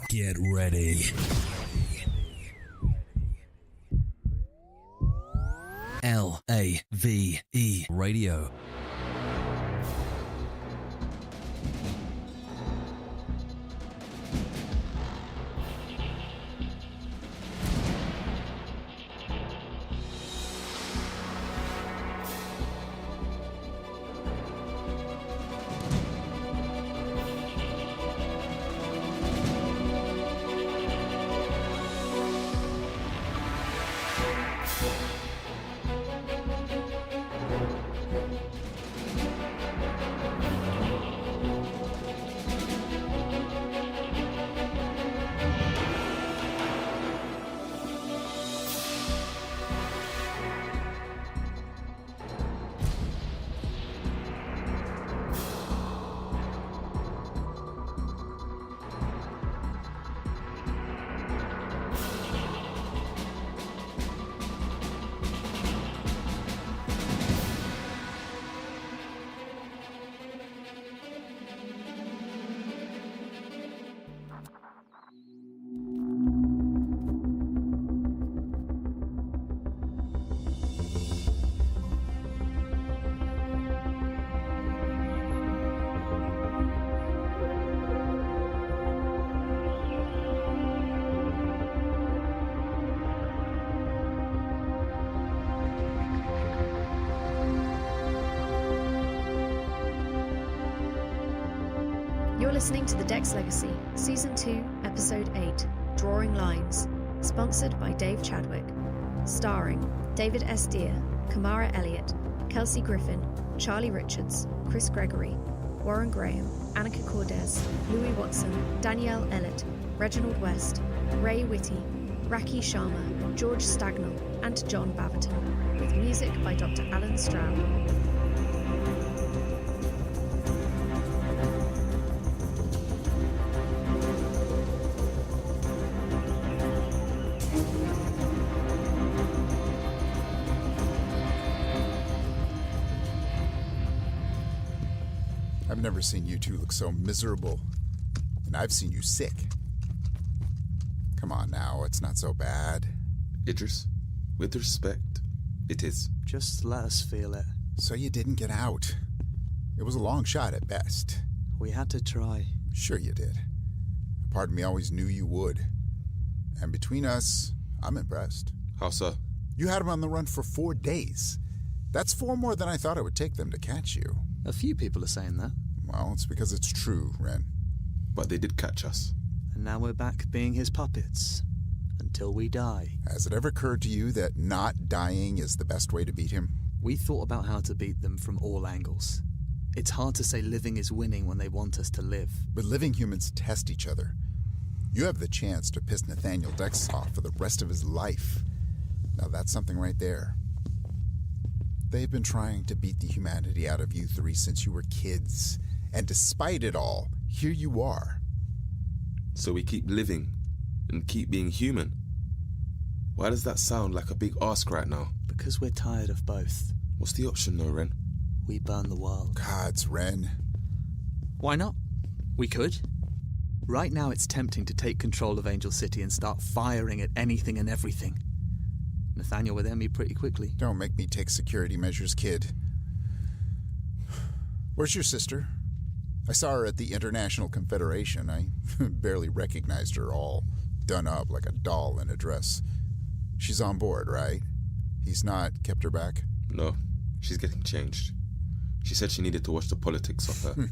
Get ready. Lave Radio. You're listening to The Dex Legacy, Season 2, Episode 8, Drawing Lines, sponsored by Dave Chadwick. Starring David S. Deere, Kamara Elliott, Kelsey Griffin, Charlie Richards, Chris Gregory, Warren Graham, Annika Cordes, Louis Watson, Danielle Ellett, Reginald West, Ray Whitty, Raki Sharma, George Stagnall, and John Baverton, with music by Dr. Alan Stroud. I've never seen you two look so miserable, and I've seen you sick. Come on now, it's not so bad. Idris, with respect, it is. Just let us feel it. So you didn't get out. It was a long shot at best. We had to try. Sure you did. A part of me always knew you would. And between us, I'm impressed. How so? You had them on the run for 4 days. That's 4 more than I thought it would take them to catch you. A few people are saying that. Well, it's because it's true, Ren. But they did catch us. And now we're back being his puppets. Until we die. Has it ever occurred to you that not dying is the best way to beat him? We thought about how to beat them from all angles. It's hard to say living is winning when they want us to live. But living humans test each other. You have the chance to piss Nathaniel Dex off for the rest of his life. Now that's something right there. They've been trying to beat the humanity out of you three since you were kids. And despite it all, here you are. So we keep living and keep being human. Why does that sound like a big ask right now? Because we're tired of both. What's the option though, Ren? We burn the world. Gods, Ren. Why not? We could. Right now it's tempting to take control of Angel City and start firing at anything and everything. Nathaniel would end me pretty quickly. Don't make me take security measures, kid. Where's your sister? I saw her at the International Confederation. I barely recognized her, all done up like a doll in a dress. She's on board, right? He's not kept her back? No, she's getting changed. She said she needed to watch the politics of her.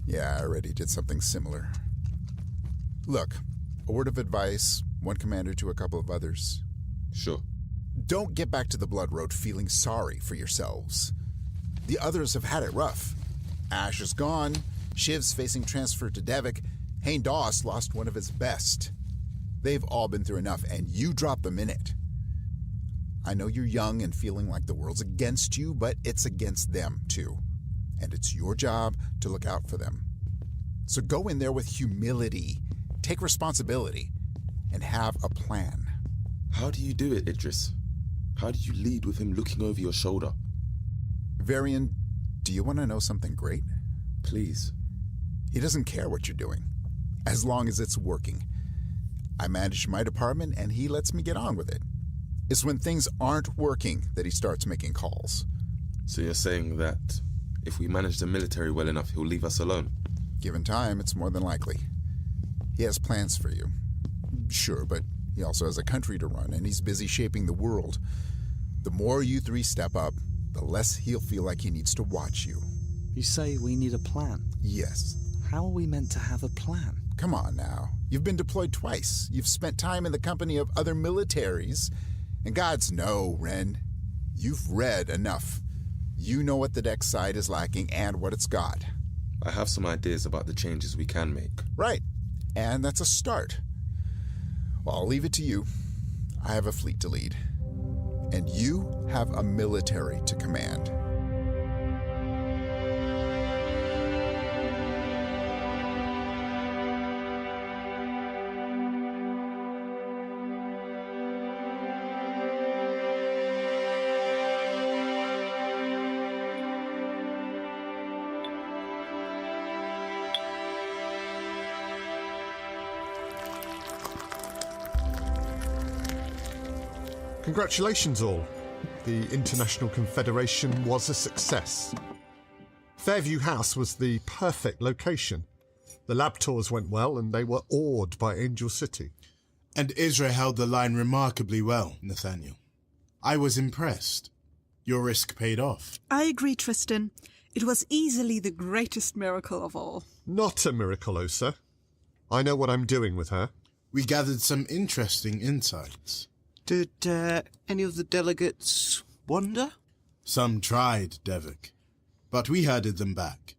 Yeah, I already did something similar. Look, a word of advice, one commander to a couple of others. Sure. Don't get back to the Blood Road feeling sorry for yourselves. The others have had it rough. Ash is gone, Shiv's facing transfer to Devik, Hayne Doss lost one of his best. They've all been through enough, and you dropped them in it. I know you're young and feeling like the world's against you, but it's against them, too. And it's your job to look out for them. So go in there with humility, take responsibility, and have a plan. How do you do it, Idris? How do you lead with him looking over your shoulder? Varian, do you want to know something great? Please. He doesn't care what you're doing. as long as it's working. I manage my department, and he lets me get on with it. It's when things aren't working that he starts making calls. So you're saying that if we manage the military well enough, he'll leave us alone? Given time, it's more than likely. He has plans for you. Sure, but he also has a country to run, and he's busy shaping the world. The more you three step up, the less he'll feel like he needs to watch you. You say we need a plan? Yes. How are we meant to have a plan? Come on now. You've been deployed twice. You've spent time in the company of other militaries. And gods no, Ren. You've read enough. You know what the deck side is lacking and what it's got. I have some ideas about the changes we can make. Right. And that's a start. Well, I'll leave it to you. I have a fleet to lead. And you have a military to command. Congratulations all. The International Confederation was a success. Fairview House was the perfect location. The lab tours went well and they were awed by Angel City. And Israel held the line remarkably well, Nathaniel. I was impressed. Your risk paid off. I agree, Tristan. It was easily the greatest miracle of all. Not a miracle, Osa. I know what I'm doing with her. We gathered some interesting insights. Did any of the delegates wander? Some tried, Devik, but we herded them back.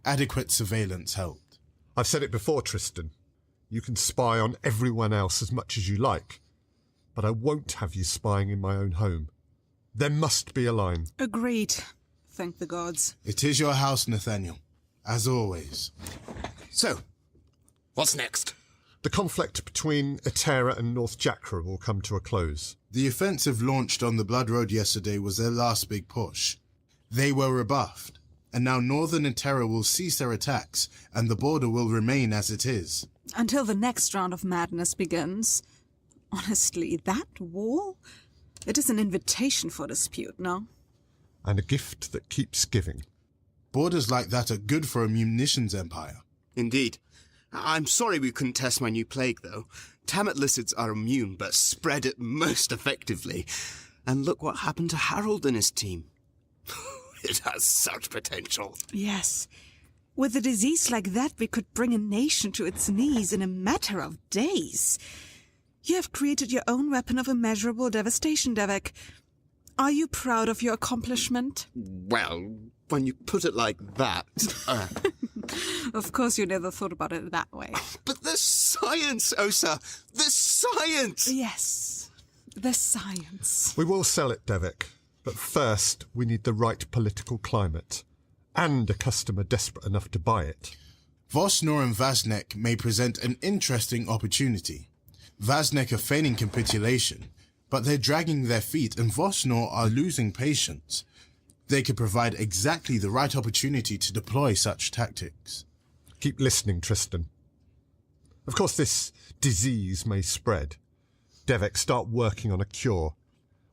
Adequate surveillance helped. I've said it before, Tristan. You can spy on everyone else as much as you like, but I won't have you spying in my own home. There must be a line. Agreed. Thank the gods. It is your house, Nathaniel, as always. So, what's next? The conflict between Etera and North Jakra will come to a close. The offensive launched on the Blood Road yesterday was their last big push. They were rebuffed, and now Northern Etera will cease their attacks, and the border will remain as it is. Until the next round of madness begins. Honestly, that war? It is an invitation for dispute, no? And a gift that keeps giving. Borders like that are good for a munitions empire. Indeed. I'm sorry we couldn't test my new plague, though. Tamet lizards are immune, but spread it most effectively. And look what happened to Harold and his team. It has such potential. Yes. With a disease like that, we could bring a nation to its knees in a matter of days. You have created your own weapon of immeasurable devastation, Devik. Are you proud of your accomplishment? Well, when you put it like that... Of course you never thought about it that way. But the science, Osa! The science! Yes, the science. We will sell it, Devik, but first we need the right political climate and a customer desperate enough to buy it. Vosnor and Vaznek may present an interesting opportunity. Vaznek are feigning capitulation, but they're dragging their feet and Vosnor are losing patience. They could provide exactly the right opportunity to deploy such tactics. Keep listening, Tristan. Of course, this disease may spread. Devik, start working on a cure.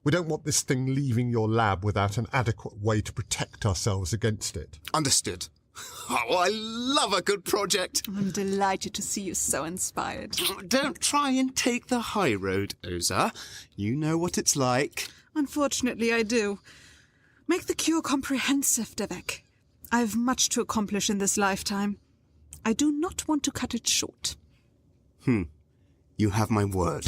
We don't want this thing leaving your lab without an adequate way to protect ourselves against it. Understood. Oh, I love a good project. I'm delighted to see you so inspired. Don't try and take the high road, Osa. You know what it's like. Unfortunately, I do. Make the cure comprehensive, Devik. I have much to accomplish in this lifetime. I do not want to cut it short. You have my word.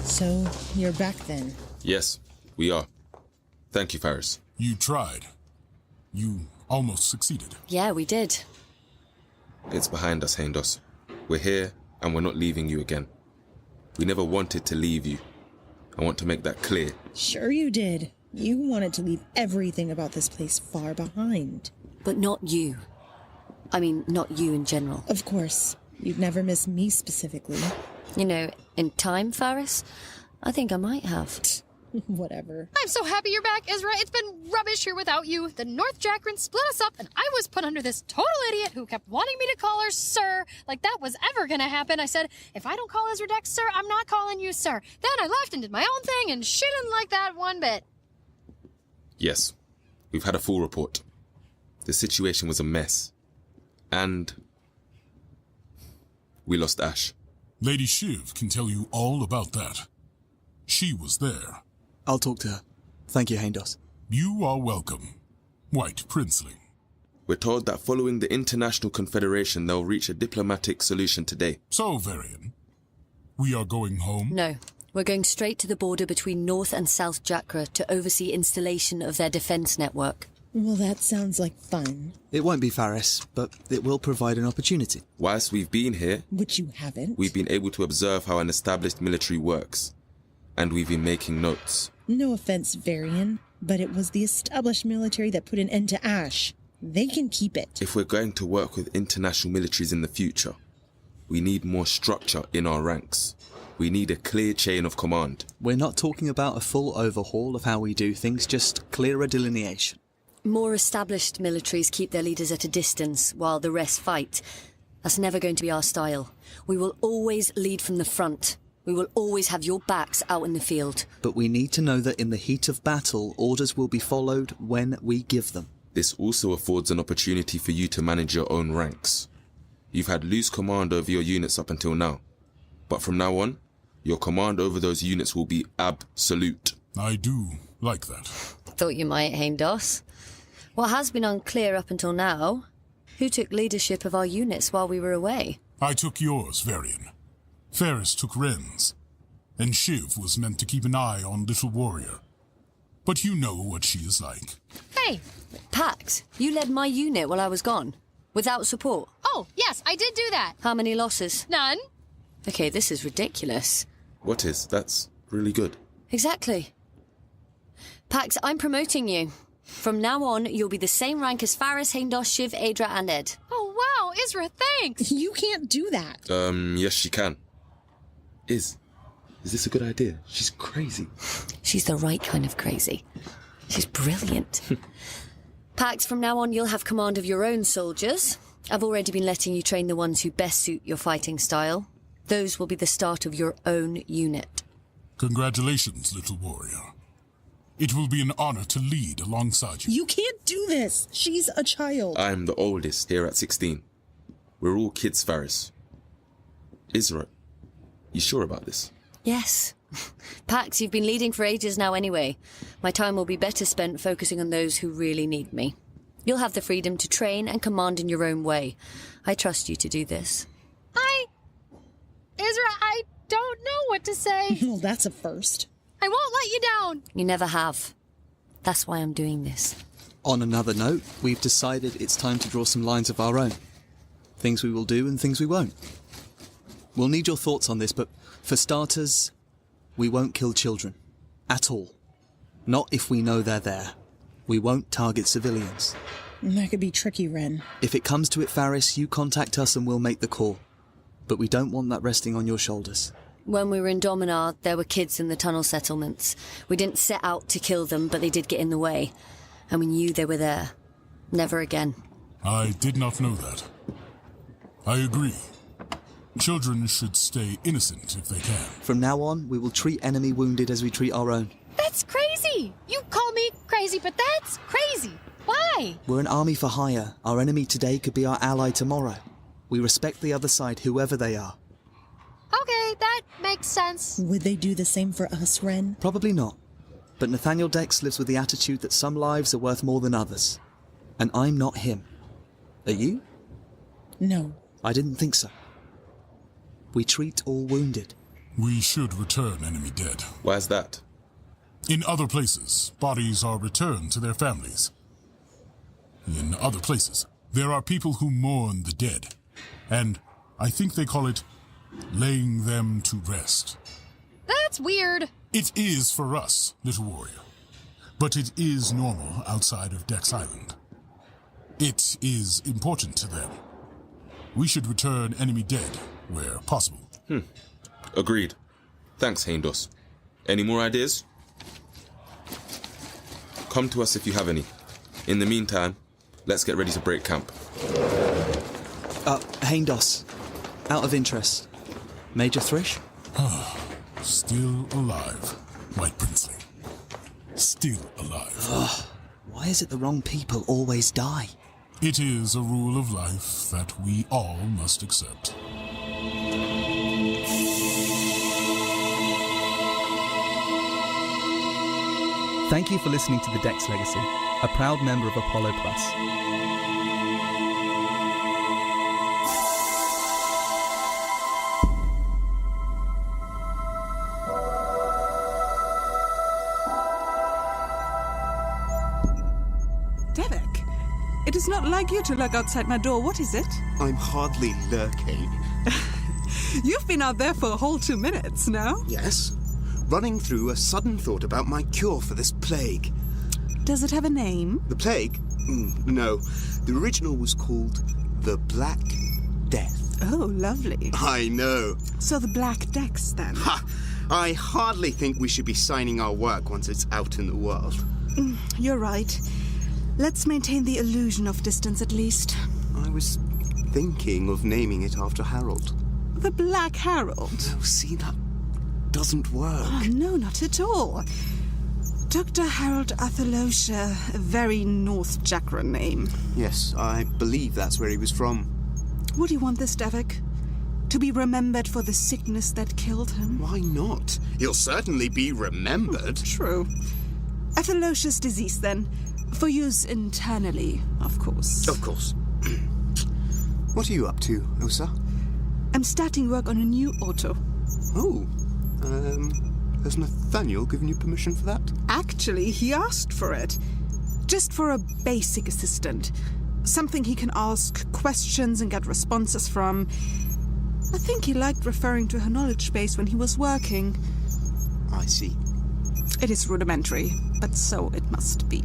So, you're back then? Yes, we are. Thank you, Faris. You tried. You almost succeeded. Yeah, we did. It's behind us, Haindos. We're here, and we're not leaving you again. We never wanted to leave you. I want to make that clear. Sure you did. You wanted to leave everything about this place far behind. But not you. I mean, not you in general. Of course. You'd never miss me specifically. You know, in time, Faris, I think I might have. Whatever. I'm so happy you're back, Ezra. It's been rubbish here without you. The North Jackrans split us up, and I was put under this total idiot who kept wanting me to call her Sir, like that was ever gonna happen. I said, if I don't call Ezra Dex Sir, I'm not calling you Sir. Then I left and did my own thing, and she didn't like that one bit. Yes, we've had a full report. The situation was a mess. And we lost Ash. Lady Shiv can tell you all about that. She was there. I'll talk to her. Thank you, Haindos. You are welcome, White Princeling. We're told that following the International Confederation, they'll reach a diplomatic solution today. So, Varian, we are going home? No, we're going straight to the border between North and South Jakra to oversee installation of their defense network. Well, that sounds like fun. It won't be Faris, but it will provide an opportunity. Whilst we've been here, which you haven't, we've been able to observe how an established military works. And we've been making notes. No offense, Varian, but it was the established military that put an end to Ash. They can keep it. If we're going to work with international militaries in the future, we need more structure in our ranks. We need a clear chain of command. We're not talking about a full overhaul of how we do things, just clearer delineation. More established militaries keep their leaders at a distance while the rest fight. That's never going to be our style. We will always lead from the front. We will always have your backs out in the field. But we need to know that in the heat of battle, orders will be followed when we give them. This also affords an opportunity for you to manage your own ranks. You've had loose command over your units up until now. But from now on, your command over those units will be absolute. I do like that. Thought you might, Haindos. What has been unclear up until now, who took leadership of our units while we were away? I took yours, Varian. Ferris took Ren's, and Shiv was meant to keep an eye on Little Warrior. But you know what she is like. Hey! Pax, you led my unit while I was gone, without support. Oh, yes, I did do that. How many losses? None. Okay, this is ridiculous. What is? That's really good. Exactly. Pax, I'm promoting you. From now on, you'll be the same rank as Faris, Haindos, Shiv, Adra, and Ed. Oh, wow, Isra, thanks! You can't do that. Yes, she can. Is this a good idea? She's crazy. She's the right kind of crazy. She's brilliant. Pax, from now on, you'll have command of your own soldiers. I've already been letting you train the ones who best suit your fighting style. Those will be the start of your own unit. Congratulations, Little Warrior. It will be an honor to lead alongside you. You can't do this. She's a child. I'm the oldest here at 16. We're all kids, Faris. Isra, you sure about this? Yes. Pax, you've been leading for ages now anyway. My time will be better spent focusing on those who really need me. You'll have the freedom to train and command in your own way. I trust you to do this. Isra, I don't know what to say. Well, that's a first. I won't let you down. You never have. That's why I'm doing this. On another note, we've decided it's time to draw some lines of our own. Things we will do and things we won't. We'll need your thoughts on this, but for starters, we won't kill children. At all. Not if we know they're there. We won't target civilians. That could be tricky, Ren. If it comes to it, Faris, you contact us and we'll make the call. But we don't want that resting on your shoulders. When we were in Dominar, there were kids in the tunnel settlements. We didn't set out to kill them, but they did get in the way. And we knew they were there. Never again. I did not know that. I agree. Children should stay innocent if they can. From now on, we will treat enemy wounded as we treat our own. That's crazy. You call me crazy, but that's crazy. Why? We're an army for hire. Our enemy today could be our ally tomorrow. We respect the other side, whoever they are. Okay, that makes sense. Would they do the same for us, Ren? Probably not. But Nathaniel Dex lives with the attitude that some lives are worth more than others. And I'm not him. Are you? No. I didn't think so. We treat all wounded. We should return enemy dead. Why's that? In other places, bodies are returned to their families. In other places, there are people who mourn the dead. And I think they call it laying them to rest. That's weird. It is for us, Little Warrior. but it is normal outside of Dex Island. It is important to them. We should return enemy dead where possible. Agreed. Thanks, Haindos. Any more ideas? Come to us if you have any. In the meantime, let's get ready to break camp. Haindos, out of interest, Major Thrish? Still alive, White Princely. Still alive. Why is it the wrong people always die? It is a rule of life that we all must accept. Thank you for listening to The Dex Legacy, a proud member of Apollo Plus. Devek, it is not like you to lurk outside my door. What is it? I'm hardly lurking. You've been out there for a whole 2 minutes now. Yes. Running through a sudden thought about my cure for this plague. Does it have a name? The plague? No. The original was called the Black Death. Oh, lovely. I know. So the Black Dex, then? Ha! I hardly think we should be signing our work once it's out in the world. You're right. Let's maintain the illusion of distance at least. I was thinking of naming it after Harold. The Black Harold? Oh, see, that doesn't work. Oh, no, not at all. Dr. Harold Athalosha, a very North Jacran name. Yes, I believe that's where he was from. Would you want this, Devek? To be remembered for the sickness that killed him? Why not? He'll certainly be remembered. True. Athalosha's disease, then. For use internally, of course. Of course. What are you up to, Osa? I'm starting work on a new auto. Oh. Has Nathaniel given you permission for that? Actually, he asked for it. Just for a basic assistant. Something he can ask questions and get responses from. I think he liked referring to her knowledge base when he was working. I see. It is rudimentary, but so it must be.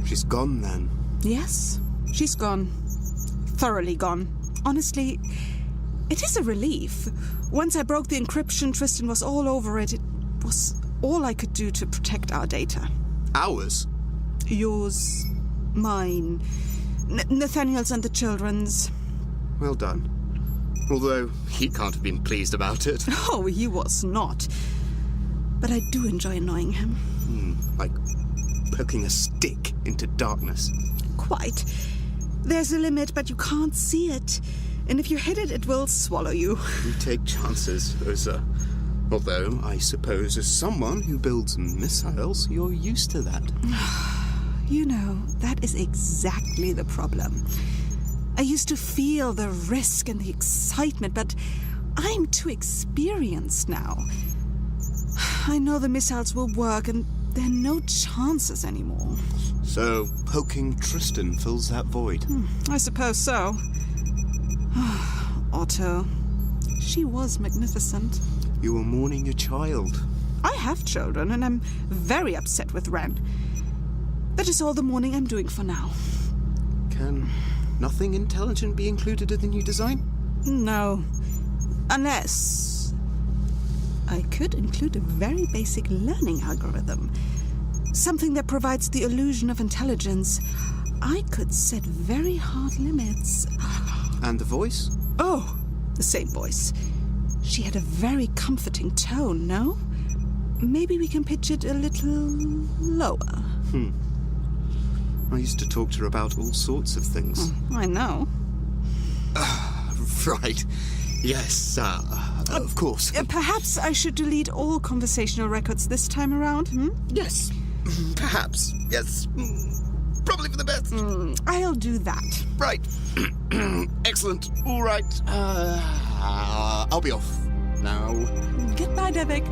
She's gone, then? Yes, she's gone. Thoroughly gone. Honestly, it is a relief. Once I broke the encryption, Tristan was all over it. It was all I could do to protect our data. Ours? Yours, mine, Nathaniel's and the children's. Well done. Although he can't have been pleased about it. Oh, he was not. But I do enjoy annoying him. Like poking a stick into darkness. Quite. There's a limit, but you can't see it. And if you hit it, it will swallow you. You take chances, Osa. Although, I suppose as someone who builds missiles, you're used to that. You know, that is exactly the problem. I used to feel the risk and the excitement, but I'm too experienced now. I know the missiles will work, and there are no chances anymore. So, poking Tristan fills that void? I suppose so. Otto. She was magnificent. You were mourning your child. I have children, and I'm very upset with Ren. That is all the mourning I'm doing for now. Can nothing intelligent be included in the new design? No. Unless I could include a very basic learning algorithm. Something that provides the illusion of intelligence. I could set very hard limits. And the voice? Oh, the same voice. She had a very comforting tone, no? Maybe we can pitch it a little lower. I used to talk to her about all sorts of things. I know. Right. Yes, of course. Perhaps I should delete all conversational records this time around, Yes. Perhaps. Yes. Probably for the best. I'll do that. Right. Excellent. All right. I'll be off now. Goodbye, Devek.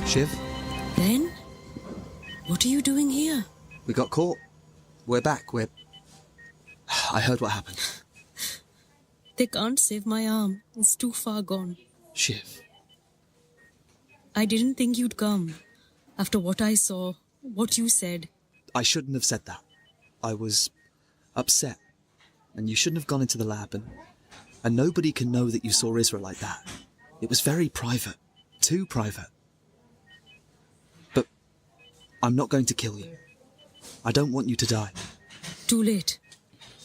Shiv, Ren? What are you doing here? we got caught. We're back. I heard what happened. They can't save my arm. It's too far gone. Shiv. I didn't think you'd come. After what I saw, what you said. I shouldn't have said that. I was upset. And you shouldn't have gone into the lab. And nobody can know that you saw Isra like that. It was very private. Too private. But I'm not going to kill you. I don't want you to die. Too late.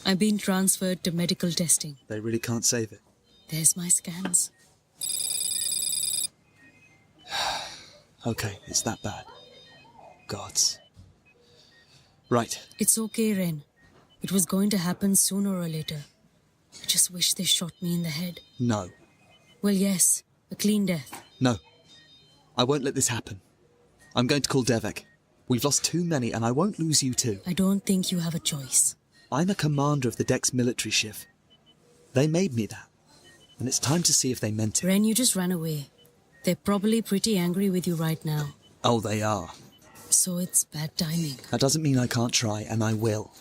I'm being transferred to medical testing. They really can't save it. There's my scans. Okay, it's that bad. Gods. Right. It's okay, Ren. It was going to happen sooner or later. I just wish they shot me in the head. No. Well, yes. A clean death. No. I won't let this happen. I'm going to call Devek. We've lost too many, and I won't lose you too. I don't think you have a choice. I'm a commander of the Dex military shift. They made me that. And it's time to see if they meant it. Ren, you just ran away. They're probably pretty angry with you right now. Oh, they are. So it's bad timing. That doesn't mean I can't try, and I will.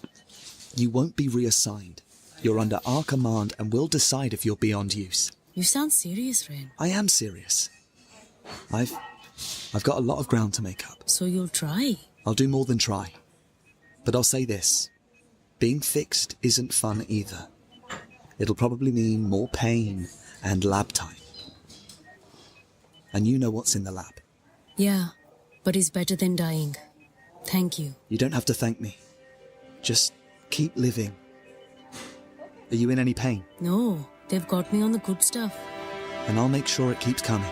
You won't be reassigned. You're under our command, and we'll decide if you're beyond use. You sound serious, Ren. I am serious. I've got a lot of ground to make up. So you'll try? I'll do more than try. But I'll say this. Being fixed isn't fun either. It'll probably mean more pain and lab time. And you know what's in the lab. Yeah, but it's better than dying. Thank you. You don't have to thank me. Just keep living. Are you in any pain? No, they've got me on the good stuff. And I'll make sure it keeps coming.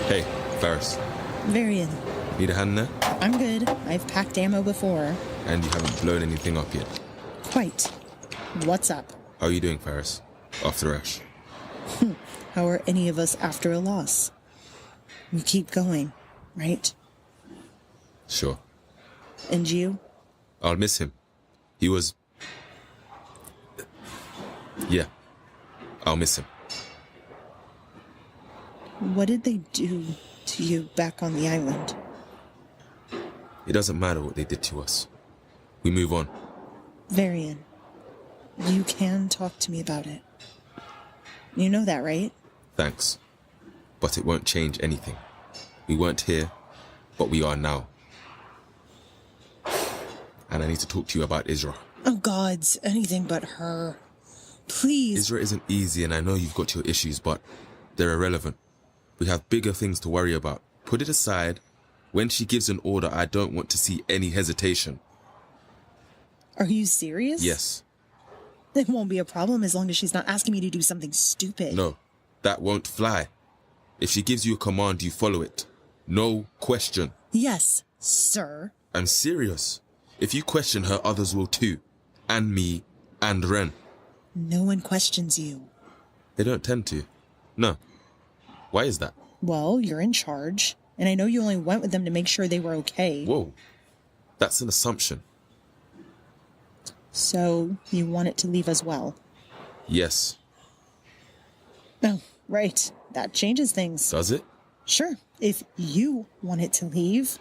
Hey, Ferris. Varian. Need a hand there? I'm good. I've packed ammo before. And you haven't blown anything up yet. Quite. What's up? How are you doing, Ferris? After Ash? How are any of us after a loss? We keep going, right? Sure. And you? I'll miss him. He was... Yeah. I'll miss him. What did they do to you back on the island? It doesn't matter what they did to us. We move on. Varian, you can talk to me about it. You know that, right? Thanks. But it won't change anything. We weren't here, but we are now. And I need to talk to you about Isra. Oh, gods, anything but her. Please. Isra isn't easy, and I know you've got your issues, but they're irrelevant. We have bigger things to worry about. Put it aside. When she gives an order, I don't want to see any hesitation. Are you serious? Yes. It won't be a problem as long as she's not asking me to do something stupid. No, that won't fly. If she gives you a command, you follow it. No question. Yes, sir. I'm serious. If you question her, others will too. And me, and Ren. No one questions you. They don't tend to. No. Why is that? Well, you're in charge, and I know you only went with them to make sure they were okay. Whoa. That's an assumption. So, you want it to leave as well? Yes. Oh, right. That changes things. Does it? Sure. If you want it to leave.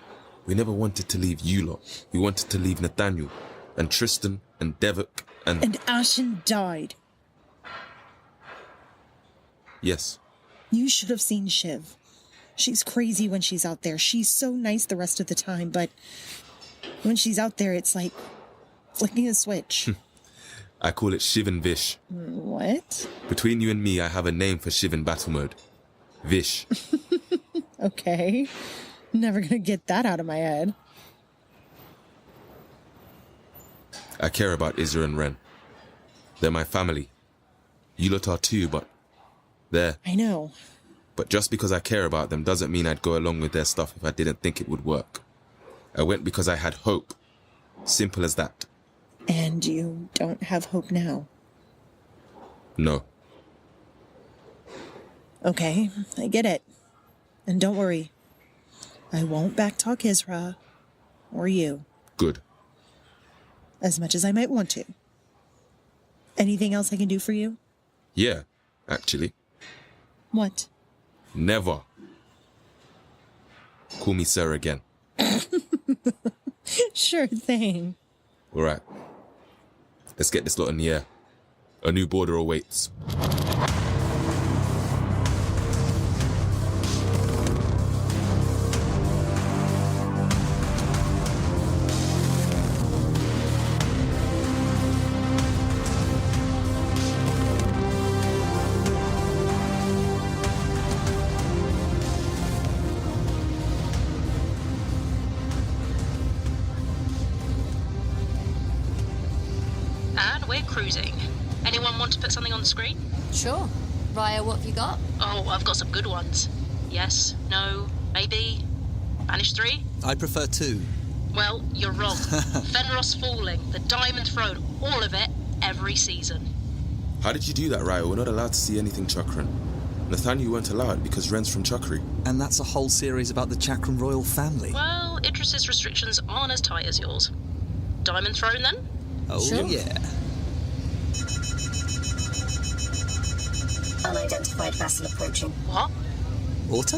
We never wanted to leave you lot. We wanted to leave Nathaniel, and Tristan, and Devok, and... And Ashen died. Yes. You should have seen Shiv. She's crazy when she's out there. She's so nice the rest of the time, but when she's out there, it's like flicking a switch. I call it Shiv and Vish. What? Between you and me, I have a name for Shiv in battle mode. Vish. Okay. Never gonna get that out of my head. I care about Isra and Ren. They're my family. You lot are too, but they're... I know. But just because I care about them doesn't mean I'd go along with their stuff if I didn't think it would work. I went because I had hope. Simple as that. And you don't have hope now? No. Okay, I get it. And don't worry. I won't backtalk Isra. Or you. Good. As much as I might want to. Anything else I can do for you? Yeah, actually. What? Never. Call me sir again. Sure thing. All right. Let's get this lot in the air. A new border awaits. And we're cruising. Anyone want to put something on the screen? Sure. Raya, what have you got? Oh, I've got some good ones. Yes, no, maybe. Banish 3? I prefer 2. Well, you're wrong. Fenros Falling, the Diamond Throne, all of it, every season. How did you do that, Raya? We're not allowed to see anything Chakran. Nathaniel weren't allowed because Ren's from Chakri. And that's a whole series about the Chakran royal family. Well, Idris's restrictions aren't as tight as yours. Diamond Throne, then? Oh, Sure. yeah. Unidentified vessel approaching. What? Auto?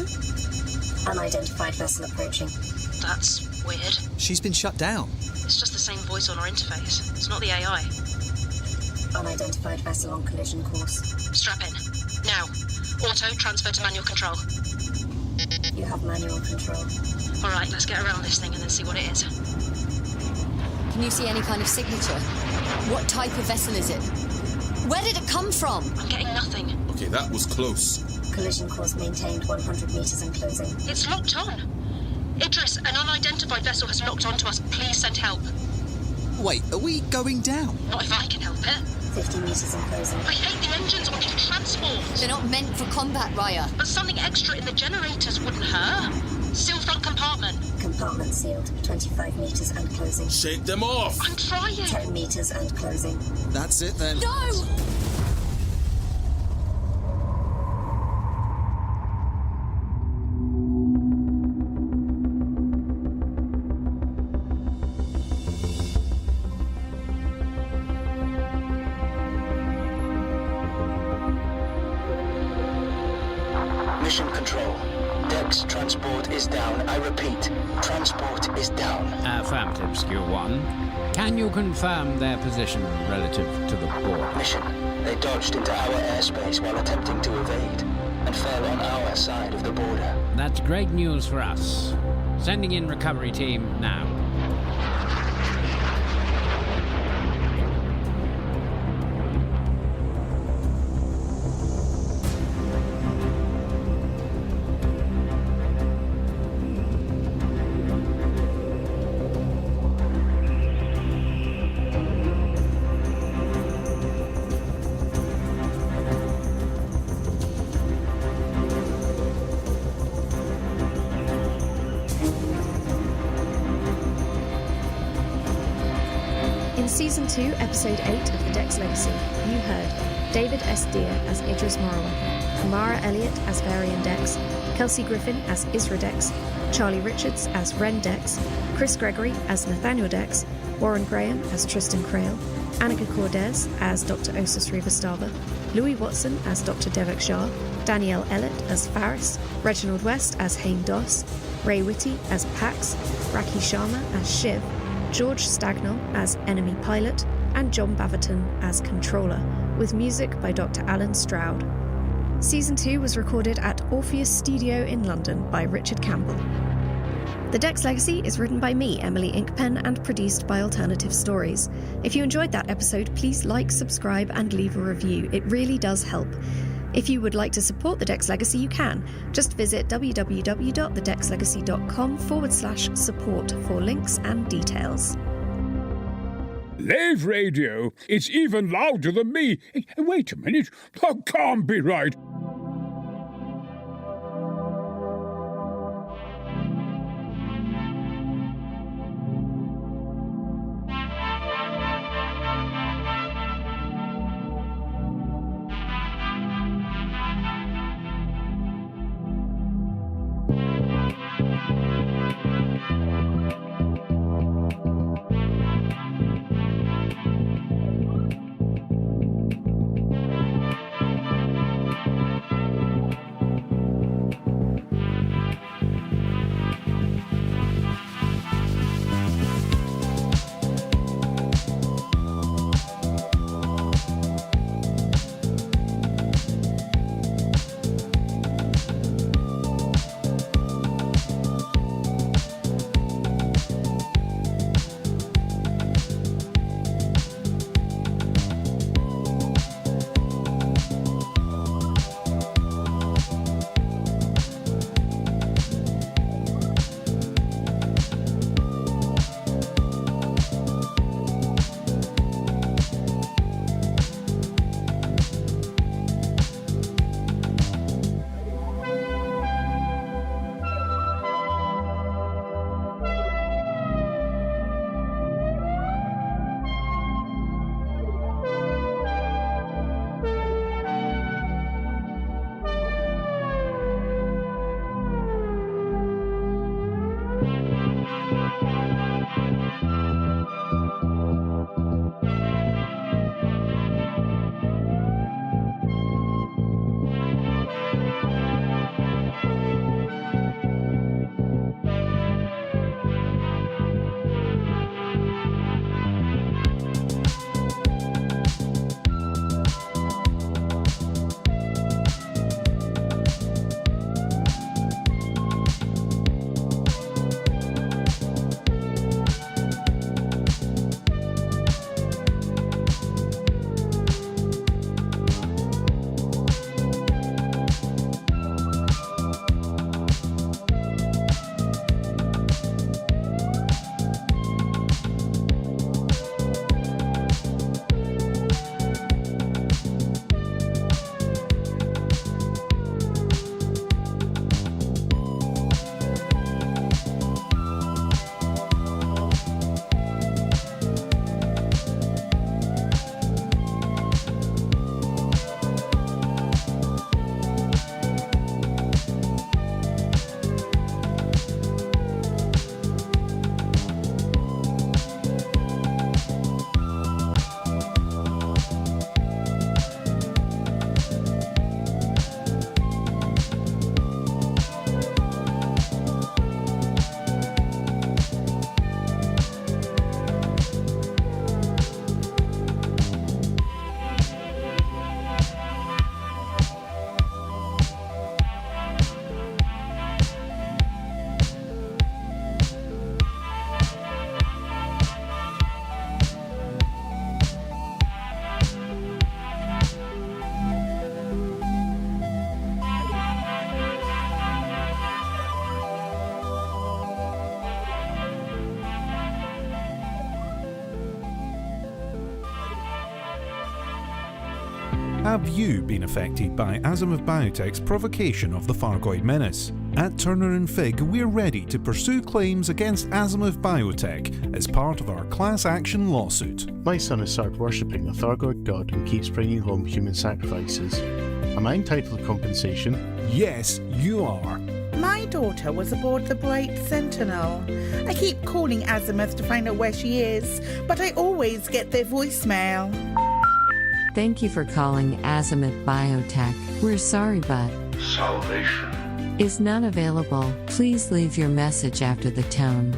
Unidentified vessel approaching. That's weird. She's been shut down. It's just the same voice on our interface. It's not the AI. Unidentified vessel on collision course. Strap in. Now. Auto, transfer to manual control. You have manual control. Alright, let's get around this thing and then see what it is. Can you see any kind of signature? What type of vessel is it? Where did it come from? I'm getting nothing. Okay, that was close. Collision course maintained 100 meters and closing. It's locked on. Idris, an unidentified vessel has locked onto us. Please send help. Wait, are we going down? Not if I can help it. 50 meters and closing. I hate the engines on these transports. They're not meant for combat, Raya. But something extra in the generators wouldn't hurt. Seal front compartment. Compartment sealed. 25 meters and closing. Shake them off! I'm trying. 10 meters and closing. That's it then. No! Mission control. Dex transport is down. I repeat, transport is down. Affirmative, Skew 1. Can you confirm their position relative to the border? Mission. They dodged into our airspace while attempting to evade and fell on our side of the border. That's great news for us. Sending in recovery team now. In Season 2, Episode 8 of The Dex Legacy, you heard David S. Deer as Idris Morrow, Kamara Elliott as Varian Dex, Kelsey Griffin as Isra Dex, Charlie Richards as Ren Dex, Chris Gregory as Nathaniel Dex, Warren Graham as Tristan Crale, Annika Cordes as Dr. Osus Rivastava, Louis Watson as Dr. Devik Shah, Danielle Ellett as Faris, Reginald West as Hain Doss, Ray Whitty as Pax, Raki Sharma as Shiv, George Stagnall as Enemy Pilot, and John Baverton as Controller, with music by Dr. Alan Stroud. Season 2 was recorded at Orpheus Studio in London by Richard Campbell. The Dex Legacy is written by me, Emily Inkpen, and produced by Alternative Stories. If you enjoyed that episode, please like, subscribe, and leave a review. It really does help. If you would like to support The Dex Legacy, you can. Just visit www.thedexlegacy.com/support for links and details. Lave radio? It's even louder than me. Wait a minute. That can't be right. Have you been affected by Azimuth Biotech's provocation of the Thargoid menace? At Turner & Fig, we're ready to pursue claims against Azimuth Biotech as part of our class action lawsuit. My son has started worshipping the Thargoid god and keeps bringing home human sacrifices. Am I entitled to compensation? Yes, you are. My daughter was aboard the Bright Sentinel. I keep calling Azimuth to find out where she is, but I always get their voicemail. Thank you for calling Azimuth Biotech. We're sorry, but salvation is not available. Please leave your message after the tone.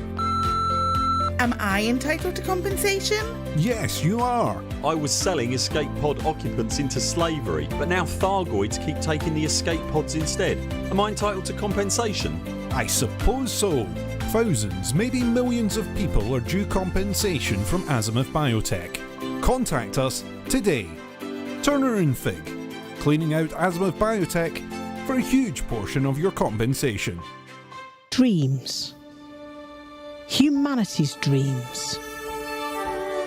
Am I entitled to compensation? Yes, you are. I was selling escape pod occupants into slavery, but now Thargoids keep taking the escape pods instead. Am I entitled to compensation? I suppose so. Thousands, maybe millions of people are due compensation from Azimuth Biotech. Contact us today. Turner & Fig, cleaning out Azimuth Biotech for a huge portion of your compensation. Dreams. Humanity's dreams.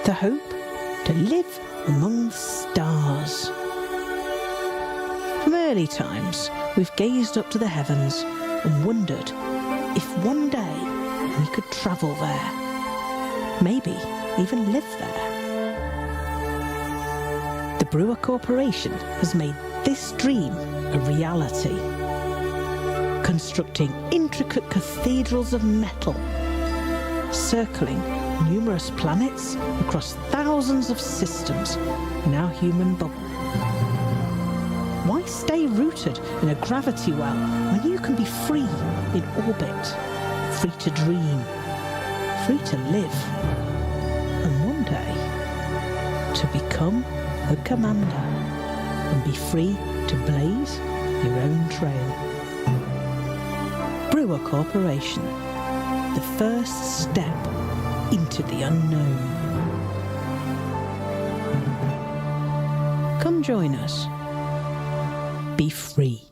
The hope to live among the stars. From early times, we've gazed up to the heavens and wondered if one day we could travel there. Maybe even live there. The Brewer Corporation has made this dream a reality, constructing intricate cathedrals of metal, circling numerous planets across thousands of systems in our human bubble. Why stay rooted in a gravity well when you can be free in orbit, free to dream, free to live, and one day to become a commander and be free to blaze your own trail. Brewer Corporation, the first step into the unknown. Come join us. Be free.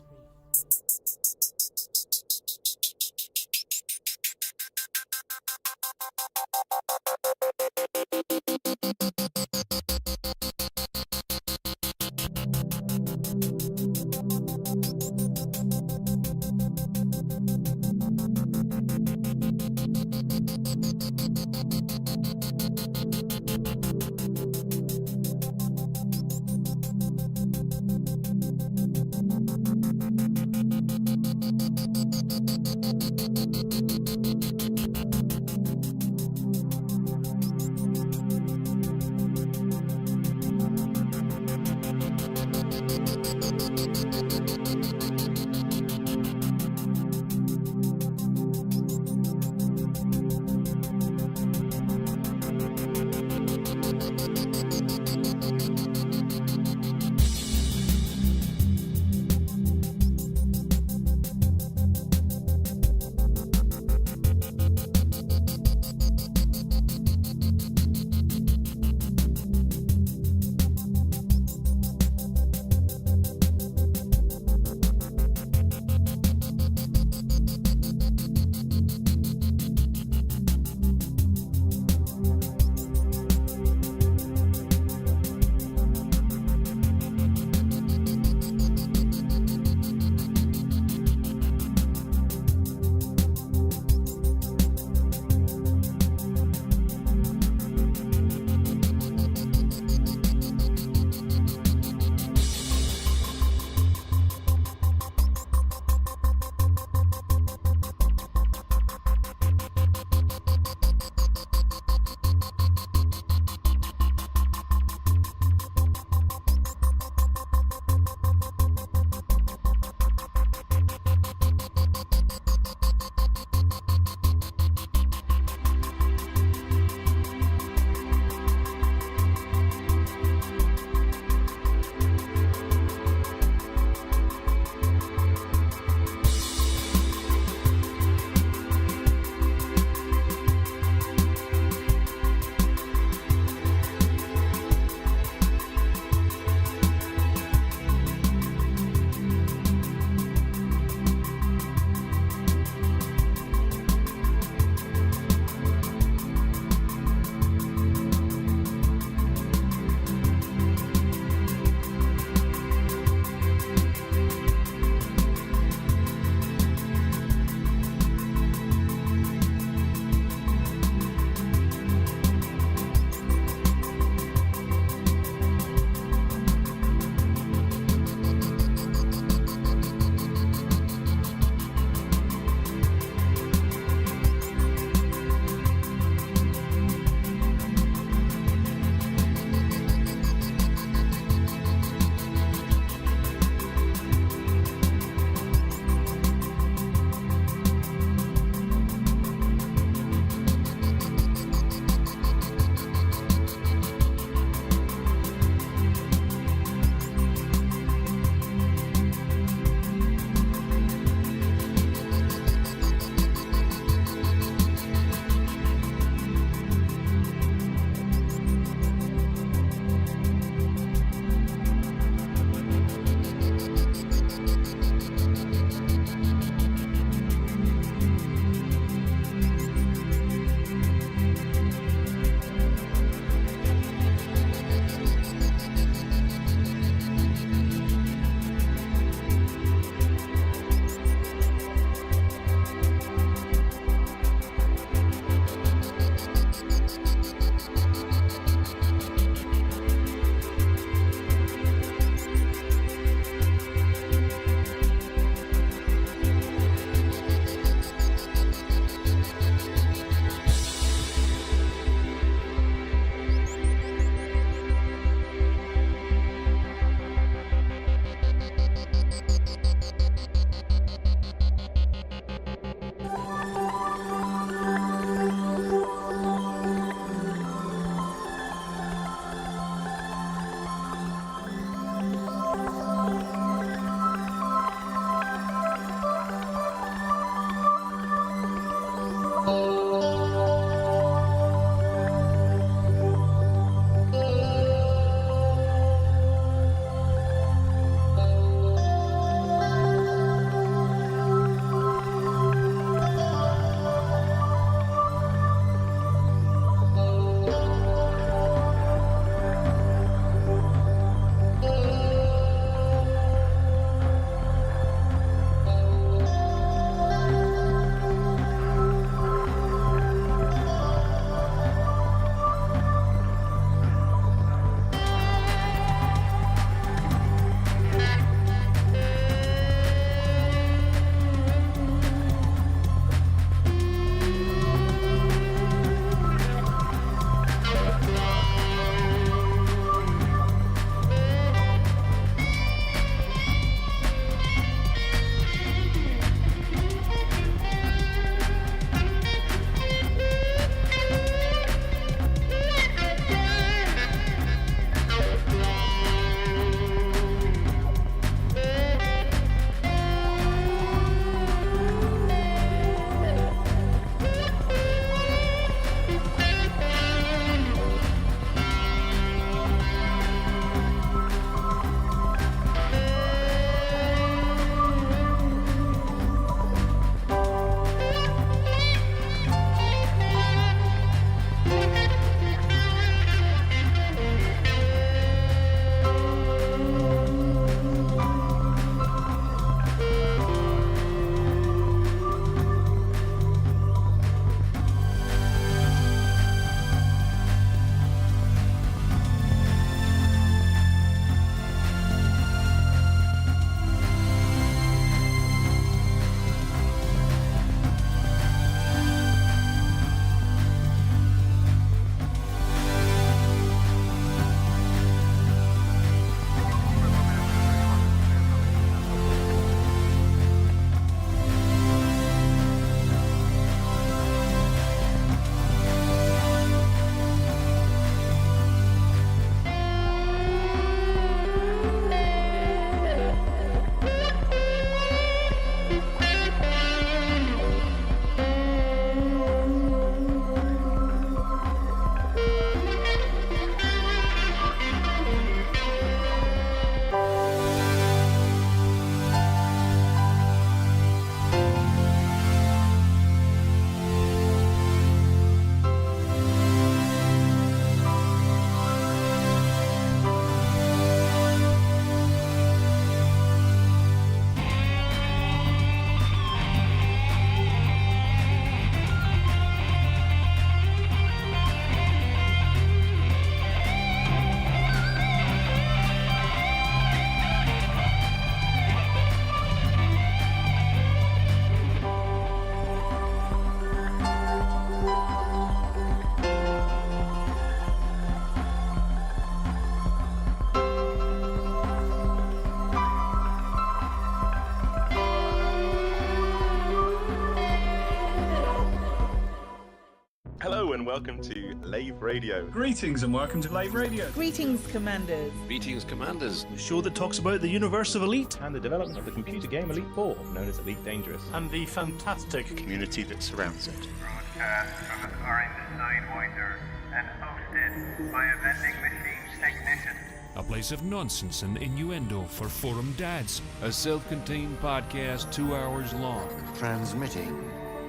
welcome to Lave Radio. Greetings and welcome to Lave Radio. Greetings, Commanders. Greetings, Commanders. The show that talks about the universe of Elite And the development of the computer game Elite 4, known as Elite Dangerous. and the fantastic Community that surrounds it. Broadcast from the current Sidewinder and hosted by a vending machine technician. A place of nonsense and innuendo for forum dads. A self-contained podcast 2 hours long. Transmitting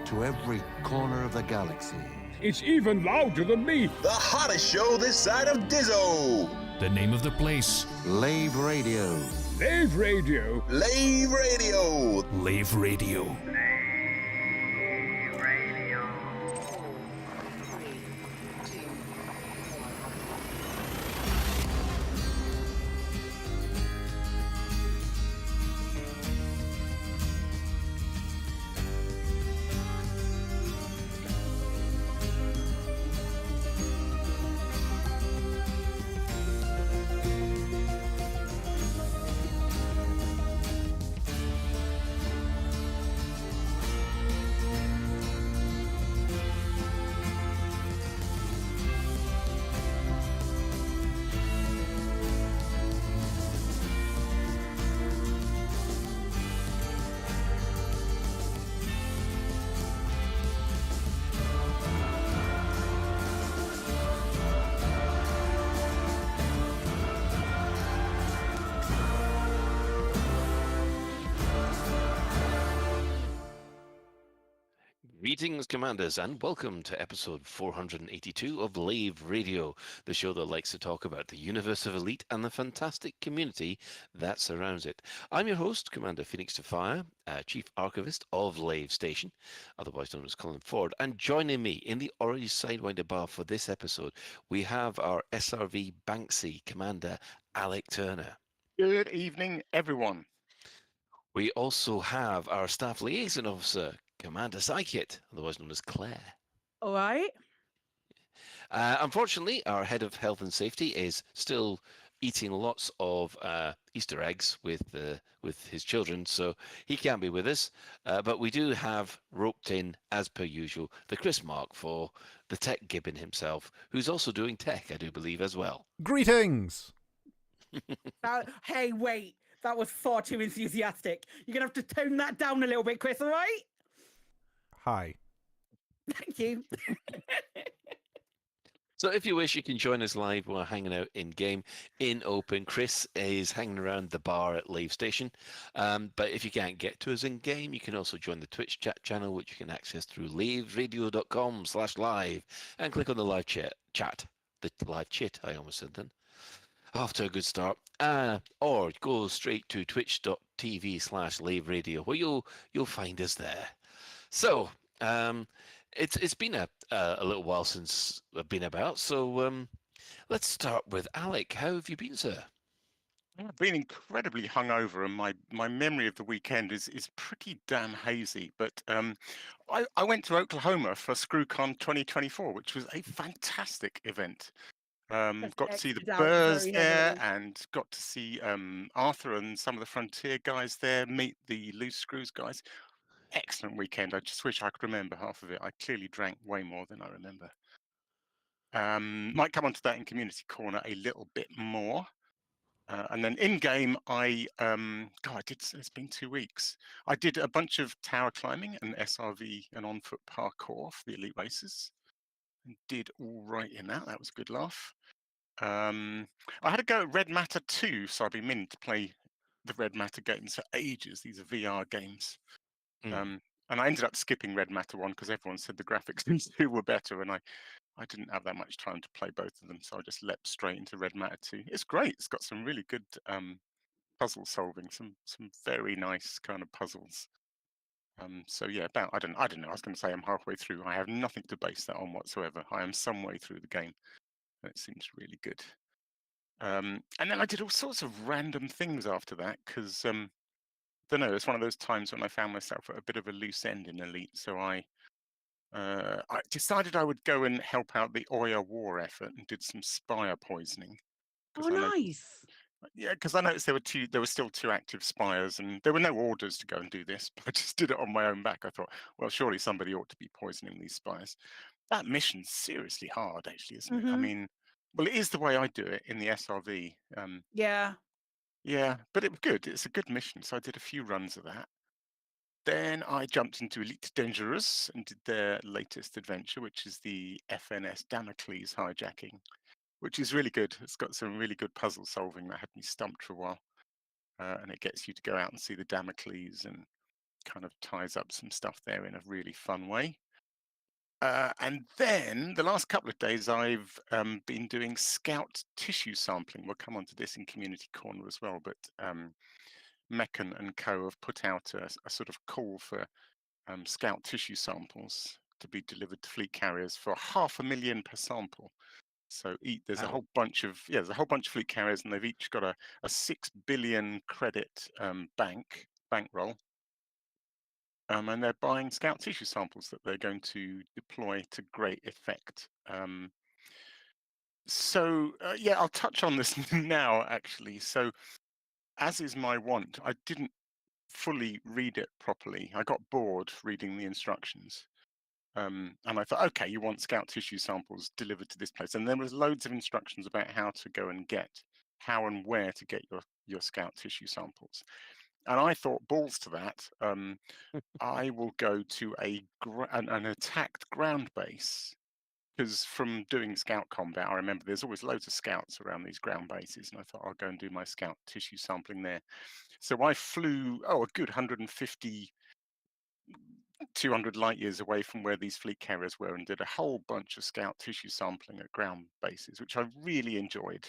to every corner of the galaxy. It's even louder than me. The hottest show this side of Dizzo. The name of the place: Lave Radio. Lave Radio. Lave Radio. Lave Radio. Greetings, Commanders, and welcome to episode 482 of Lave Radio, the show that likes to talk about the universe of Elite and the fantastic community that surrounds it. I'm your host, Commander Phoenix to Fire, Chief Archivist of Lave Station, otherwise known as Colin Ford, and joining me in the Orange Sidewinder bar for this episode, we have our SRV Banksy Commander, Alec Turner. Good evening, everyone. We also have our Staff Liaison Officer, Commander Psykit, otherwise known as Claire. All right. Unfortunately, our head of health and safety is still eating lots of Easter eggs with his children, so he can't be with us. But we do have roped in, as per usual, the Chris Mark for the tech gibbon himself, who's also doing tech, I do believe, as well. Greetings! Hey, wait. That was far too enthusiastic. You're going to have to tone that down a little bit, Chris, all right? Hi. Thank you. So if you wish, you can join us live. We're hanging out in-game, in open. Chris is hanging around the bar at Lave Station. But if you can't get to us in-game, you can also join the Twitch chat channel, which you can access through laveradio.com/live, and click on the live chat. The live chit, I almost said then. Off to a good start. Or go straight to twitch.tv/laveradio, where you'll find us there. So, it's been a little while since I've been about, so let's start with Alec. How have you been, sir? I've been incredibly hungover, and my memory of the weekend is pretty damn hazy. But I went to Oklahoma for ScrewCon 2024, which was a fantastic event. Got to see the Burrs there, and got to see Arthur and some of the Frontier guys there, meet the Loose Screws guys. Excellent weekend. I just wish I could remember half of it. I clearly drank way more than I remember. Might come onto that in Community Corner a little bit more. And then in-game, it's been 2 weeks. I did a bunch of tower climbing and SRV and on-foot parkour for the Elite Races. And did all right in that. That was a good laugh. I had a go at Red Matter 2, so I've been meaning to play the Red Matter games for ages. These are VR games. And I ended up skipping Red Matter 1 because everyone said the graphics in 2 were better, and I didn't have that much time to play both of them, so I just leapt straight into Red Matter 2. It's great. It's got some really good puzzle solving, some very nice kind of puzzles. So yeah, I don't know. I was going to say I'm halfway through. I have nothing to base that on whatsoever. I am some way through the game, and it seems really good. And then I did all sorts of random things after that because don't know. It's one of those times when I found myself at a bit of a loose end in Elite. So I decided I would go and help out the Oya war effort and did some spire poisoning. Oh, nice. Yeah, because I noticed there were still 2 active spires, and there were no orders to go and do this, but I just did it on my own back. I thought, well, surely somebody ought to be poisoning these spires. That mission's seriously hard, actually, isn't it? I mean, well, it is the way I do it in the SRV. Yeah. Yeah, but it was good. It's a good mission, so I did a few runs of that. Then I jumped into Elite Dangerous and did their latest adventure, which is the FNS Damocles hijacking, which is really good. It's got some really good puzzle solving that had me stumped for a while. And it gets you to go out and see the Damocles and kind of ties up some stuff there in a really fun way. And then the last couple of days, I've been doing scout tissue sampling. We'll come on to this in Community Corner as well, but Meccan and Co have put out a sort of call for scout tissue samples to be delivered to fleet carriers for $500,000 per sample. So there's a whole bunch of fleet carriers, and they've each got a 6 billion credit bankroll. And they're buying scout tissue samples that they're going to deploy to great effect. I'll touch on this now, actually. So, as is my wont, I didn't fully read it properly. I got bored reading the instructions. And I thought, okay, you want scout tissue samples delivered to this place. And there was loads of instructions about how and where to get your scout tissue samples. And I thought, balls to that, I will go to an attacked ground base. Because from doing scout combat, I remember there's always loads of scouts around these ground bases. And I thought, I'll go and do my scout tissue sampling there. So I flew, a good 150, 200 light years away from where these fleet carriers were, and did a whole bunch of scout tissue sampling at ground bases, which I really enjoyed.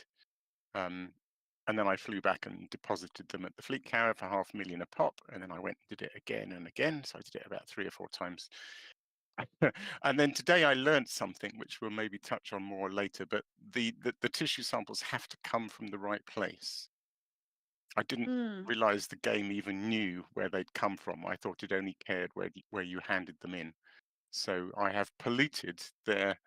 And then I flew back and deposited them at the fleet carrier for $500,000 a pop. And then I went and did it again and again. So I did it about 3 or 4 times. And then today I learned something which we'll maybe touch on more later, but the tissue samples have to come from the right place. I didn't realize the game even knew where they'd come from. I thought it only cared where you handed them in. So I have polluted their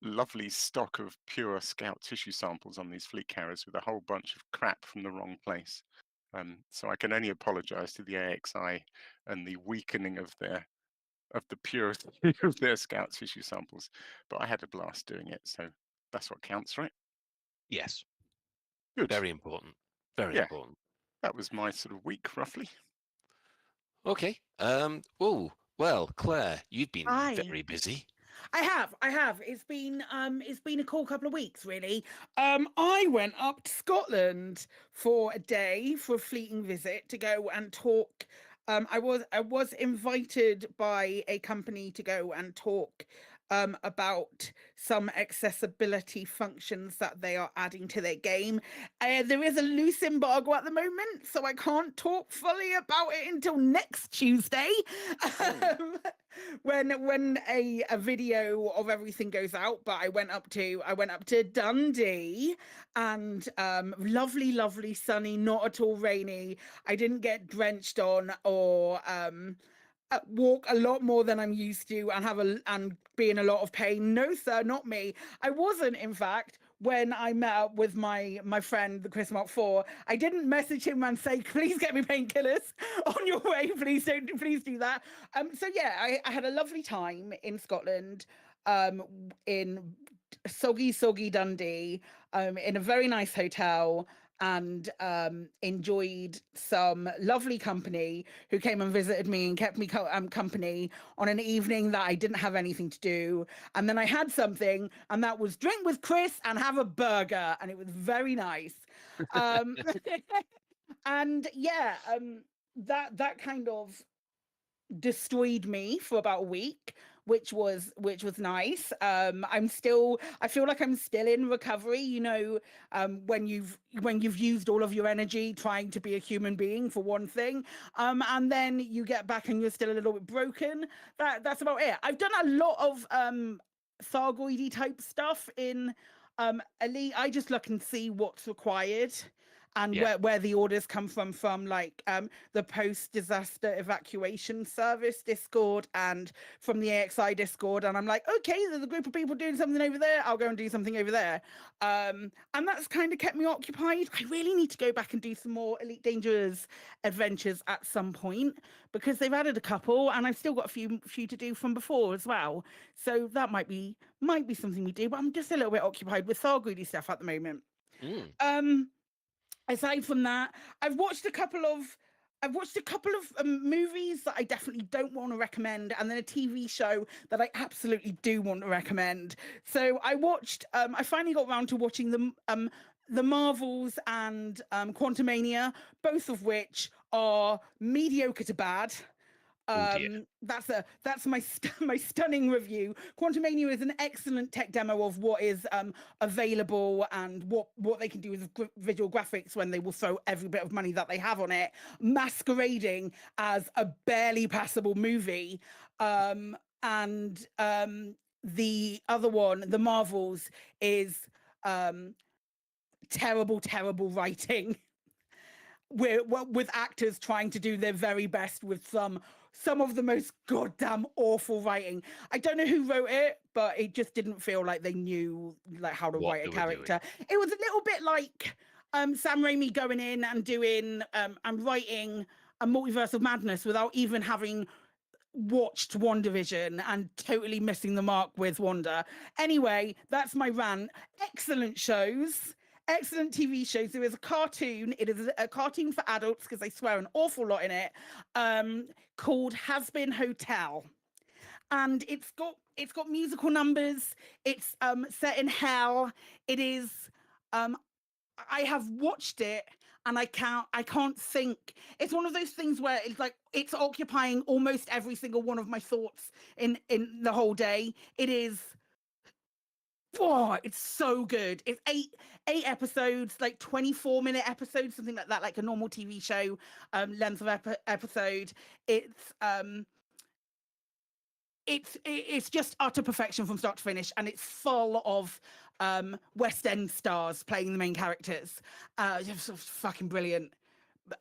lovely stock of pure scout tissue samples on these fleet carriers with a whole bunch of crap from the wrong place. So I can only apologize to the AXI and the weakening of the purity of their scout tissue samples, but I had a blast doing it, so that's what counts, right? Yes. Good. Very important. Very important. That was my sort of week, roughly. Okay. Well, Claire, you've been very busy. I have. It's been a cool couple of weeks, really. I went up to Scotland for a day for a fleeting visit to go and talk. I was invited by a company to go and talk about some accessibility functions that they are adding to their game. There is a loose embargo at the moment, so I can't talk fully about it until next Tuesday, when a video of everything goes out. But I went up to Dundee, and lovely, sunny, not at all rainy. I didn't get drenched on or walk a lot more than I'm used to and be in a lot of pain. No, sir, not me. I wasn't, in fact. When I met up with my friend, the Chris Mark IV, I didn't message him and say, please get me painkillers on your way. Please do that. I had a lovely time in Scotland, in soggy Dundee, in a very nice hotel, and enjoyed some lovely company who came and visited me and kept me company on an evening that I didn't have anything to do. And then I had something, and that was drink with Chris and have a burger, and it was very nice. And that kind of destroyed me for about a week, which was nice. I feel like I'm still in recovery, when you've used all of your energy trying to be a human being for one thing, and then you get back and you're still a little bit broken. That's about it. I've done a lot of Thargoidy type stuff in Elite. I just look and see what's required, and where the orders come from like the post-disaster evacuation service Discord and from the AXI Discord, and I'm like, okay, there's a group of people doing something over there, I'll go and do something over there. And that's kind of kept me occupied. I really need to go back and do some more Elite Dangerous adventures at some point, because they've added a couple and I've still got a few to do from before as well. So that might be something we do, but I'm just a little bit occupied with Thargoidy stuff at the moment. Aside from that, I've watched a couple of movies that I definitely don't want to recommend, and then a TV show that I absolutely do want to recommend. So I watched. I finally got around to watching the Marvels and Quantumania, both of which are mediocre to bad. That's my stunning review. Quantumania is an excellent tech demo of what is available and what they can do with visual graphics when they will throw every bit of money that they have on it, masquerading as a barely passable movie. And the other one, the Marvels, is terrible writing. With actors trying to do their very best with some of the most goddamn awful writing. I don't know who wrote it, but it just didn't feel like they knew like how to write a character. It was a little bit like Sam Raimi going in and doing and writing a Multiverse of Madness without even having watched WandaVision and totally missing the mark with Wanda. Anyway, that's my rant. Excellent shows. Excellent TV shows. There is a cartoon. It is a cartoon for adults because they swear an awful lot in it, called Has Been Hotel, and it's got musical numbers. It's set in hell. It is. I have watched it and I can't think. It's one of those things where it's like it's occupying almost every single one of my thoughts in the whole day. It is. Oh, it's so good. It's eight episodes, like 24-minute episodes, something like that, like a normal TV show length of episode. It's just utter perfection from start to finish, and it's full of West End stars playing the main characters. Just fucking brilliant.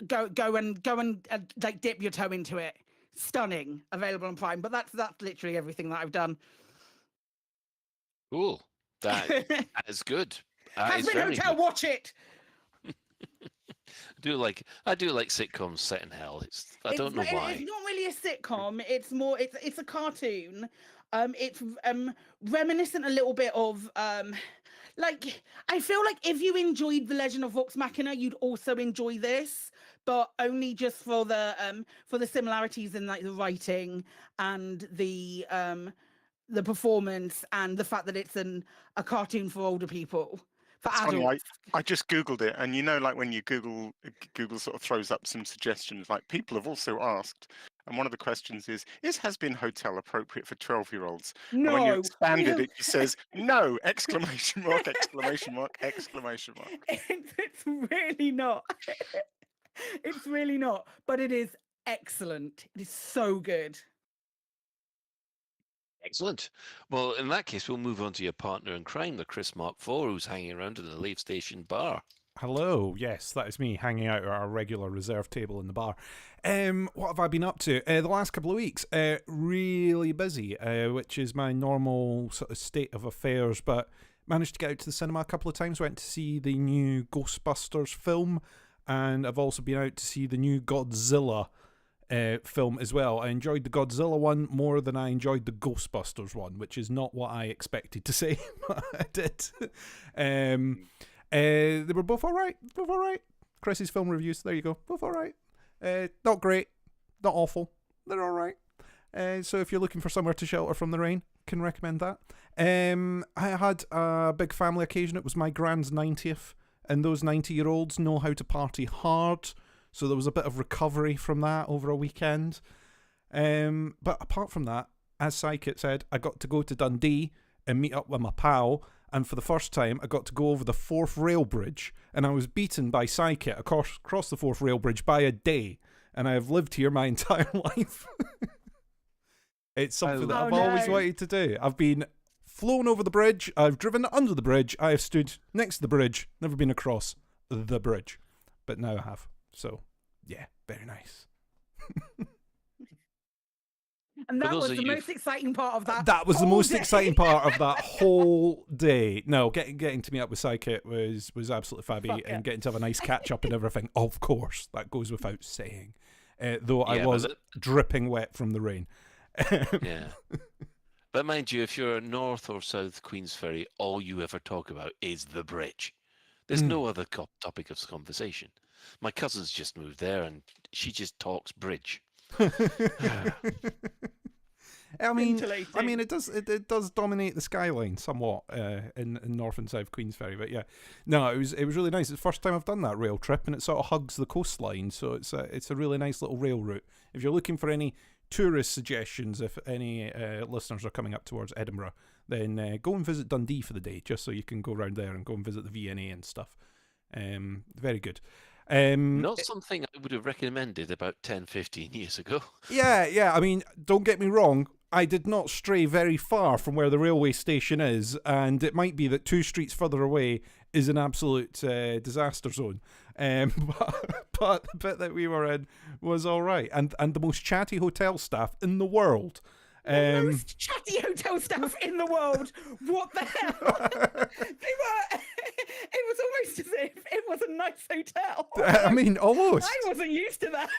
Go and like dip your toe into it. Stunning. Available on Prime. But that's literally everything that I've done. Cool. That is good. Has Been Hotel, good. Watch it. I do like sitcoms set in hell. I don't know why. It's not really a sitcom. It's more. It's a cartoon. It's reminiscent a little bit of like I feel like if you enjoyed The Legend of Vox Machina, you'd also enjoy this, but only just for the similarities in like the writing and the performance and the fact that it's a cartoon for older people, for adults. I just Googled it, and you know, like when you Google sort of throws up some suggestions, like people have also asked, and one of the questions is Has Been Hotel appropriate for 12-year-olds? No. And when you expand it says no! Exclamation mark! Exclamation mark! Exclamation mark! It's really not. It's really not, but it is excellent. It is so good. Excellent. Well, in that case, we'll move on to your partner in crime, the Chris Mark IV, who's hanging around in the Lave Station bar. Hello, yes, that is me hanging out at our regular reserve table in the bar. What have I been up to? The last couple of weeks, really busy, which is my normal sort of state of affairs, but managed to get out to the cinema a couple of times. Went to see the new Ghostbusters film, and I've also been out to see the new Godzilla film as well. I enjoyed the Godzilla one more than I enjoyed the Ghostbusters one, which is not what I expected to say, but I did. They were both alright. Chris's film reviews, there you go. Both alright. Not great, not awful. They're alright. So if you're looking for somewhere to shelter from the rain, can recommend that. I had a big family occasion. It was my grand's 90th, and those 90-year-olds know how to party hard. So there was a bit of recovery from that over a weekend. But apart from that, as Psychic said, I got to go to Dundee and meet up with my pal. And for the first time, I got to go over the Forth Rail Bridge. And I was beaten by Psychic across the Forth Rail Bridge by a day. And I have lived here my entire life. It's something that I've always wanted to do. I've been flown over the bridge. I've driven under the bridge. I have stood next to the bridge. Never been across the bridge. but now I have. So, yeah, very nice. And that was the most exciting part of that. That was the most day. exciting part of that whole day. No, getting to meet up with Psychic was absolutely fabby, and getting to have a nice catch up and everything. Of course, that goes without saying. Though I was dripping wet from the rain. Yeah. But mind you, if you're north or south Queensferry, all you ever talk about is the bridge. There's no other topic of conversation. My cousin's just moved there, and she just talks bridge. I mean, it does dominate the skyline somewhat in North and South Queensferry, but yeah, no, it was really nice. It's the first time I've done that rail trip, and it sort of hugs the coastline, so it's a really nice little rail route. If you're looking for any tourist suggestions, if any listeners are coming up towards Edinburgh, then go and visit Dundee for the day, just so you can go around there and go and visit the V&A and stuff. Very good. Not something I would have recommended about 10, 15 years ago. Yeah. I mean, don't get me wrong. I did not stray very far from where the railway station is, and it might be that 2 streets further away is an absolute disaster zone. But the bit that we were in was all right, and the most chatty hotel staff in the world. Most chatty hotel staff in the world. What the hell? It was almost as if it was a nice hotel. I mean, almost. I wasn't used to that.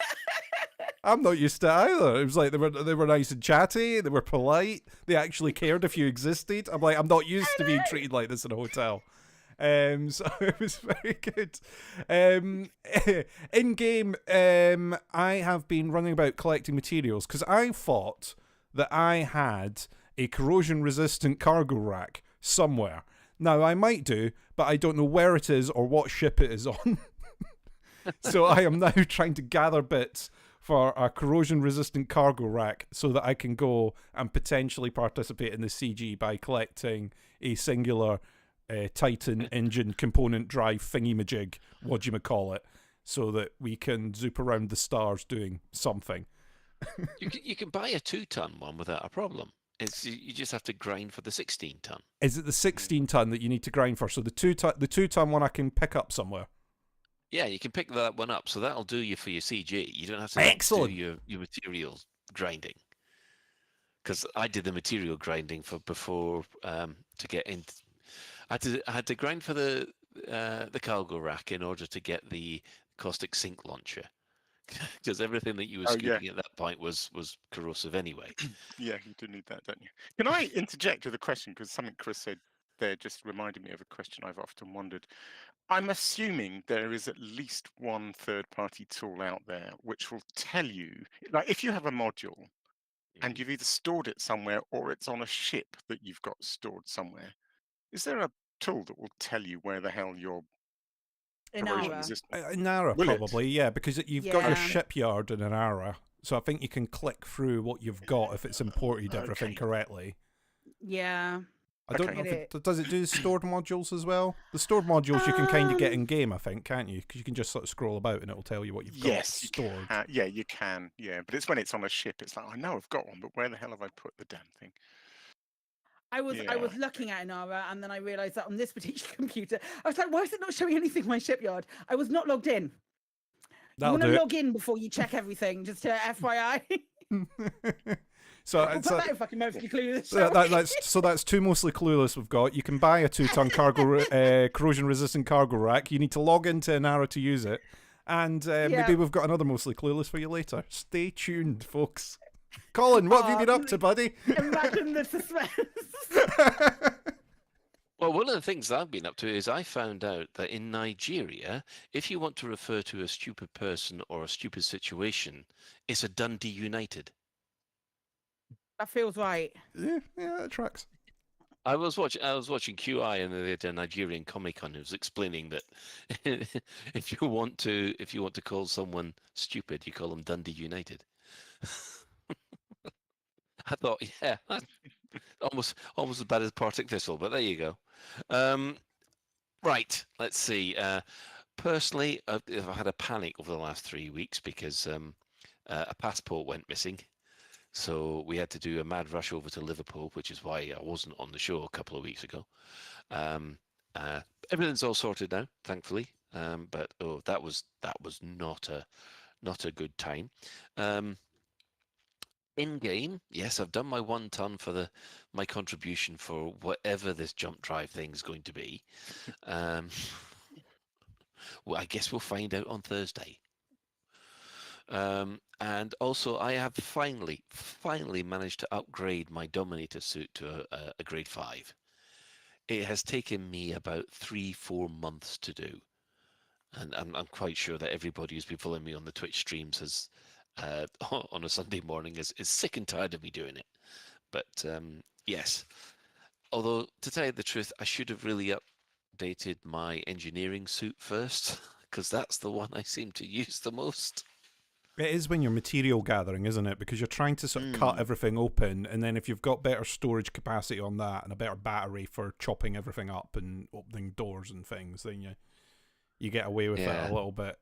I'm not used to it either. It was like they were nice and chatty. They were polite. They actually cared if you existed. I'm like, I'm not used to being treated like this in a hotel. So it was very good. In game, I have been running about collecting materials because I thought that I had a corrosion-resistant cargo rack somewhere. Now, I might do, but I don't know where it is or what ship it is on. So I am now trying to gather bits for a corrosion-resistant cargo rack so that I can go and potentially participate in the CG by collecting a singular Titan engine component drive thingy-majig, whatchamacallit, so that we can zoop around the stars doing something. You can buy a 2-ton one without a problem. You just have to grind for the 16-ton. Is it the 16-ton that you need to grind for? So the 2-ton one I can pick up somewhere. Yeah, you can pick that one up, so that'll do you for your CG. You don't have to do your material grinding. Because I did the material grinding before to get in. I had to grind for the cargo rack in order to get the caustic sink launcher. Because everything that you were scooping at that point was corrosive anyway. Yeah, you do need that, don't you? Can I interject with a question? Because something Chris said there just reminded me of a question I've often wondered. I'm assuming there is at least one third-party tool out there which will tell you, like if you have a module and you've either stored it somewhere or it's on a ship that you've got stored somewhere, is there a tool that will tell you where the hell your Inara, probably, yeah, because you've got your shipyard in Inara, so I think you can click through what you've got if it's imported everything correctly. Yeah. I don't know if does it do stored modules as well? The stored modules you can kind of get in game, I think, can't you? Because you can just sort of scroll about and it'll tell you what you've got stored. Yeah, you can. Yeah, but it's when it's on a ship. It's like, I know I've got one, but where the hell have I put the damn thing? I was looking at Inara, and then I realised that on this particular computer, I was like, why is it not showing anything in my shipyard? I was not logged in. You want to log in before you check everything, just to FYI. So we'll put that in fucking mostly Clueless. So that's 2 mostly Clueless we've got. You can buy a 2-ton corrosion-resistant cargo rack. You need to log into Inara to use it. And maybe we've got another mostly Clueless for you later. Stay tuned, folks. Colin, what have you been up to, buddy? Imagine the suspense. Well, one of the things I've been up to is I found out that in Nigeria, if you want to refer to a stupid person or a stupid situation, it's a Dundee United. That feels right. Yeah, that tracks. I was watching QI, and they had a Nigerian Comic-Con who was explaining that if you want to call someone stupid, you call them Dundee United. I thought, yeah, almost as bad as Partick Thistle, but there you go. Right, let's see. Personally, I've had a panic over the last 3 weeks because a passport went missing. So we had to do a mad rush over to Liverpool, which is why I wasn't on the show a couple of weeks ago. Everything's all sorted now, thankfully. But that was not a good time. In game, yes, I've done my 1 ton for my contribution for whatever this jump drive thing is going to be. Well, I guess we'll find out on Thursday. And also, I have finally managed to upgrade my Dominator suit to a grade 5. It has taken me about 3-4 months to do, and I'm quite sure that everybody who's been following me on the Twitch streams has on a Sunday morning is sick and tired of me doing it. But yes, although to tell you the truth, I should have really updated my engineering suit first, because that's the one I seem to use the most. It is when you're material gathering, isn't it? Because you're trying to sort of cut everything open, and then if you've got better storage capacity on that and a better battery for chopping everything up and opening doors and things, then you get away with it a little bit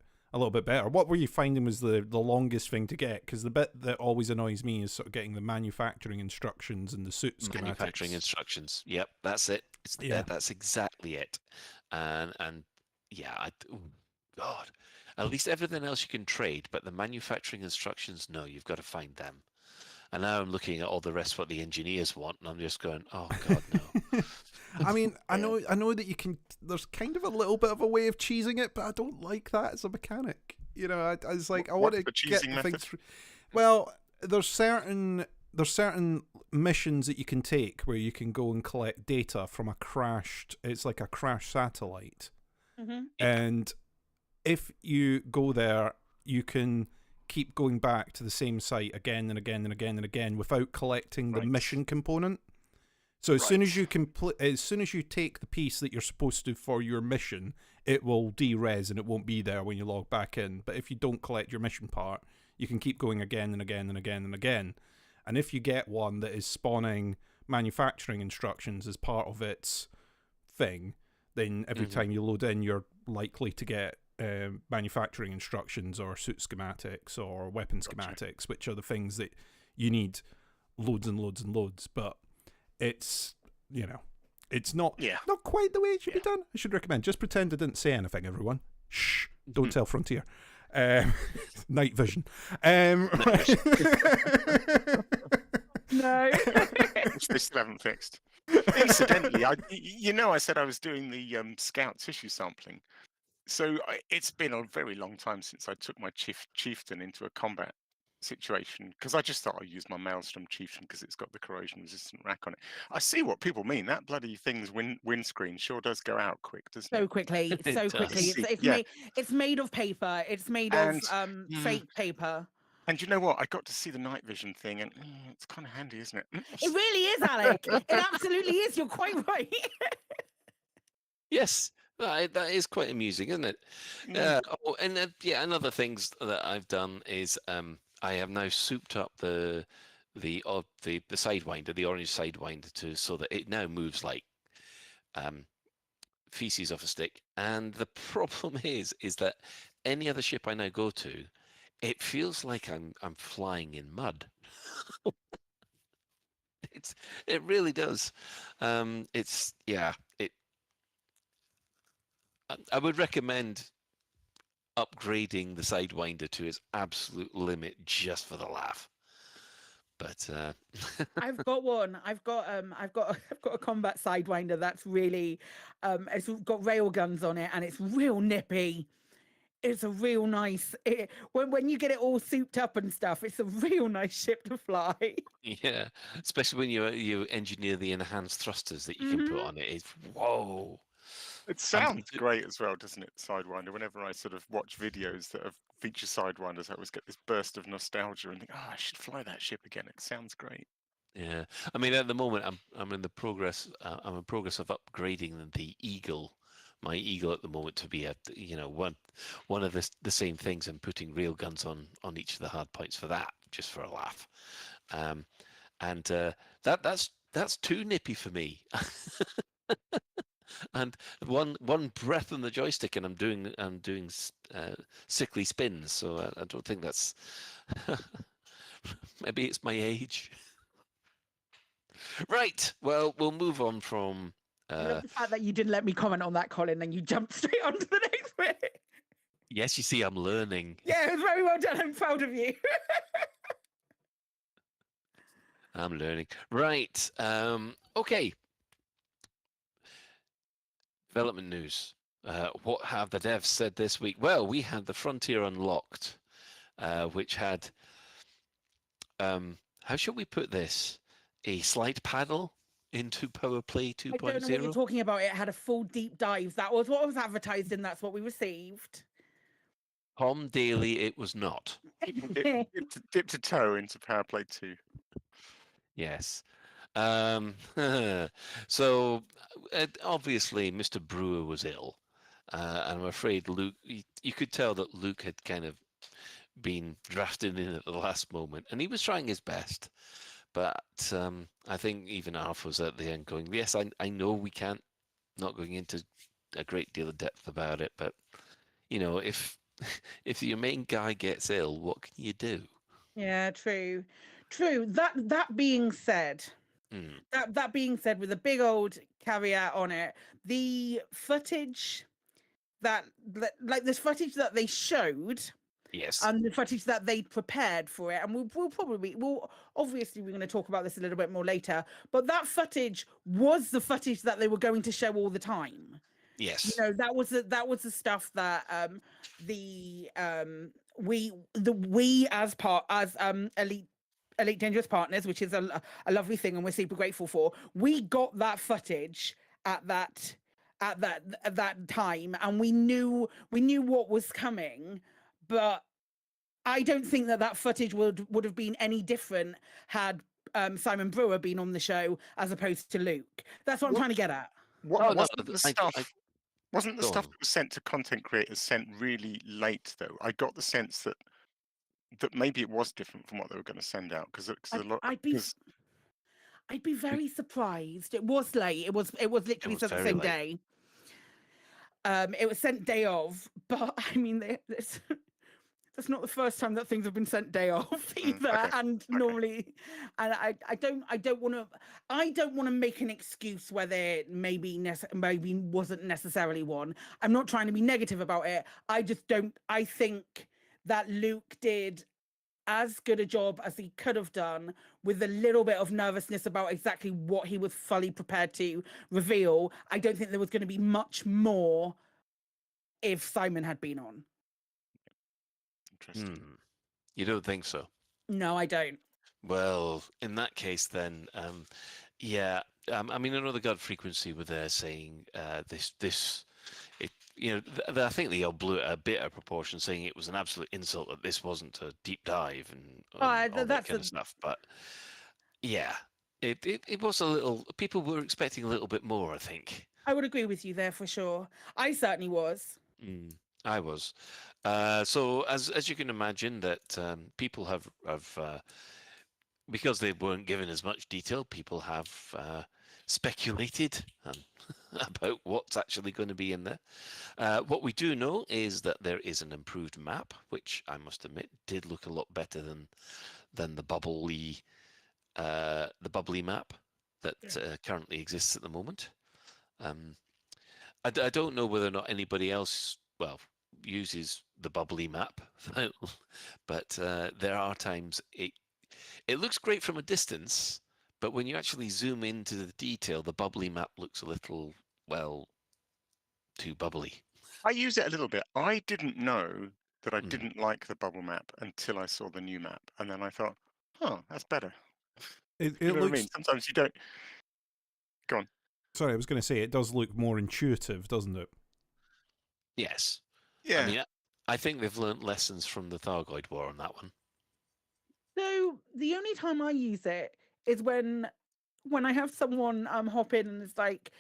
better. What were you finding was the longest thing to get? Because the bit that always annoys me is sort of getting the manufacturing instructions and the suit schematics. Manufacturing instructions. Yep, that's it. That's exactly it. And yeah, God. At least everything else you can trade, but the manufacturing instructions, no, you've got to find them. And now I'm looking at all the rest what the engineers want, and I'm just going, oh God, no. I mean, I know that you can. There's kind of a little bit of a way of cheesing it, but I don't like that as a mechanic. You know, I was like, I want to get things through. Well, there's certain missions that you can take where you can go and collect data from a crashed. It's like a crashed satellite, and if you go there, you can keep going back to the same site again and again and again and again without collecting the mission component. So as soon as you take the piece that you're supposed to for your mission, it will de-res and it won't be there when you log back in. But if you don't collect your mission part, you can keep going again and again and again and again. And if you get one that is spawning manufacturing instructions as part of its thing, then every time you load in, you're likely to get manufacturing instructions or suit schematics or weapon schematics, which are the things that you need loads and loads and loads. But it's, it's not quite the way it should be done. I should recommend, just pretend I didn't say anything, everyone. Shh, don't tell Frontier. Night vision. No. Which they still haven't fixed. Incidentally, I said I was doing the Scouts issue sampling. So it's been a very long time since I took my chieftain into a combat situation, because I just thought I'd use my Maelstrom chieftain because it's got the corrosion resistant rack on it. I see what people mean. That bloody thing's windscreen sure does go out quick, doesn't it? So quickly. It's made of paper. It's made of fake paper. And you know what? I got to see the night vision thing, and it's kind of handy, isn't it? It really is, Alec. It absolutely is. You're quite right. Yes. That is quite amusing, isn't it? Another things that I've done is I have now souped up the sidewinder, the orange sidewinder, so that it now moves like feces off a stick. And the problem is that any other ship I now go to, it feels like I'm flying in mud. It really does. I would recommend upgrading the Sidewinder to its absolute limit just for the laugh. But I've got one. I've got a combat Sidewinder that's really it's got rail guns on it and it's real nippy. It's a real nice. When you get it all souped up and stuff, it's a real nice ship to fly. Yeah, especially when you engineer the enhanced thrusters that you can put on it. It's whoa. It sounds great as well, doesn't it, Sidewinder? Whenever I sort of watch videos that have featured Sidewinders, I always get this burst of nostalgia and think, I should fly that ship again. It sounds great. Yeah, I mean, at the moment, I'm in progress of upgrading the Eagle, my Eagle at the moment, to be one of the same things, and putting railguns on each of the hard points for that, just for a laugh. That's too nippy for me. And one breath on the joystick, and I'm doing sickly spins. So I don't think that's. Maybe it's my age. Right. Well, we'll move on from I love the fact that you didn't let me comment on that, Colin, and you jumped straight onto the next bit. Yes, you see, I'm learning. Yeah, it was very well done. I'm proud of you. I'm learning. Right. Okay. Development news. What have the devs said this week? Well, we had the Frontier Unlocked, which had, how shall we put this? A slide paddle into Powerplay 2.0. I don't know what you're talking about. It had a full deep dive. That was what was advertised, and that's what we received. Tom Daly, it was not. Dipped a toe into Powerplay 2. Yes. So obviously Mr. Brewer was ill, and I'm afraid Luke. You could tell that Luke had kind of been drafted in at the last moment, and he was trying his best. But I think even Alf was at the end going, "Yes, I know we can't." Not going into a great deal of depth about it, but you know, if your main guy gets ill, what can you do? Yeah, true. That being said. That being said, with a big old caveat on it, the footage like this footage that they showed, yes, and the footage that they prepared for it, and we'll obviously we're going to talk about this a little bit more later, but that footage was the footage that they were going to show all the time. Yes, you know, that was the stuff that we as Elite Dangerous Partners, which is a lovely thing, and we're super grateful for. We got that footage at that time, and we knew what was coming. But I don't think that footage would have been any different had Simon Brewer been on the show as opposed to Luke. That's what I'm trying to get at. Wasn't the stuff that was sent to content creators sent really late though? I got the sense that maybe it was different from what they were going to send out because a lot. I'd be very surprised. It was late. It was literally the same day. It was sent day of, but I mean, that's not the first time that things have been sent day off either. Okay. And normally, and I don't want to make an excuse where there maybe wasn't necessarily one. I'm not trying to be negative about it. I think that Luke did as good a job as he could have done, with a little bit of nervousness about exactly what he was fully prepared to reveal. I don't think there was going to be much more if Simon had been on. Interesting. You don't think so? No, I don't. Well, in that case, then, yeah. I mean, I know the God Frequency were there saying this. I think they all blew it a bit of proportion, saying it was an absolute insult that this wasn't a deep dive and all that kind of stuff. But yeah, it was a little. People were expecting a little bit more, I think. I would agree with you there for sure. I certainly was. I was. So as you can imagine, that people have because they weren't given as much detail, people have speculated about what's actually going to be in there. What we do know is that there is an improved map, which I must admit did look a lot better than the bubbly map that currently exists at the moment. I don't know whether or not anybody else uses the bubbly map, but there are times it looks great from a distance, but when you actually zoom into the detail, the bubbly map looks a little, too bubbly. I use it a little bit. I didn't know that I didn't like the bubble map until I saw the new map, and then I thought, "Oh, that's better." It you know looks. What I mean? Sometimes you don't. Go on. Sorry, I was going to say it does look more intuitive, doesn't it? Yes. Yeah. I mean, I think they've learnt lessons from the Thargoid War on that one. So the only time I use it is when I have someone hop in and it's like,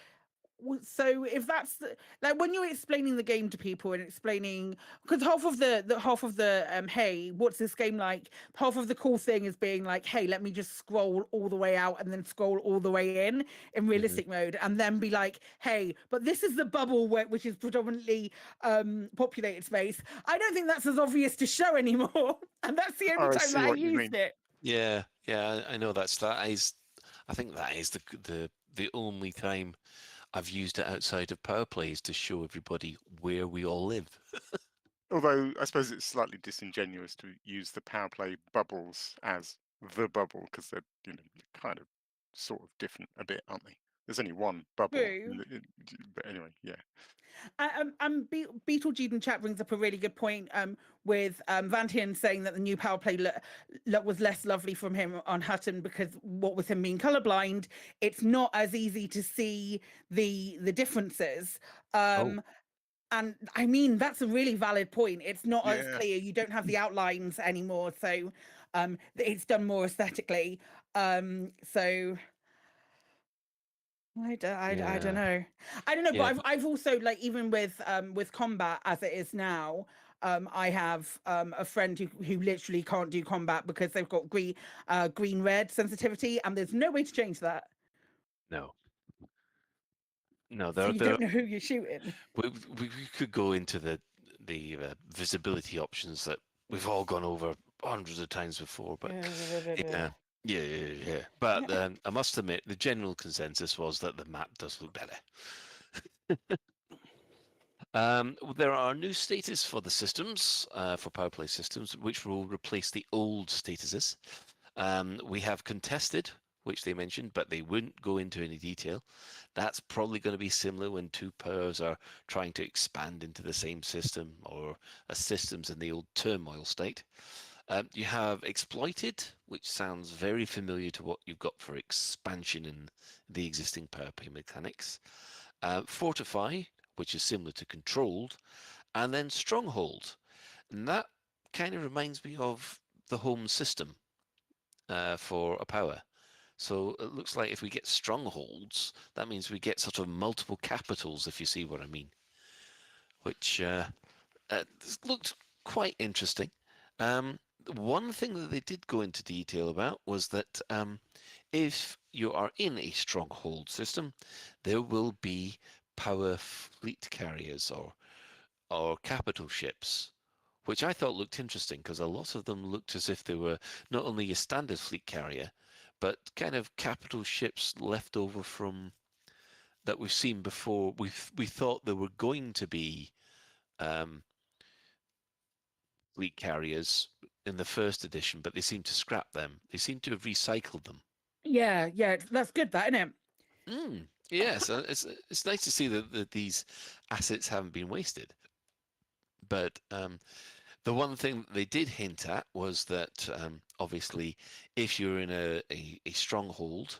so if that's like when you're explaining the game to people and explaining, because half of the hey, what's this game like, half of the cool thing is being like, hey, let me just scroll all the way out and then scroll all the way in realistic mode, and then be like, hey, but this is the bubble which is predominantly populated space. I don't think that's as obvious to show anymore, and that's the only time that I used it. Yeah, I know I think that is the only time I've used it outside of Powerplays to show everybody where we all live. Although I suppose it's slightly disingenuous to use the Powerplay bubbles as the bubble, because they're kind of sort of different a bit, aren't they? There's only one bubble. True. But anyway, yeah. Beetlejuice in chat brings up a really good point with Vantian saying that the new Powerplay look was less lovely from him on Hutton because what with him being colorblind, it's not as easy to see the differences. And I mean, that's a really valid point. It's not as clear. You don't have the outlines anymore. So it's done more aesthetically. So I don't know. I don't know, but I've also, like, even with combat as it is now, I have a friend who literally can't do combat because they've got green red sensitivity, and there's no way to change that. No. No, So you don't know who you're shooting. We could go into the visibility options that we've all gone over hundreds of times before, but yeah. But I must admit, the general consensus was that the map does look better. There are new status for the systems, for Powerplay systems, which will replace the old statuses. We have contested, which they mentioned, but they wouldn't go into any detail. That's probably going to be similar when two powers are trying to expand into the same system, or as systems in the old turmoil state. You have exploited, which sounds very familiar to what you've got for expansion in the existing Powerplay mechanics. Fortify, which is similar to controlled, and then stronghold. And that kind of reminds me of the home system for a power. So it looks like if we get strongholds, that means we get sort of multiple capitals, if you see what I mean, which looked quite interesting. One thing that they did go into detail about was that if you are in a stronghold system, there will be power fleet carriers or capital ships, which I thought looked interesting because a lot of them looked as if they were not only a standard fleet carrier, but kind of capital ships left over from that we've seen before. We thought there were going to be fleet carriers in the first edition, but they seem to scrap them. They seem to have recycled them. Yeah, that's good, that, isn't it? Yes, it's nice to see that these assets haven't been wasted. But the one thing that they did hint at was that obviously, if you're in a stronghold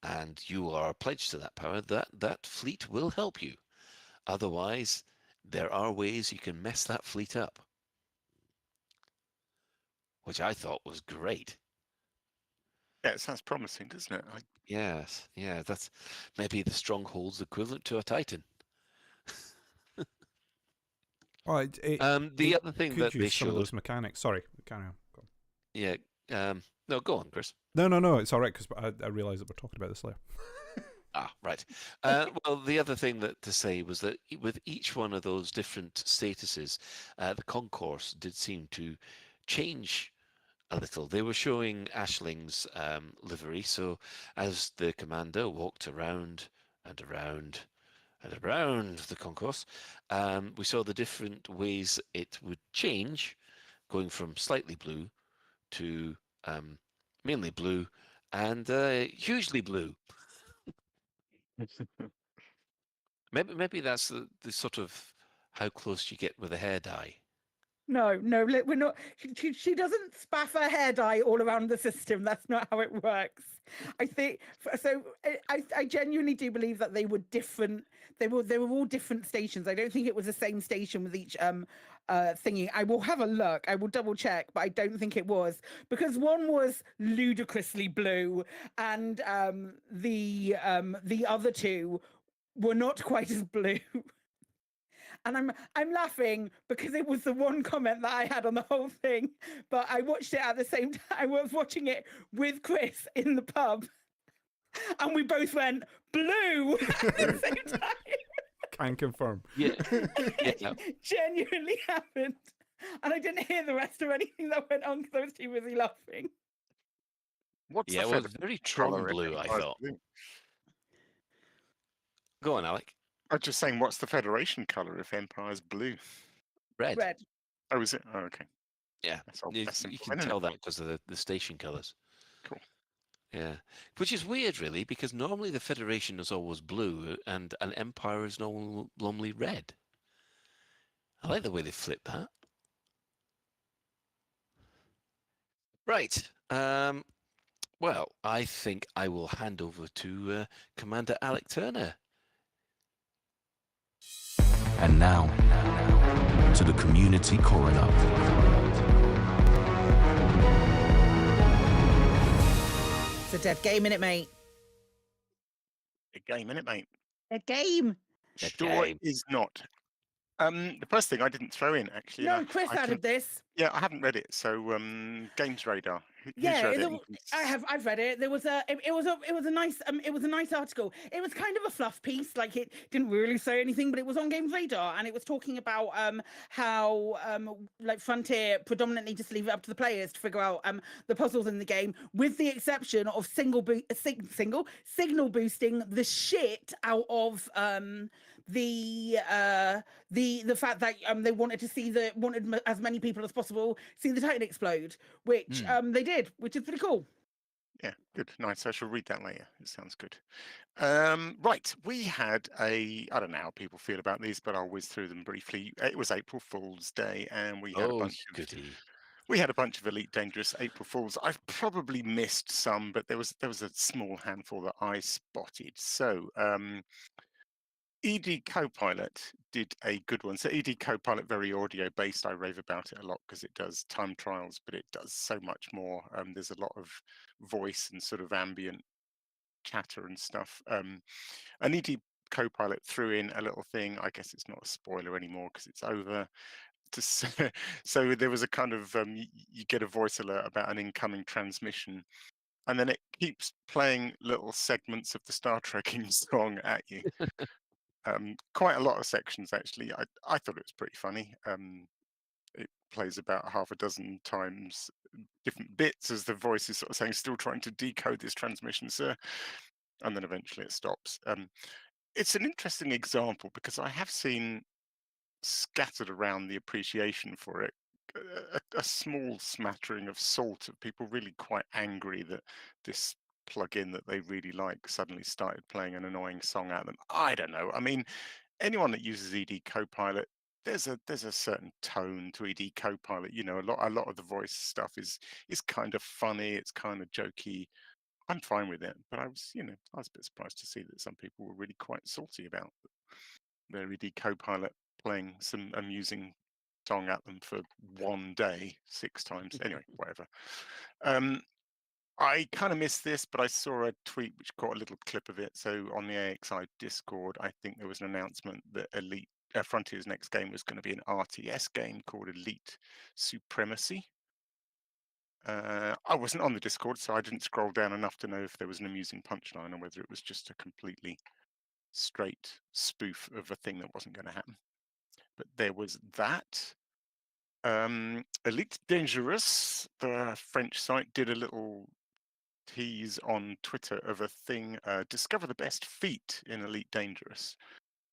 and you are pledged to that power, that fleet will help you. Otherwise, there are ways you can mess that fleet up, which I thought was great. Yeah, it sounds promising, doesn't it? Yes, yeah, that's maybe the stronghold's equivalent to a Titan. Well, the other thing that they some showed, of those mechanics. Sorry, carry on. Go on. Yeah, no, go on, Chris. No, it's all right because I realise that we're talking about this later. Right. Well, the other thing that to say was that with each one of those different statuses, the concourse did seem to change a little. They were showing Ashling's livery, so as the commander walked around and around and around the concourse, we saw the different ways it would change, going from slightly blue to mainly blue and hugely blue. Maybe that's the sort of how close you get with a hair dye. No, we're not. She doesn't spaff her hair dye all around the system. That's not how it works. I think so. I genuinely do believe that they were different. They were all different stations. I don't think it was the same station with each thingy. I will have a look. I will double check, but I don't think it was, because one was ludicrously blue, and the other two were not quite as blue. And I'm laughing because it was the one comment that I had on the whole thing, but I watched it at the same time. I was watching it with Chris in the pub, and we both went blue at the same time. Can confirm. Yeah. Genuinely happened, and I didn't hear the rest of anything that went on because I was too busy laughing. What's it was very Tron blue, I thought. Go on, Alec. I was just saying, what's the Federation colour if Empire's blue? Red. Red. Oh, is it? Oh, okay. Yeah, That's all. you, That's you simple, can isn't tell it? that because of the station colours. Cool. Yeah, which is weird, really, because normally the Federation is always blue and an Empire is normally red. I like the way they flip that. Right. Well, I think I will hand over to Commander Alec Turner. And now, to the community coroner. It's a dead game, innit, mate? A game, innit, mate? A game. Sure is not. The first thing I didn't throw in, actually. No, Chris added this. Yeah, I haven't read it. So, Games Radar. Who's Yeah, read it? I've read it. There was it was a nice article. It was kind of a fluff piece, like it didn't really say anything, but it was on Games Radar, and it was talking about how like Frontier predominantly just leave it up to the players to figure out the puzzles in the game, with the exception of signal boosting the shit out of the fact that they wanted as many people as possible see the Titan explode, which they did, which is pretty cool. Yeah, good, nice. I shall read that later. It sounds good. Right, we had I don't know how people feel about these, but I'll whiz through them briefly. It was April Fool's Day, and we had a bunch of Elite Dangerous April Fools. I've probably missed some, but there was a small handful that I spotted. So, ED Copilot did a good one. So ED Copilot, very audio based. I rave about it a lot because it does time trials, but it does so much more. There's a lot of voice and sort of ambient chatter and stuff. And ED Copilot threw in a little thing. I guess it's not a spoiler anymore because it's over. So there was a kind of you get a voice alert about an incoming transmission, and then it keeps playing little segments of the Star Trekking song at you. Quite a lot of sections, actually. I thought it was pretty funny. It plays about half a dozen times different bits as the voice is sort of saying, still trying to decode this transmission, sir. And then eventually it stops. It's an interesting example because I have seen scattered around the appreciation for it a small smattering of salt of people really quite angry that this plugin that they really like suddenly started playing an annoying song at them. I don't know. I mean, anyone that uses ED Copilot, there's a certain tone to ED Copilot. You know, a lot of the voice stuff is kind of funny. It's kind of jokey. I'm fine with it, but I was a bit surprised to see that some people were really quite salty about their ED Copilot playing some amusing song at them for one day 6 times. Anyway, whatever. I kind of missed this, but I saw a tweet which caught a little clip of it. So on the AXI Discord, I think there was an announcement that Frontier's next game was going to be an RTS game called Elite Supremacy. I wasn't on the Discord, so I didn't scroll down enough to know if there was an amusing punchline or whether it was just a completely straight spoof of a thing that wasn't going to happen. But there was that. Elite Dangerous, the French site, did a little tease on Twitter of a thing, discover the best feat in Elite Dangerous.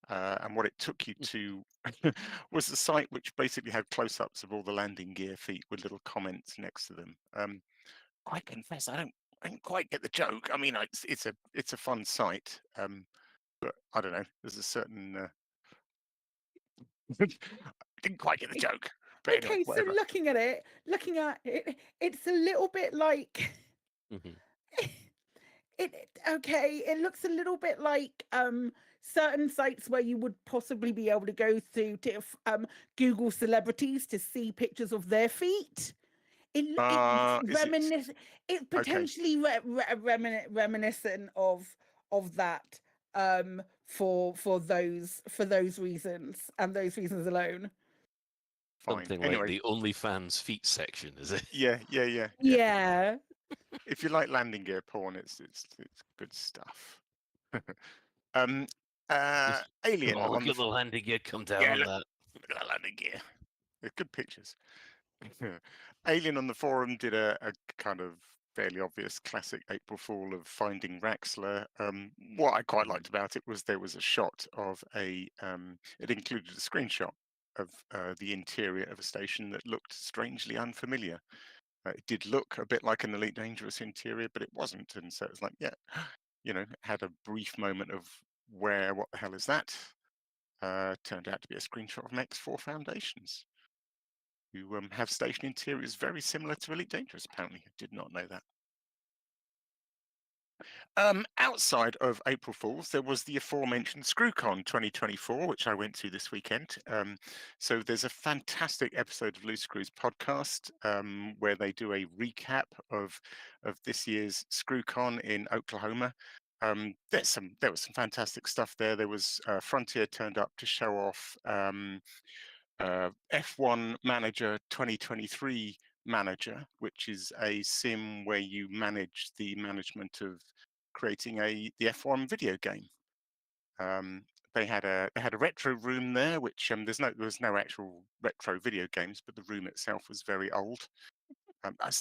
And what it took you to was the site which basically had close-ups of all the landing gear feet with little comments next to them. I confess, I didn't quite get the joke. I mean, it's a fun site, but I don't know. There's a certain didn't quite get the joke. But Okay, anyway, so whatever. looking at it, it's a little bit like it looks a little bit like certain sites where you would possibly be able to go through to Google celebrities to see pictures of their feet. It's potentially reminiscent of that for those reasons and those reasons alone. Fine. Something Anyway. like the OnlyFans feet section, is it? Yeah. Yeah. If you like landing gear porn, it's good stuff. Alien. Oh, look at the landing gear come down on that. Look at that landing gear. They're good pictures. Alien on the forum did a kind of fairly obvious classic April Fool of finding Raxler. What I quite liked about it was there was a shot of it included a screenshot of the interior of a station that looked strangely unfamiliar. It did look a bit like an Elite Dangerous interior, but it wasn't. And so it was like, yeah, had a brief moment of what the hell is that? Turned out to be a screenshot of X4 Foundations, who have station interiors very similar to Elite Dangerous, apparently. I did not know that. Outside of April Fools, there was the aforementioned ScrewCon 2024, which I went to this weekend. So there's a fantastic episode of Loose Screws podcast where they do a recap of this year's ScrewCon in Oklahoma. There was some fantastic stuff there. There was Frontier turned up to show off F1 Manager 2023 Manager, which is a sim where you manage the management of creating the F1 video game. They had a retro room there, which there was no actual retro video games, but the room itself was very old.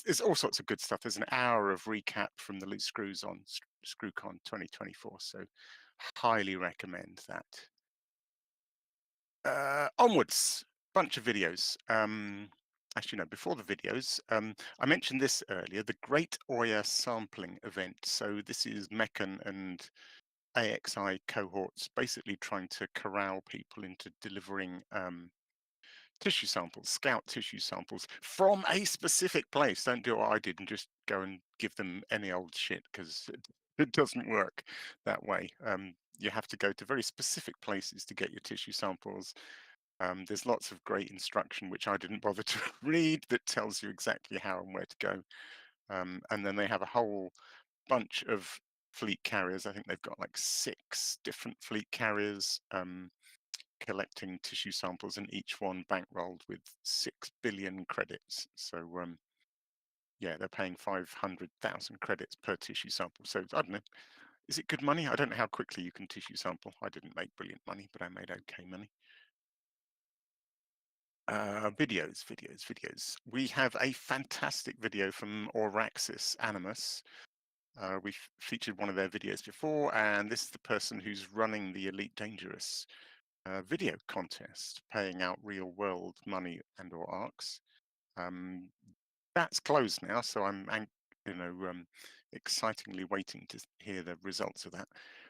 There's all sorts of good stuff. There's an hour of recap from the Loose Screws on ScrewCon 2024, so highly recommend that. Onwards, bunch of videos. Actually, no, before the videos, I mentioned this earlier, the Great Oya Sampling Event. So this is Meccan and AXI cohorts basically trying to corral people into delivering tissue samples, scout tissue samples from a specific place. Don't do what I did and just go and give them any old shit, because it doesn't work that way. You have to go to very specific places to get your tissue samples. There's lots of great instruction, which I didn't bother to read, that tells you exactly how and where to go. And then they have a whole bunch of fleet carriers. I think they've got like 6 different fleet carriers collecting tissue samples, and each one bankrolled with 6 billion credits. So yeah, they're paying 500,000 credits per tissue sample. So I don't know. Is it good money? I don't know how quickly you can tissue sample. I didn't make brilliant money, but I made okay money. Videos. We have a fantastic video from Auraxis Animus. We've featured one of their videos before, and this is the person who's running the Elite Dangerous video contest, paying out real world money and or ARCs. That's closed now, so I'm excitingly waiting to hear the results of that.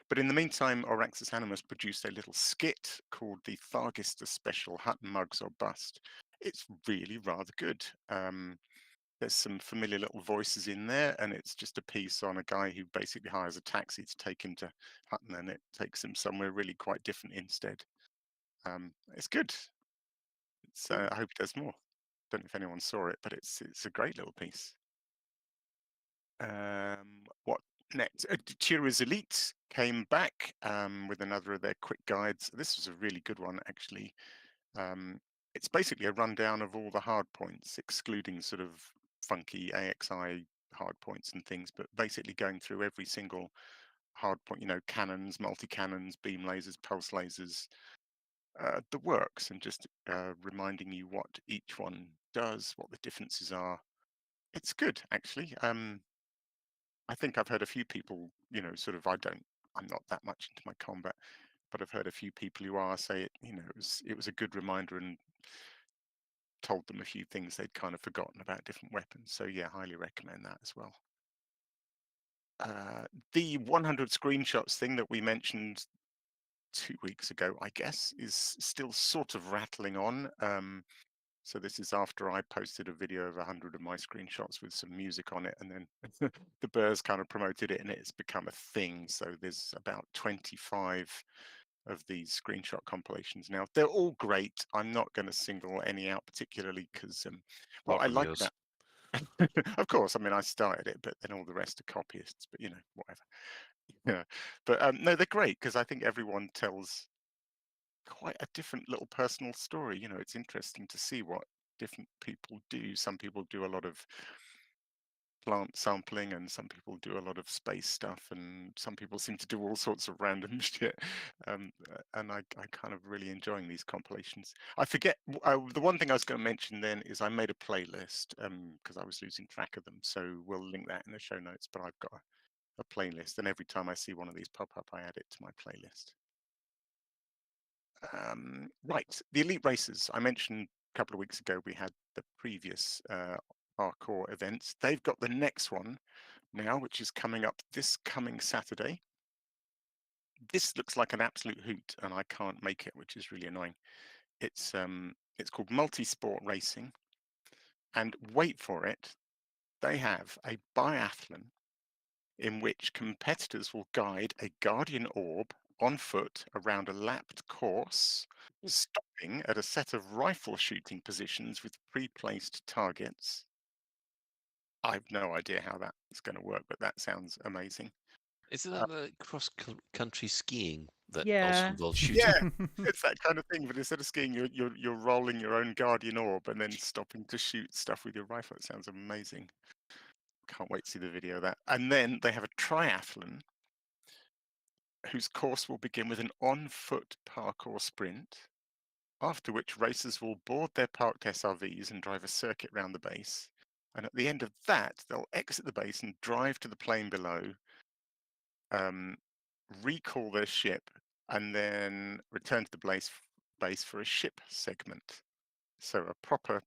But in the meantime, Auraxis Animus produced a little skit called the Thargister Special Hutton Mugs or Bust. It's really rather good. There's some familiar little voices in there, and it's just a piece on a guy who basically hires a taxi to take him to Hutton, and it takes him somewhere really quite different instead. It's good. I hope it does more. Don't know if anyone saw it, but it's a great little piece. What next? Tira's Elite came back with another of their quick guides. This was a really good one, actually. It's basically a rundown of all the hard points, excluding sort of funky AXI hard points and things, but basically going through every single hard point, cannons, multi-cannons, beam lasers, pulse lasers, the works, and just reminding you what each one does, what the differences are. It's good, actually. I think I've heard a few people, I'm not that much into my combat, but I've heard a few people who are say it was a good reminder and told them a few things they'd kind of forgotten about different weapons. So yeah, highly recommend that as well. The 100 screenshots thing that we mentioned 2 weeks ago, I guess, is still sort of rattling on. So this is after I posted a video of 100 of my screenshots with some music on it, and then the Burrs kind of promoted it, and it's become a thing. So there's about 25 of these screenshot compilations now. They're all great. I'm not going to single any out particularly because, I like that. Of course, I mean, I started it, but then all the rest are copyists, but whatever. Yeah, but no, they're great because I think everyone tells quite a different little personal story. It's interesting to see what different people do. Some people do a lot of plant sampling, and some people do a lot of space stuff, and some people seem to do all sorts of random shit. And I kind of really enjoying these compilations. I forget the one thing I was going to mention then is I made a playlist because I was losing track of them. So we'll link that in the show notes. But I've got a playlist, and every time I see one of these pop up, I add it to my playlist. Right, the elite races I mentioned a couple of weeks ago. We had the previous hardcore events. They've got the next one now, which is coming up this coming Saturday. This looks like an absolute hoot, and I can't make it, which is really annoying. It's called Multisport Racing, and wait for it, they have a biathlon in which competitors will guide a guardian orb on foot around a lapped course, stopping at a set of rifle shooting positions with pre-placed targets. I've no idea how that's going to work, but that sounds amazing. Isn't that the cross-country skiing that also Yeah. involves shooting? Yeah, it's that kind of thing. But instead of skiing, you're rolling your own guardian orb and then stopping to shoot stuff with your rifle. It sounds amazing. Can't wait to see the video of that. And then they have a triathlon whose course will begin with an on-foot parkour sprint, after which racers will board their parked SRVs and drive a circuit round the base. And at the end of that, they'll exit the base and drive to the plain below, recall their ship, and then return to the base for a ship segment. So a proper,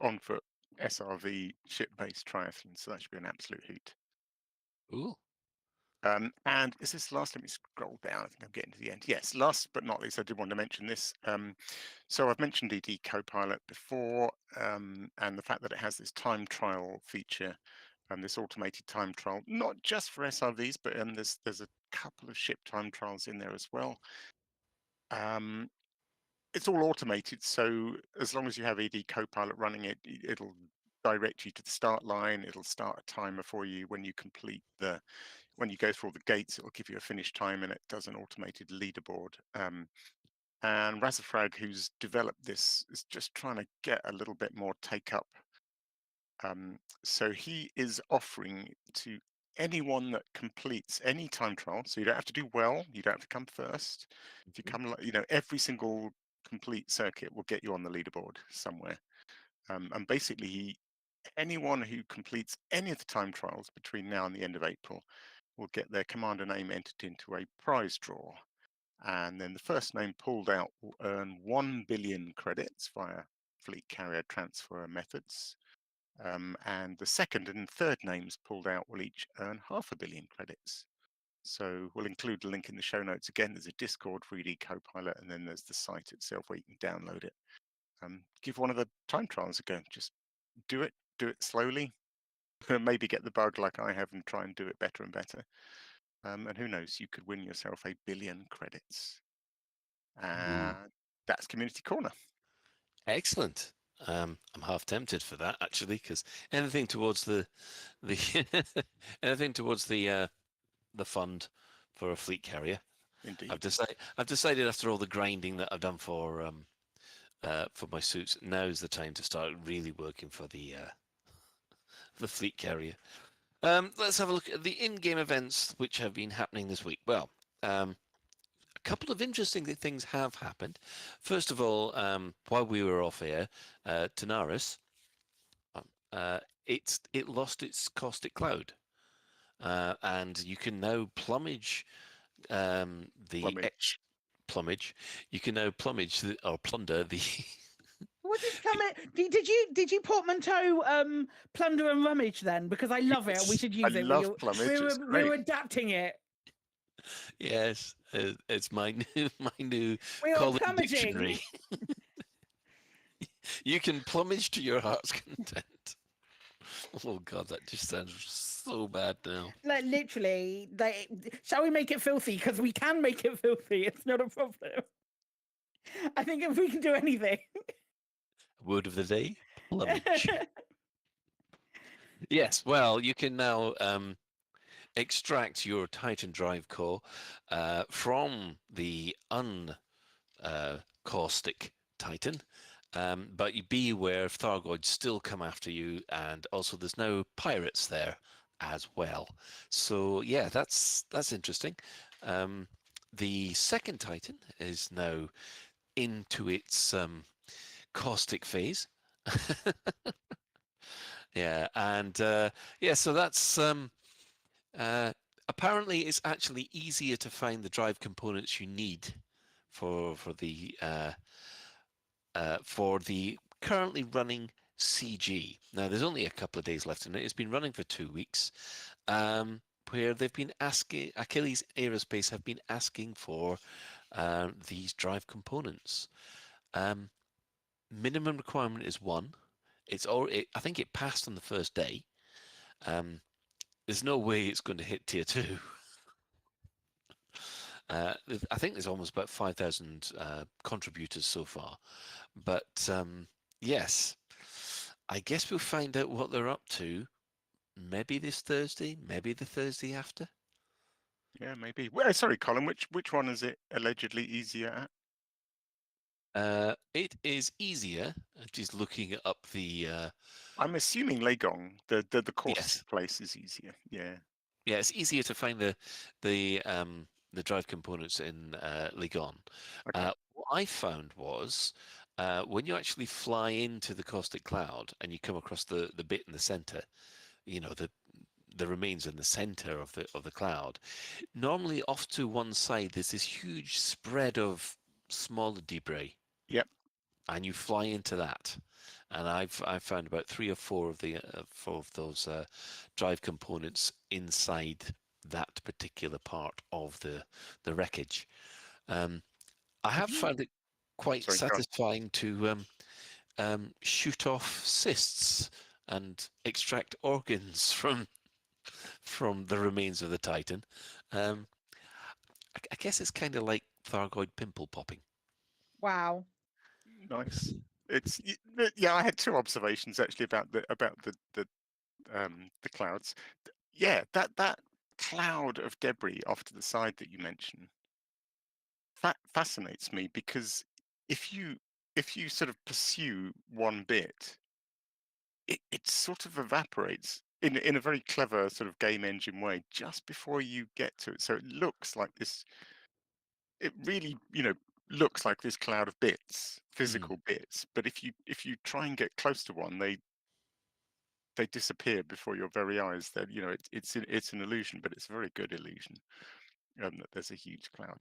on-foot SRV ship-based triathlon. So that should be an absolute hoot. Ooh. And is this last? Let me scroll down. I think I'm getting to the end. Yes, last but not least, I did want to mention this. So I've mentioned ED Copilot before, and the fact that it has this time trial feature, and this automated time trial, not just for SRVs, but there's a couple of ship time trials in there as well. It's all automated, so as long as you have ED Copilot running it, it'll direct you to the start line. It'll start a timer for you when you when you go through all the gates. It'll give you a finish time, and it does an automated leaderboard. And Razafrag, who's developed this, is just trying to get a little bit more take up. So he is offering to anyone that completes any time trial. So you don't have to do well. You don't have to come first. If you come, every single complete circuit will get you on the leaderboard somewhere. And basically, anyone who completes any of the time trials between now and the end of April will get their commander name entered into a prize draw. And then the first name pulled out will earn 1 billion credits via fleet carrier transfer methods. And the second and third names pulled out will each earn 500 million credits. So we'll include the link in the show notes. Again, there's a Discord for ED Copilot, and then there's the site itself where you can download it. Give one of the time trials a go. Just do it slowly. Maybe get the bug like I have and try and do it better and better. And who knows, you could win yourself 1 billion credits. That's Community Corner. Excellent. I'm half tempted for that actually, because anything towards the anything towards the fund for a fleet carrier. Indeed. I've decided after all the grinding that I've done for my suits, now's the time to start really working for the fleet carrier. Let's have a look at the in-game events which have been happening this week. Well, a couple of interesting things have happened. First of all, while we were off air, Tenaris, it lost its caustic cloud, and you can now plumage plumage. You can now plumage or plunder the. What did come in? Did you portmanteau plunder and rummage then? Because I love it. We should use it. Love plumage. We were adapting it. Yes, it's my new We are college plumaging. dictionary. You can plumage to your heart's content. Oh God, that just sounds so bad now. Like literally, shall we make it filthy? Because we can make it filthy. It's not a problem. I think if we can do anything. Word of the day: plumage. Yes, well, you can now extract your Titan drive core from the uncaustic Titan But you be aware of Thargoids still come after you, and also there's now pirates there as well. So yeah, that's interesting. The second Titan is now into its caustic phase. Yeah, and yeah, so that's apparently it's actually easier to find the drive components you need for the currently running CG. Now, there's only a couple of days left in it. It's been running for 2 weeks, where they've been asking, Achilles Aerospace have been asking for these drive components. Minimum requirement is 1. I think it passed on the first day. There's no way it's going to hit tier 2. I think there's almost about 5,000 contributors so far. But yes, I guess we'll find out what they're up to maybe this Thursday, maybe the Thursday after. Yeah, maybe. Well, sorry, Colin, which one is it allegedly easier at? It is easier, just looking up the... I'm assuming Legong, the course place is easier. Yeah. Yeah, it's easier to find the drive components in Legon. Okay. What I found was when you actually fly into the caustic cloud and you come across the bit in the center, you know, the remains in the center of the cloud. Normally, off to one side, there's this huge spread of smaller debris. Yep. And you fly into that. And I've found about 3 or 4 of those drive components inside that particular part of the wreckage. I have found it quite satisfying to shoot off cysts and extract organs from the remains of the Titan. I guess it's kind of like Thargoid pimple popping. Wow. Nice. It's yeah. I had 2 observations actually about the clouds. Yeah, that cloud of debris off to the side that you mentioned fascinates me, because if you sort of pursue one bit, it sort of evaporates in a very clever sort of game engine way just before you get to it. So it looks like this. It really, looks like this cloud of bits, physical bits. But if you try and get close to one, they disappear before your very eyes. That it's an illusion, but it's a very good illusion. That there's a huge cloud.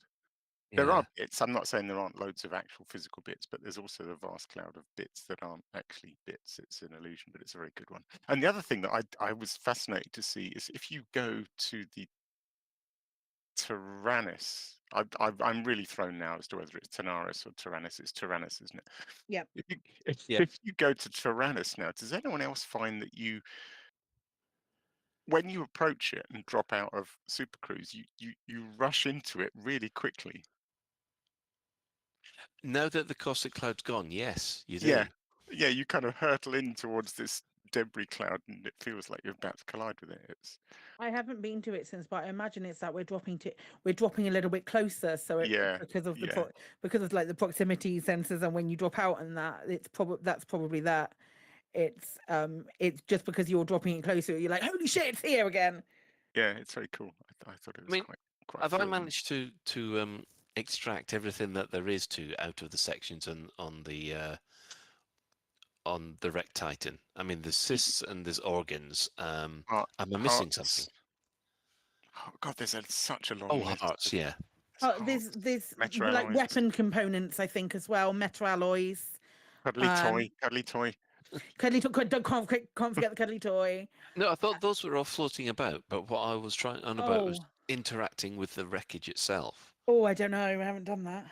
There are bits. I'm not saying there aren't loads of actual physical bits, but there's also a vast cloud of bits that aren't actually bits. It's an illusion, but it's a very good one. And the other thing that I was fascinated to see is if you go to the Tyrannus. I'm really thrown now as to whether it's Tanaris or Tyrannus. It's Tyrannus, isn't it? Yep. If you go to Tyrannus now, does anyone else find that when you approach it and drop out of Super Cruise, you rush into it really quickly? Now that the caustic cloud's gone, yes, you do. Yeah, you kind of hurtle in towards this debris cloud, and it feels like you're about to collide with it. I haven't been to it since, but I imagine it's that we're dropping a little bit closer, so because of the proximity sensors, and when you drop out and that, that's probably that. It's just because you're dropping it closer, you're like, holy shit, it's here again. Yeah, it's very cool. I thought it was quite. Have I managed to extract everything that there is out of the sections on the wrecked Titan? I mean, there's cysts and there's organs. Am I missing something? Oh God, there's such a long list. Hearts, yeah. There's like weapon components, I think, as well. Metal alloys. Cuddly toy. Cuddly toy. Can't forget the cuddly toy. No, I thought those were all floating about, but what I was trying on about was interacting with the wreckage itself. Oh, I don't know. I haven't done that.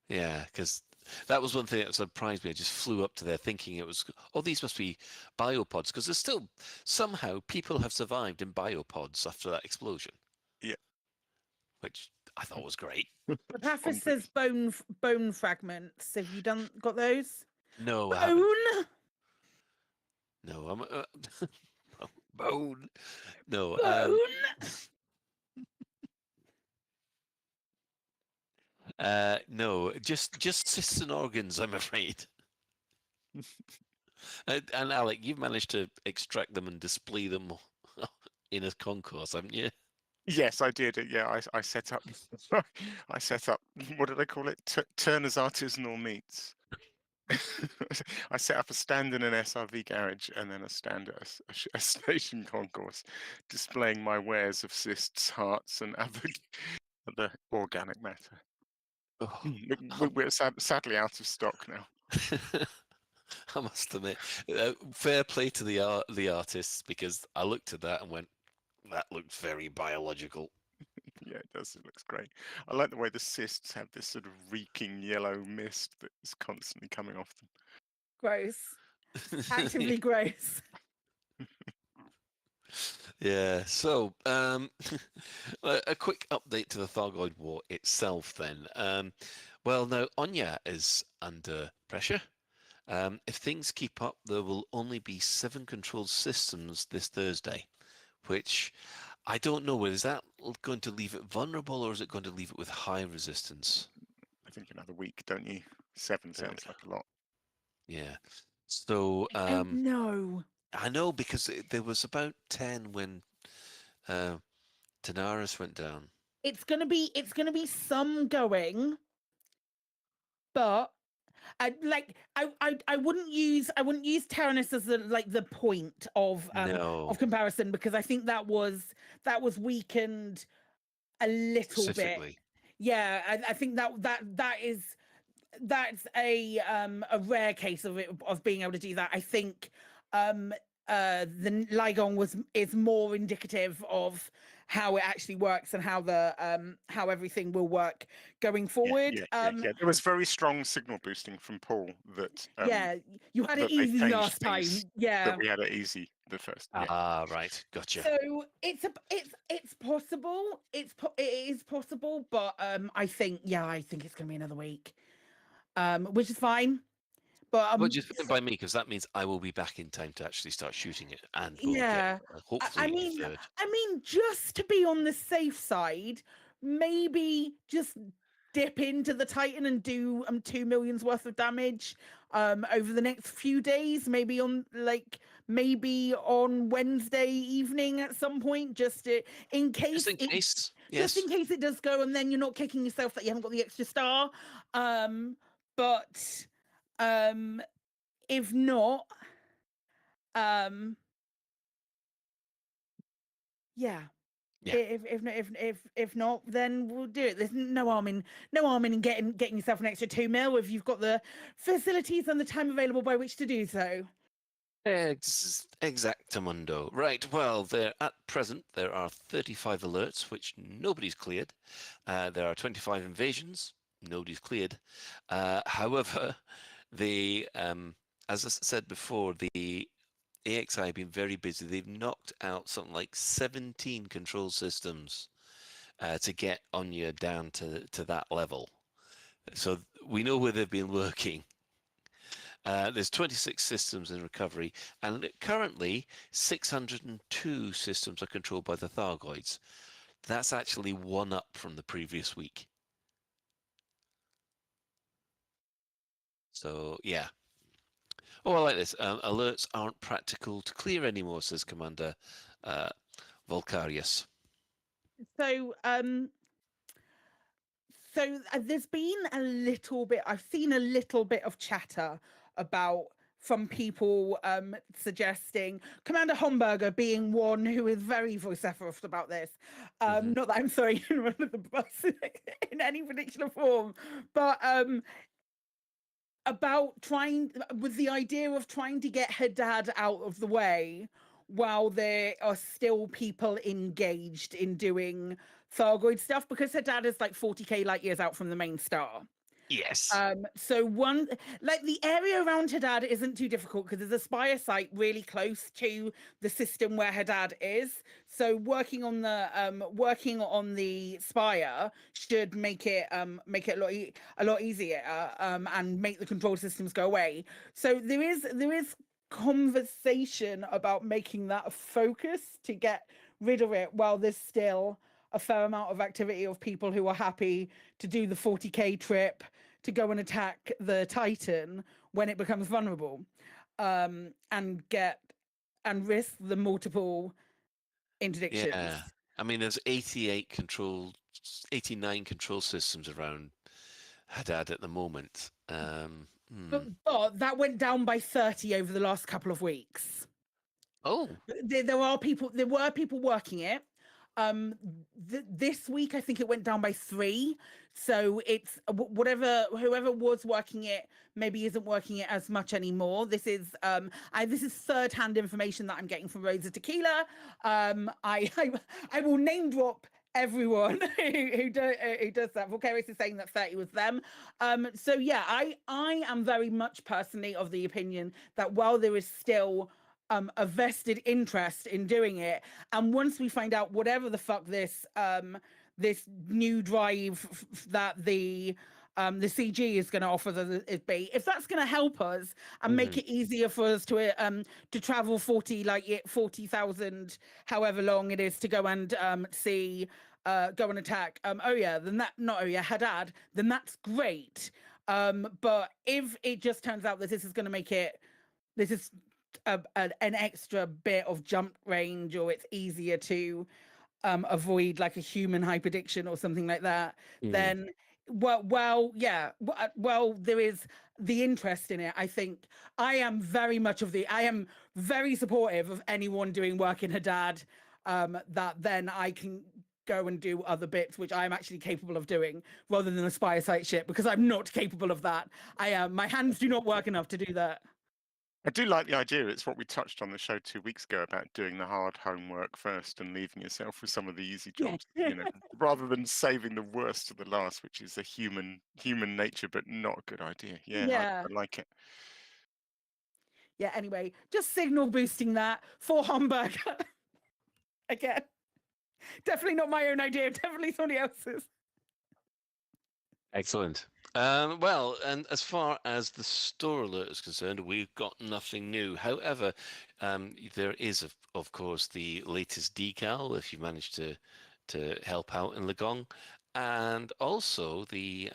Yeah, because that was one thing that surprised me. I just flew up to there thinking it was, these must be biopods, because there's still somehow people have survived in biopods after that explosion. Yeah. Which I thought was great. Paphos says bone fragments. Have you got those? No. Bone? No, I'm bone. No. Bone? No, just cysts and organs, I'm afraid. And Alec, you've managed to extract them and display them in a concourse, haven't you? Yes, I did. Yeah, I set up. I set up. What do they call it? Turner's artisanal meats. I set up a stand in an SRV garage and then a stand at a station concourse, displaying my wares of cysts, hearts, and other organic matter. We're sadly out of stock now. I must admit, fair play to the artists, because I looked at that and went, that looked very biological. Yeah, it does. It looks great. I like the way the cysts have this sort of reeking yellow mist that is constantly coming off them. Gross. Actively gross. Yeah, so a quick update to the Thargoid War itself then. Well, now Onya is under pressure. If things keep up, there will only be 7 controlled systems this Thursday, which I don't know. Is that going to leave it vulnerable, or is it going to leave it with high resistance? I think another week, don't you? 7 sounds like a lot. Yeah. So no. I know, because there was about 10 when Tanaris went down. It's gonna be some going, but I wouldn't use Tyrannus as the point of comparison, because I think that was weakened a little bit. Yeah, I think that's a rare case of being able to do that. I think the Ligon is more indicative of how it actually works and how everything will work going forward. Yeah. There was very strong signal boosting from Paul that you had it easy last time. Yeah, that we had it easy the first. Ah, right, gotcha. So it's possible. It is possible, but I think it's gonna be another week, which is fine. But just by me, because that means I will be back in time to actually start shooting it and hopefully I mean, just to be on the safe side, maybe just dip into the Titan and do 2 million's worth of damage over the next few days, maybe on Wednesday evening at some point, just in case it does go, and then you're not kicking yourself that you haven't got the extra star. But if not, if not, then we'll do it. There's no harm in getting yourself an extra 2 mil if you've got the facilities and the time available by which to do so. Exactamundo. Right, well, at present there are 35 alerts, which nobody's cleared. There are 25 invasions, nobody's cleared. However, as I said before, the AXI have been very busy. They've knocked out something like 17 control systems to get Onya down to that level. So we know where they've been working. There's 26 systems in recovery, and currently 602 systems are controlled by the Thargoids. That's actually 1 up from the previous week. So, yeah. Oh, I like this. Alerts aren't practical to clear anymore, says Commander Volcarius. So, there's been a little bit, I've seen a little bit of chatter from people suggesting, Commander Homburger being one who is very vociferous about this. Not that I'm throwing him under the bus in any particular form, but about with the idea of trying to get Haddad out of the way while there are still people engaged in doing Thargoid stuff, because Haddad is like 40k light years out from the main star. Yes. So the area around Haddad isn't too difficult, because there's a Spire site really close to the system where Haddad is. So working on the Spire should make it a lot easier and make the control systems go away. So there is conversation about making that a focus to get rid of it, while there's still a fair amount of activity of people who are happy to do the 40k trip to go and attack the Titan when it becomes vulnerable, and risk the multiple interdictions. Yeah, I mean, there's 89 control systems around Haddad at the moment. But that went down by 30 over the last couple of weeks. Oh, there were people working it. This week I think it went down by 3, so it's whoever was working it maybe isn't working it as much anymore. This is third-hand information that I'm getting from Rosa Tequila. I will name drop everyone who does that. Vulgaris is saying that 30 was them. So yeah, I am very much personally of the opinion that while there is still a vested interest in doing it, and once we find out whatever the fuck this new drive that the CG is going to offer it be, if that's going to help us and make it easier for us to travel 40,000 however long it is to go and go and attack Haddad, then that's great. But if it just turns out that this is going to make it an extra bit of jump range, or it's easier to avoid like a human hyperdiction or something like that, then well there is the interest in it. I think I am very supportive of anyone doing work in Haddad, that then I can go and do other bits which I'm actually capable of doing, rather than aspire site shit, because I'm not capable of that. My hands do not work enough to do that. I do like the idea. It's what we touched on the show 2 weeks ago about doing the hard homework first and leaving yourself with some of the easy jobs, rather than saving the worst to the last, which is a human nature, but not a good idea. I like it. Yeah, anyway, just signal boosting that for Hamburg. Again, definitely not my own idea, definitely somebody else's. excellent. Well, and as far as the store alert is concerned, we've got nothing new. However, there is, of course, the latest decal, if you managed to help out in Legong, and also the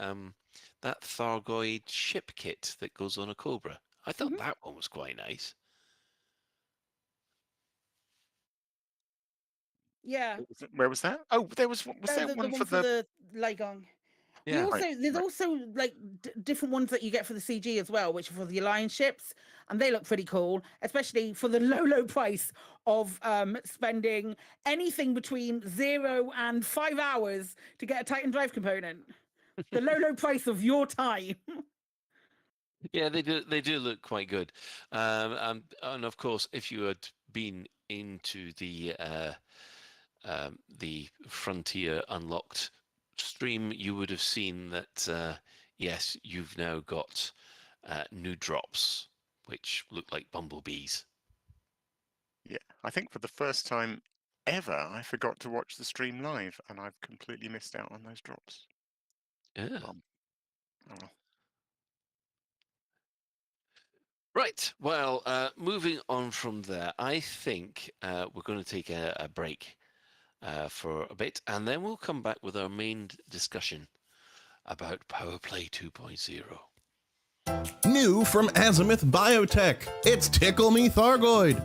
that Thargoid ship kit that goes on a Cobra. I thought that one was quite nice. Yeah. Where was that? Oh, there was one for the Legong. Yeah. There's also like different ones that you get for the CG as well, which are for the Alliance ships, and they look pretty cool, especially for the low price of spending anything between 0 and 5 hours to get a Titan drive component. The low price of your time. Yeah, they do look quite good, and of course, if you had been into the Frontier Unlocked stream, you would have seen that yes, you've now got new drops which look like bumblebees. Yeah, I think for the first time ever I forgot to watch the stream live, and I've completely missed out on those drops. Yeah. Oh well. Right, well, moving on from there, I think we're going to take a break for a bit, and then we'll come back with our main discussion about Powerplay 2.0. New from Azimuth Biotech, it's Tickle Me Thargoid.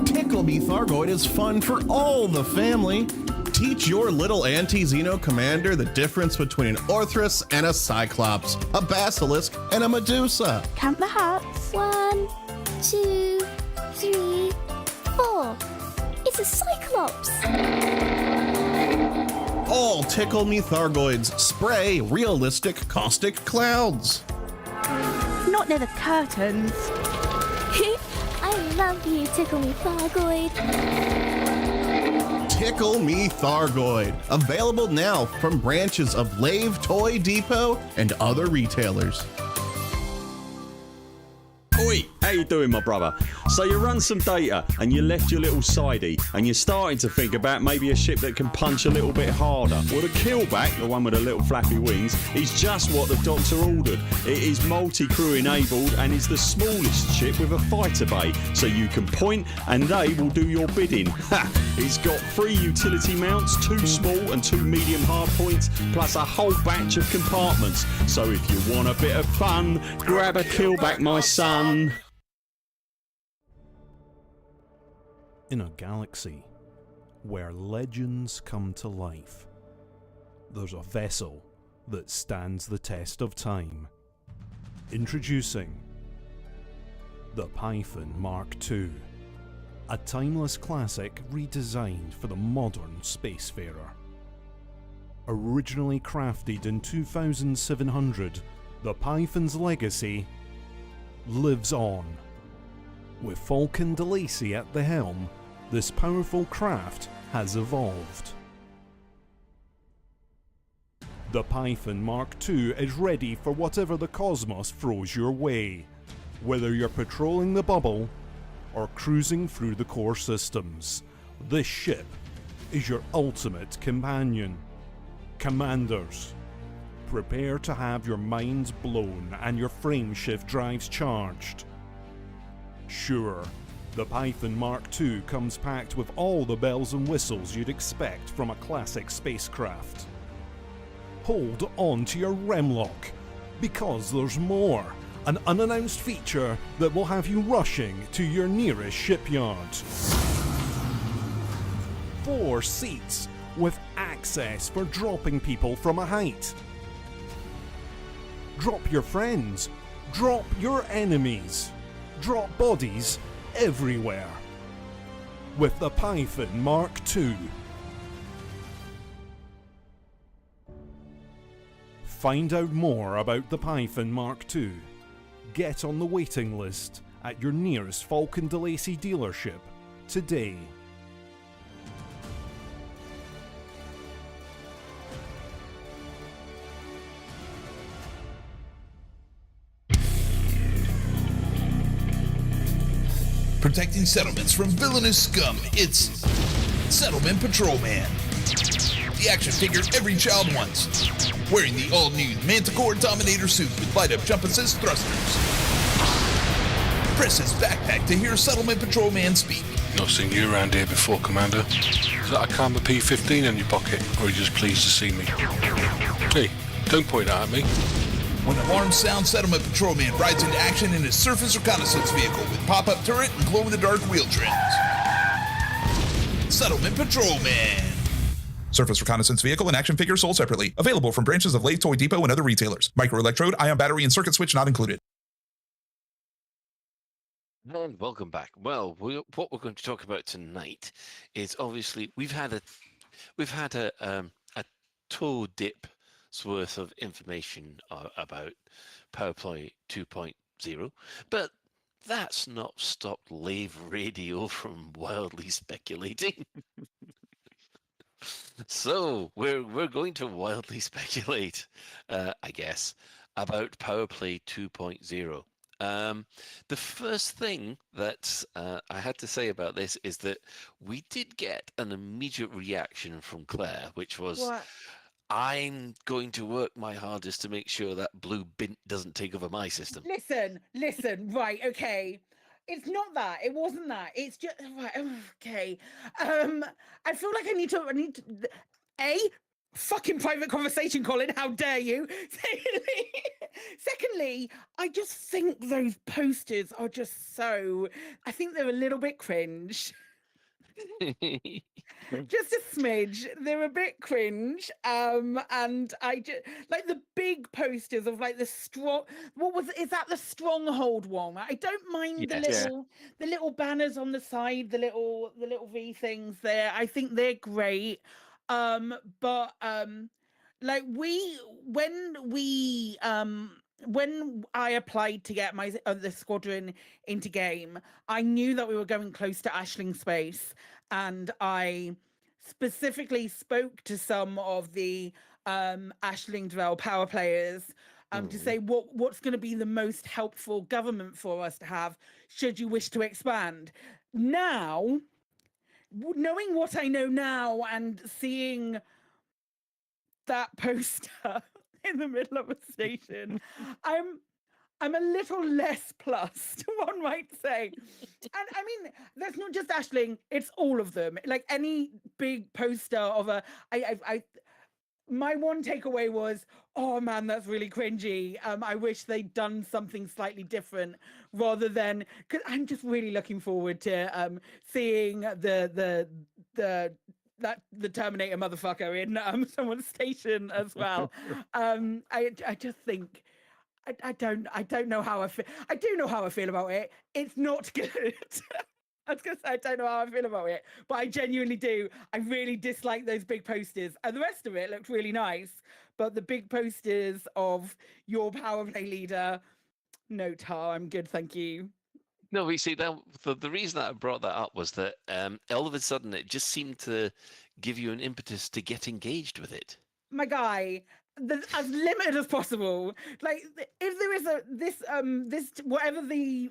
Tickle Me Thargoid is fun for all the family. Teach your little anti-Xeno commander the difference between an Orthrus and a Cyclops, a Basilisk and a Medusa. Count the hearts. 1, 2, 3, 4. It's a Cyclops. All Tickle Me Thargoids spray realistic caustic clouds. Not near the curtains. I love you, Tickle Me Thargoid. Tickle Me Thargoid. Available now from branches of Lave Toy Depot and other retailers. Oi, How you doing, my brother? So you run some data and you left your little sidey and you're starting to think about maybe a ship that can punch a little bit harder. Well, the Killback, the one with the little flappy wings, is just what the doctor ordered. It is multi-crew enabled and is the smallest ship with a fighter bay, so you can point and they will do your bidding. Ha! It's got 3 utility mounts, 2 small and 2 medium hard points, plus a whole batch of compartments. So if you want a bit of fun, grab a Killback, my son. In a galaxy where legends come to life, there's a vessel that stands the test of time. Introducing the Python Mark II, a timeless classic redesigned for the modern spacefarer. Originally crafted in 2700, the Python's legacy lives on. With Falcon DeLacy at the helm, this powerful craft has evolved. The Python Mark II is ready for whatever the cosmos throws your way, whether you're patrolling the bubble or cruising through the core systems. This ship is your ultimate companion. Commanders, prepare to have your minds blown and your frameshift drives charged. Sure, the Python Mark II comes packed with all the bells and whistles you'd expect from a classic spacecraft. Hold on to your remlock, because there's more. An unannounced feature that will have you rushing to your nearest shipyard. 4 seats with access for dropping people from a height. Drop your friends. Drop your enemies. Drop bodies everywhere. With the Python Mark II. Find out more about the Python Mark II. Get on the waiting list at your nearest Falcon DeLacy dealership today. Protecting settlements from villainous scum, it's Settlement Patrolman. The action figure every child wants. Wearing the all-new Manticore Dominator suit with light-up jump assist thrusters. Press his backpack to hear Settlement Patrolman speak. Not seen you around here before, Commander. Is that a Karma P15 in your pocket, or are you just pleased to see me? Hey, don't point that at me. When alarms sound, Settlement Patrolman rides into action in his surface reconnaissance vehicle with pop-up turret and glow-in-the-dark wheel trims. Settlement Patrolman. Surface reconnaissance vehicle and action figure sold separately. Available from branches of Lave Toy Depot and other retailers. Microelectrode, ion battery, and circuit switch not included. And welcome back. Well, what we're going to talk about tonight is obviously we've had a toe dip's worth of information about Powerplay 2.0, but that's not stopped Lave Radio from wildly speculating. So we're going to wildly speculate, I guess, about Powerplay 2.0. The first thing that I had to say about this is that we did get an immediate reaction from Claire, which was, what? I'm going to work my hardest to make sure that blue bint doesn't take over my system. Listen, right, okay. It's not that. It wasn't that. It's just right. Okay. I feel like I need to fucking private conversation, Colin. How dare you? Secondly, I just think those posters are just so. I think they're a little bit cringe. Just a smidge. They're a bit cringe. And I just like the big posters of like the strong. Is that the Stronghold one? I don't mind the little banners on the side, the little V things there. I think they're great. But like when I applied to get my the squadron into game, I knew that we were going close to Ashling space, and I specifically spoke to some of the Ashling Dwell power players to say what's going to be the most helpful government for us to have should you wish to expand. Now, knowing what I know now and seeing that poster in the middle of a station, I'm a little less plussed, one might say. And I mean, that's not just Aisling, it's all of them. Like any big poster of my one takeaway was, oh man, that's really cringy. I wish they'd done something slightly different rather than, because I'm just really looking forward to seeing the Terminator motherfucker in someone's station as well. I just think I don't know how I feel. I do know how I feel about it. It's not good. I was going to say, I don't know how I feel about it, but I genuinely do. I really dislike those big posters. And the rest of it looked really nice. But the big posters of your power play leader, no, Tar, I'm good, thank you. No, we see that the reason that I brought that up was that all of a sudden it just seemed to give you an impetus to get engaged with it. My guy, as limited as possible. Like, if there is this whatever these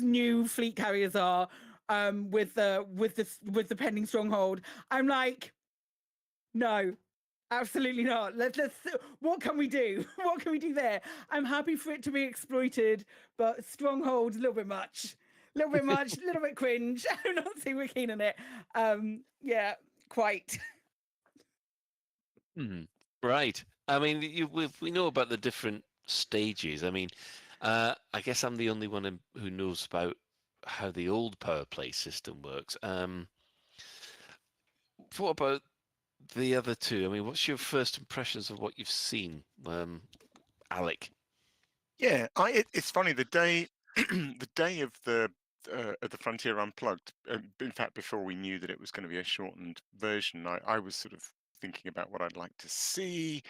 new fleet carriers are, with the pending stronghold, I'm like, no, absolutely not. Let's what can we do? What can we do there? I'm happy for it to be exploited, but stronghold's a little bit much. A little bit much, a little bit cringe. I'm not super keen on it. Yeah, quite. Right. I mean, we know about the different stages. I mean, I guess I'm the only one who knows about how the old power play system works. What about the other two? I mean, what's your first impressions of what you've seen, Alec? Yeah, it's funny, the day the day of the Frontier Unplugged, in fact, before we knew that it was going to be a shortened version, I was sort of thinking about what I'd like to see,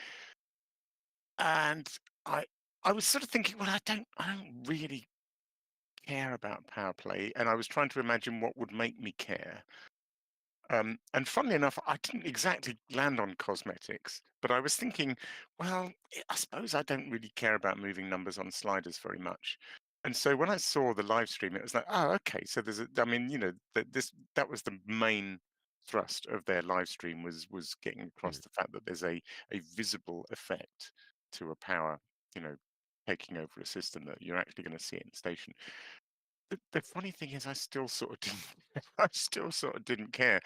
and I was sort of thinking, well, I don't really care about power play, and I was trying to imagine what would make me care. And funnily enough, I didn't exactly land on cosmetics, but I was thinking, well, I suppose I don't really care about moving numbers on sliders very much. And so when I saw the live stream, it was like, oh, okay. So I mean, you know, that was the main thrust of their live stream was getting across the fact that there's a visible effect to a power, you know, taking over a system that you're actually going to see it in the station. The funny thing is, I still sort of didn't care.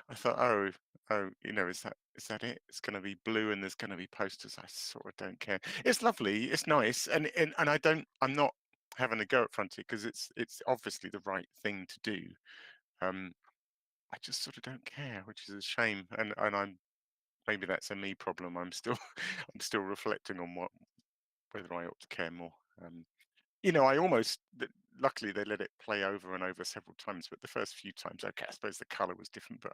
I thought, oh, you know, is that it? It's going to be blue and there's going to be posters. I sort of don't care. It's lovely, it's nice, and I'm not having a go at Frontier because it's obviously the right thing to do. I just sort of don't care, which is a shame, and I'm maybe that's a me problem. I'm still reflecting on whether I ought to care more. You know, luckily they let it play over and over several times, but the first few times, okay, I suppose the color was different, but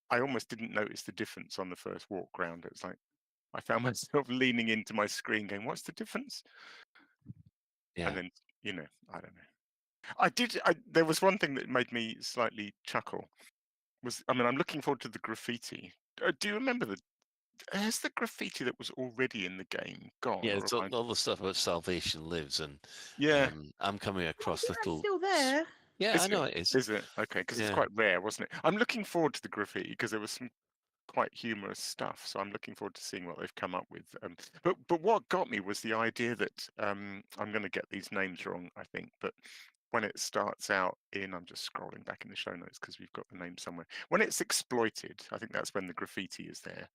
I almost didn't notice the difference on the first walk round. It was like I found myself leaning into my screen going, what's the difference? Yeah. And then, you know, I don't know. There was one thing that made me slightly chuckle. I mean, I'm looking forward to the graffiti. Do you remember has the graffiti that was already in the game gone? Yeah, it's all the stuff about Salvation Lives, and yeah, I'm coming across little. Still there. Yeah, I know it is. Is it? Okay, because it's quite rare, wasn't it? I'm looking forward to the graffiti because there was some quite humorous stuff. So I'm looking forward to seeing what they've come up with. But what got me was the idea that I'm going to get these names wrong, I think, but when it starts out I'm just scrolling back in the show notes because we've got the name somewhere. When it's exploited, I think that's when the graffiti is there.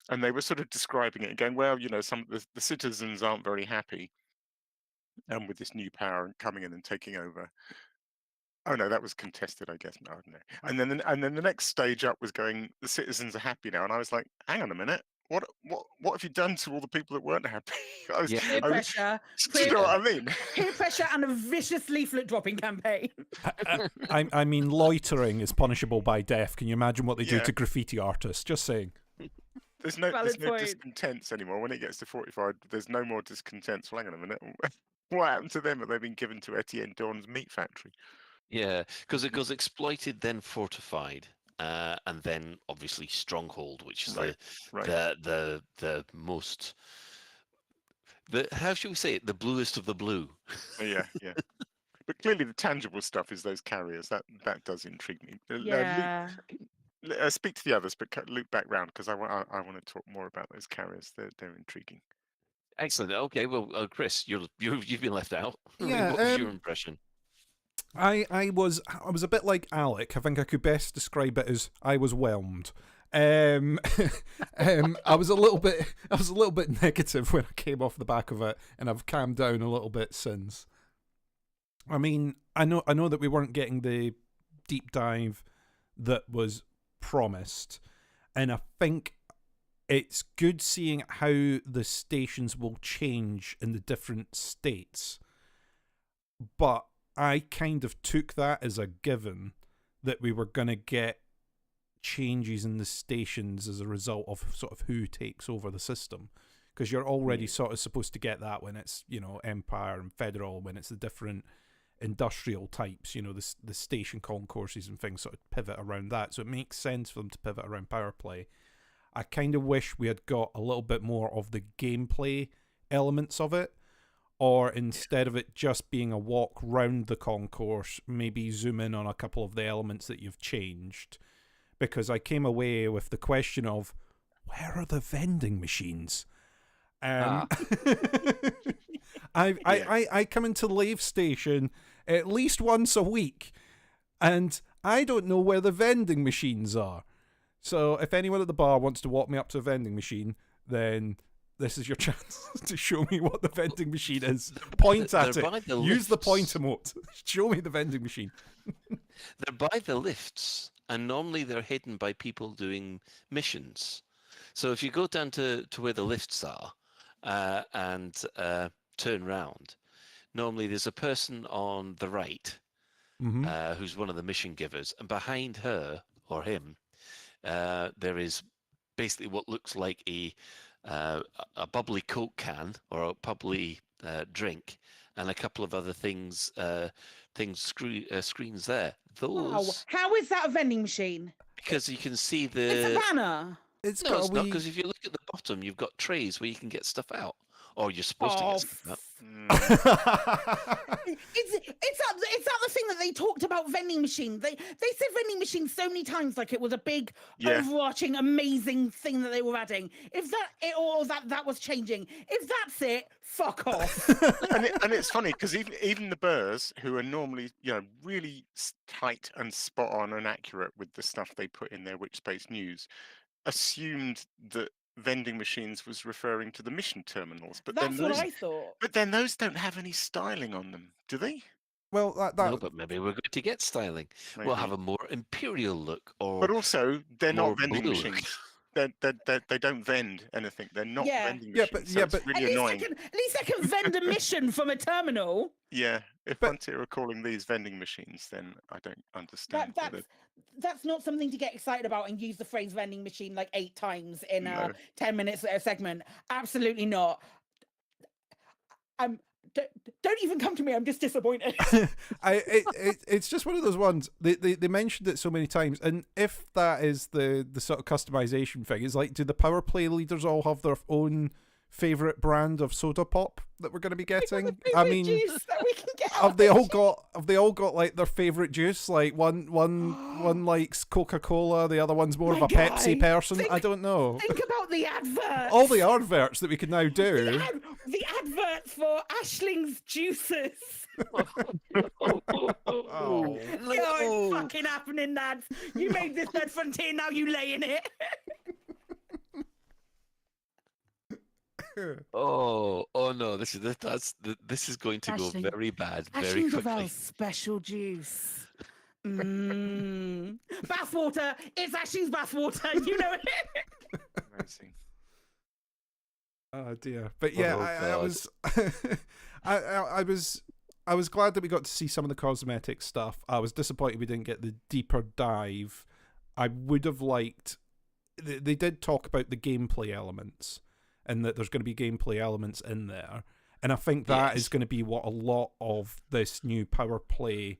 And they were sort of describing it and going, well, you know, some of the citizens aren't very happy with this new power coming in and taking over. Oh no, that was contested, I guess. No, I don't know. And then the next stage up was going, the citizens are happy now, and I was like, hang on a minute, what have you done to all the people that weren't happy? Peer pressure. Do you know what I mean? Peer pressure and a vicious leaflet dropping campaign. I mean, loitering is punishable by death. Can you imagine what they do to graffiti artists? Just saying. There's no discontents anymore. When it gets to 45, there's no more discontents. Well, hang on a minute. What happened to them? Have they been given to Etienne Dawn's meat factory? Yeah, because it goes exploited, then fortified, and then obviously stronghold, which is the most how should we say it? The bluest of the blue. Yeah. But clearly, the tangible stuff is those carriers. That does intrigue me. Yeah. Speak to the others, but loop back round because I want to talk more about those carriers. They're intriguing. Excellent. Okay, well, Chris, you've been left out. Yeah, What was your impression? I was a bit like Alec. I think I could best describe it as I was whelmed. I was a little bit negative when I came off the back of it, and I've calmed down a little bit since. I mean, I know that we weren't getting the deep dive that was promised, and I think it's good seeing how the stations will change in the different states. But I kind of took that as a given that we were going to get changes in the stations as a result of sort of who takes over the system, because you're already sort of supposed to get that when it's, you know, Empire and Federal, when it's the different industrial types, you know, the station concourses and things sort of pivot around that, so it makes sense for them to pivot around Powerplay. I kind of wish we had got a little bit more of the gameplay elements of it, or instead of it just being a walk round the concourse, maybe zoom in on a couple of the elements that you've changed, because I came away with the question of, where are the vending machines? I come into the Lave station at least once a week, and I don't know where the vending machines are. So if anyone at the bar wants to walk me up to a vending machine, then this is your chance to show me what the vending machine is. Point at it. Use the point emote. Show me the vending machine. They're by the lifts, and normally they're hidden by people doing missions. So if you go down to where the lifts are and turn round, normally there's a person on the right who's one of the mission givers, and behind her or him, there is basically what looks like a bubbly Coke can or a bubbly drink, and a couple of other things, screens there. Those. Wow. How is that a vending machine? Because you can see the. It's a banner. It's not, because if you look at the bottom, you've got trays where you can get stuff out. Or you're supposed to get stuff out. It's that the thing that they talked about vending machine. They said vending machine so many times, like it was a big overarching amazing thing that they were adding. If that was changing, if that's it, fuck off. and it's funny because even the Burrs, who are normally, you know, really tight and spot on and accurate with the stuff they put in their Which Space News, assumed that vending machines was referring to the mission terminals, but that's what I thought. But then those don't have any styling on them, do they? Well, no, but maybe we're going to get styling. Maybe. We'll have a more imperial look, but also they're not vending machines. They don't vend anything. They're not vending machines. But it's really annoying. At least I can vend a mission from a terminal. Yeah, if Frontier are calling these vending machines, then I don't understand. That's not something to get excited about and use the phrase vending machine like 8 times in a 10 minutes segment. Absolutely not. Don't even come to me. I'm just disappointed. It's just one of those ones. They mentioned it so many times, and if that is the sort of customization thing, it's like, do the Powerplay leaders all have their own favorite brand of soda pop that we're going to be getting? I mean, have they all got like their favorite juice? Like one likes Coca-Cola, the other one's more of a Pepsi person. I don't know. Think about the adverts. All the adverts that we can now do. The adverts for Ashling's juices. Oh, it's fucking happening, lads. You made this Third Frontier, now you lay in it. Oh no! This is going to go very bad very quickly. Special juice. Bathwater. It's Ashley's bathwater. You know it. Amazing. Oh dear! But yeah, I was glad that we got to see some of the cosmetic stuff. I was disappointed we didn't get the deeper dive. I would have liked. They did talk about the gameplay elements, and that there's going to be gameplay elements in there. And I think that is going to be what a lot of this new Powerplay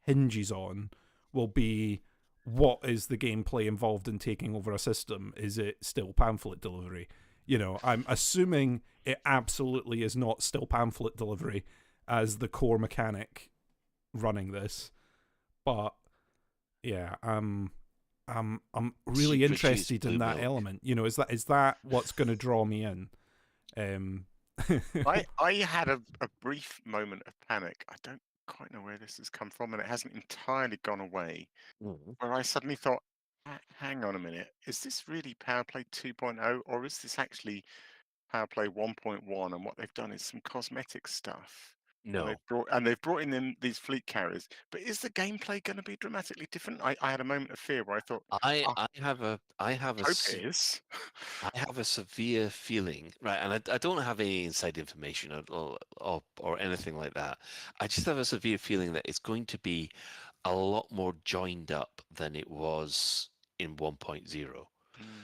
hinges on, will be what is the gameplay involved in taking over a system? Is it still pamphlet delivery? You know, I'm assuming it absolutely is not still pamphlet delivery as the core mechanic running this, but yeah, I'm really interested in that element. You know, is that what's going to draw me in? I had a brief moment of panic. I don't quite know where this has come from, and it hasn't entirely gone away. Where I suddenly thought, hang on a minute, is this really Powerplay 2.0, or is this actually Powerplay 1.1? And what they've done is some cosmetic stuff. No. And they've brought in these fleet carriers. But is the gameplay going to be dramatically different? I had a moment of fear where I thought, I have a severe feeling, right? And I don't have any inside information or anything like that. I just have a severe feeling that it's going to be a lot more joined up than it was in 1.0.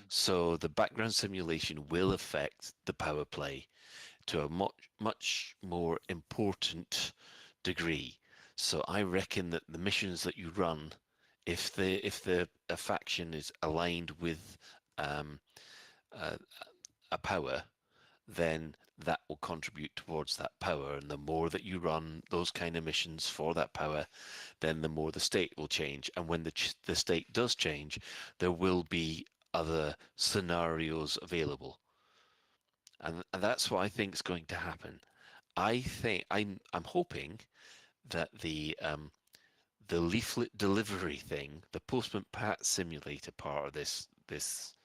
So the background simulation will affect the power play to a much more important degree. So I reckon that the missions that you run, if a faction is aligned with a power, then that will contribute towards that power. And the more that you run those kind of missions for that power, then the more the state will change. And when the state does change, there will be other scenarios available. And that's what I think is going to happen. I think I'm hoping that the leaflet delivery thing, the Postman Pat simulator part of this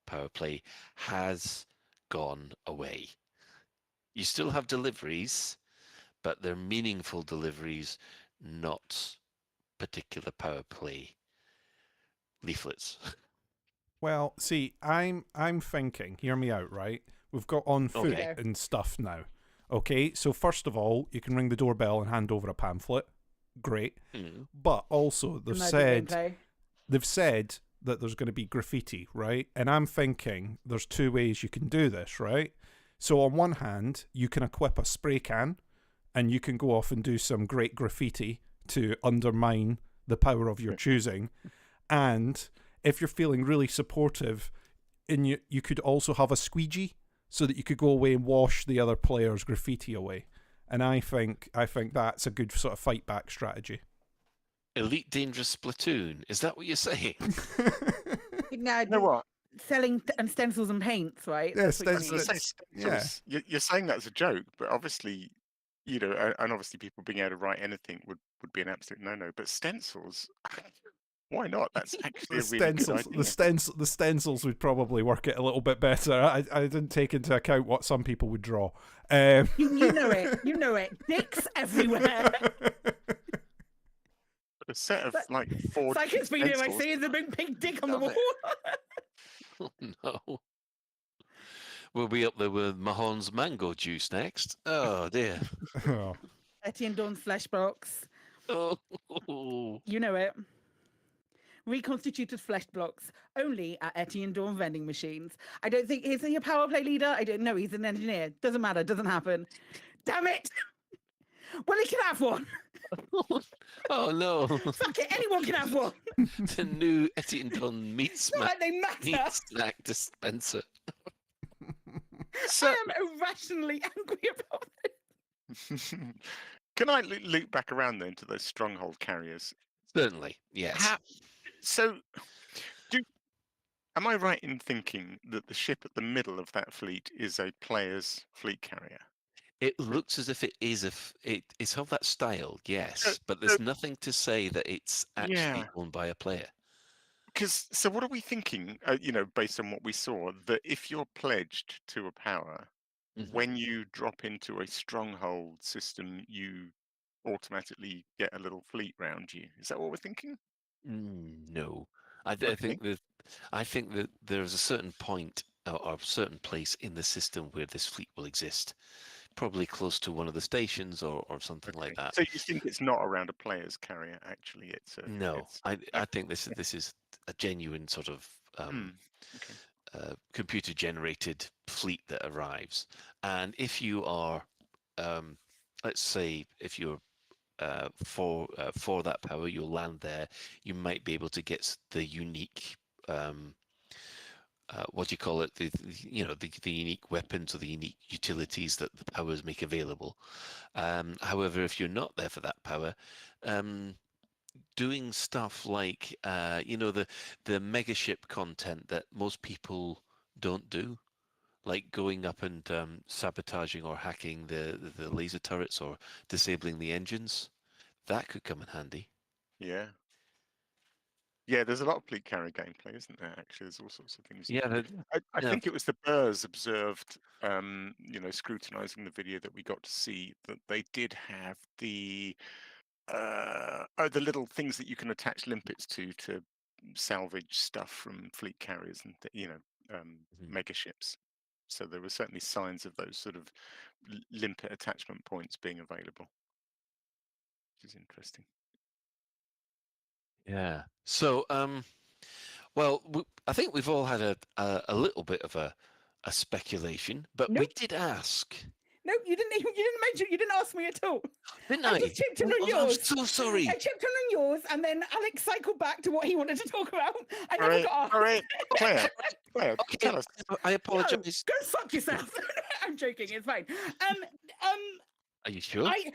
power play has gone away. You still have deliveries, but they're meaningful deliveries, not particular power play leaflets. Well, see, I'm thinking, hear me out, right? We've got on foot Okay. and stuff now. Okay, so first of all, you can ring the doorbell and hand over a pamphlet. Great. But also they've said that there's going to be graffiti, right? And I'm thinking there's two ways you can do this, right? So on one hand, you can equip a spray can and you can go off and do some great graffiti to undermine the power of your choosing. And if you're feeling really supportive, you could also have a squeegee so that you could go away and wash the other player's graffiti away. And I think that's a good sort of fight back strategy. Elite Dangerous Splatoon. Is that what you're saying? No, you know what? Selling and stencils and paints, right? Yeah, That's what you stencils. mean. You're saying that as a joke, but obviously, you know, and obviously people being able to write anything would be an absolute no-no. But stencils, why not? That's actually a really good idea. The stencils would probably work it a little bit better. I didn't take into account what some people would draw. You know it. You know it. Dicks everywhere. A set of like 4 Psychics video I stencils. see is a big pink dick on the wall. Oh no. We'll be up there with Mahon's mango juice next. Oh dear. Etienne Dawn's flesh box. Oh. You know it. Reconstituted flesh blocks only at Etienne Dawn vending machines. I don't think is he a power play leader? I don't know. He's an engineer. Doesn't matter. Doesn't happen. Damn it. Well, he can have one. Oh no. Fuck it. Anyone can have one. The new Etienne Dawn meat Not like they matter. snack dispenser. I am irrationally angry about it. Can I loop back around then to those stronghold carriers? Certainly, yes. Am I right in thinking that the ship at the middle of that fleet is a player's fleet carrier? It looks as if it is it's of that style, yes, but there's nothing to say that it's actually owned by a player. So what are we thinking, you know, based on what we saw, that if you're pledged to a power, when you drop into a stronghold system, you automatically get a little fleet round you? Is that what we're thinking? No. I think that there's a certain point or a certain place in the system where this fleet will exist. Probably close to one of the stations or something like that. So you think it's not around a player's carrier, actually? No, I think this is a genuine sort of computer-generated fleet that arrives. And if you are, let's say, if you're for that power, you'll land there. You might be able to get the unique what do you call it? The unique weapons or the unique utilities that the powers make available. However, if you're not there for that power, doing stuff like the mega ship content that most people don't do, like going up and sabotaging or hacking the laser turrets or disabling the engines, that could come in handy. Yeah. Yeah, there's a lot of fleet carrier gameplay, isn't there? Actually, there's all sorts of things. Yeah, I think it was the Burrs observed, scrutinizing the video that we got to see, that they did have the little things that you can attach limpets to salvage stuff from fleet carriers and mega ships. So there were certainly signs of those sort of limpet attachment points being available, which is interesting. Yeah. So, well, I think we've all had a little bit of a speculation, but we did ask. No, you didn't mention. You didn't ask me at all. Didn't I I? just chipped in on yours. I'm so sorry. I chipped in on yours, and then Alex cycled back to what he wanted to talk about. I never got asked. All right, Claire, Okay, tell us. I apologize. Go fuck yourself. I'm joking. It's fine. Are you sure? I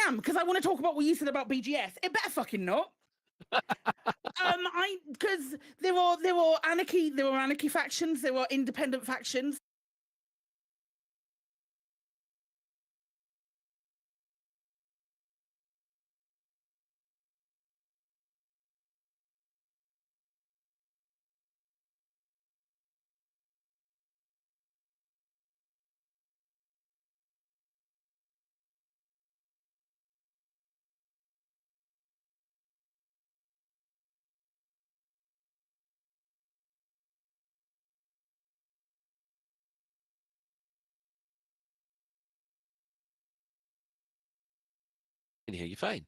am, because I want to talk about what you said about BGS. It better fucking not. Because there were anarchy factions, there were independent factions. Can hear you fine.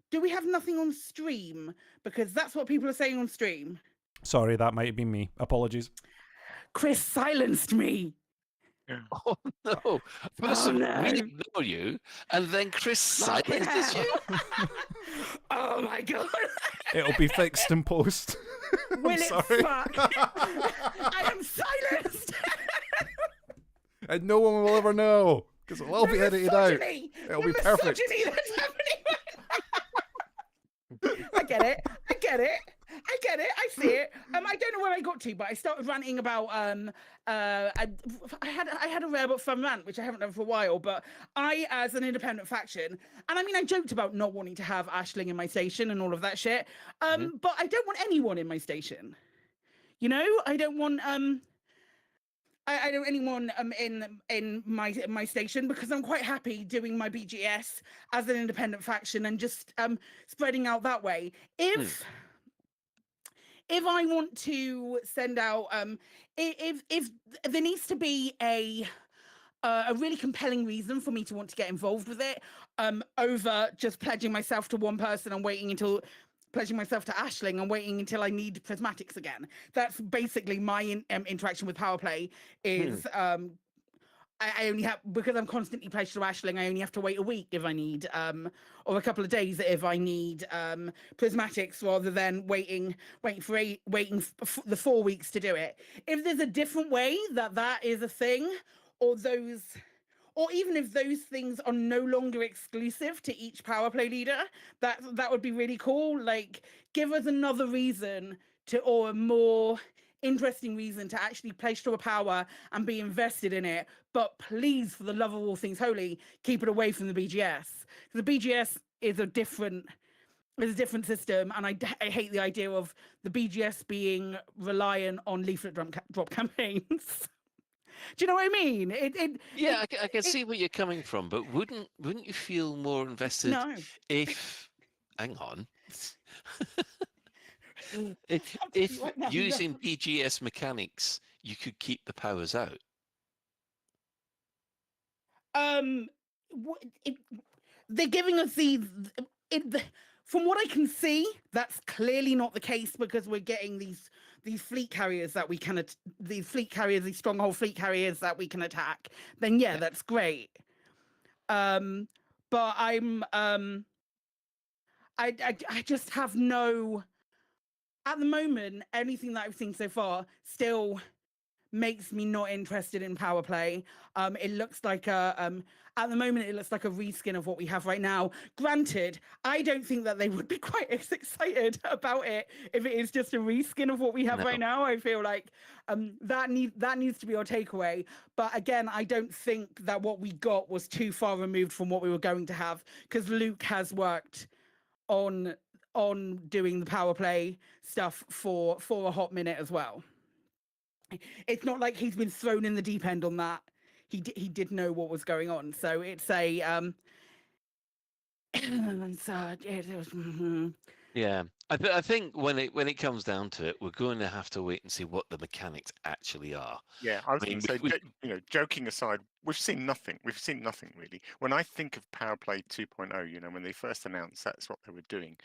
Do we have nothing on stream? Because that's what people are saying on stream. Sorry, that might have been me. Apologies. Chris silenced me. Oh no! First of all, we didn't know you, and then Chris silences you. Oh my god! It'll be fixed in post. Will I'm it sorry. fuck? I am silenced. And no one will ever know because it'll all be edited out. Misogyny! It'll The be perfect. misogyny that's happening. I get it. I see it. I don't know where I got to, but I started ranting about I had a rare but fun rant, which I haven't done for a while. But I, as an independent faction, and I mean, I joked about not wanting to have Aisling in my station and all of that shit. But I don't want anyone in my station. You know, I don't want I don't want anyone in my station, because I'm quite happy doing my BGS as an independent faction and just spreading out that way. If I want to send out if there needs to be a really compelling reason for me to want to get involved with it, over just pledging myself to one person and pledging myself to Aisling and waiting until I need prismatics again. That's basically my interaction with Powerplay. Is I only have, because I'm constantly pledged to Aisling, I only have to wait a week if I need, or a couple of days if I need prismatics, rather than waiting for the 4 weeks to do it. If there's a different way that is a thing, or even if those things are no longer exclusive to each Powerplay leader, that would be really cool. Like, give us another reason or a more interesting reason to actually pledge to a power and be invested in it. But please, for the love of all things holy, keep it away from the BGS. The BGS is a different system, and I hate the idea of the BGS being reliant on leaflet drop campaigns. Do you know what I mean? I can see where you're coming from, but wouldn't you feel more invested if? Hang on. if using BGS mechanics, you could keep the powers out. They're giving us from what I can see, that's clearly not the case, because we're getting these fleet carriers that we can these stronghold fleet carriers that we can attack. Then yeah, that's great. But I'm I just have no, at the moment, anything that I've seen so far still makes me not interested in Powerplay. It looks like at the moment, it looks like a reskin of what we have right now. Granted, I don't think that they would be quite as excited about it if it is just a reskin of what we have right now. I feel like that needs to be our takeaway. But again, I don't think that what we got was too far removed from what we were going to have, because Luke has worked on doing the Powerplay stuff for a hot minute as well. It's not like he's been thrown in the deep end on that. He did know what was going on. So it's a yeah. I think when it comes down to it, we're going to have to wait and see what the mechanics actually are. Yeah, I was going to say, joking aside, we've seen nothing. We've seen nothing really. When I think of Powerplay 2.0, when they first announced that's what they were doing,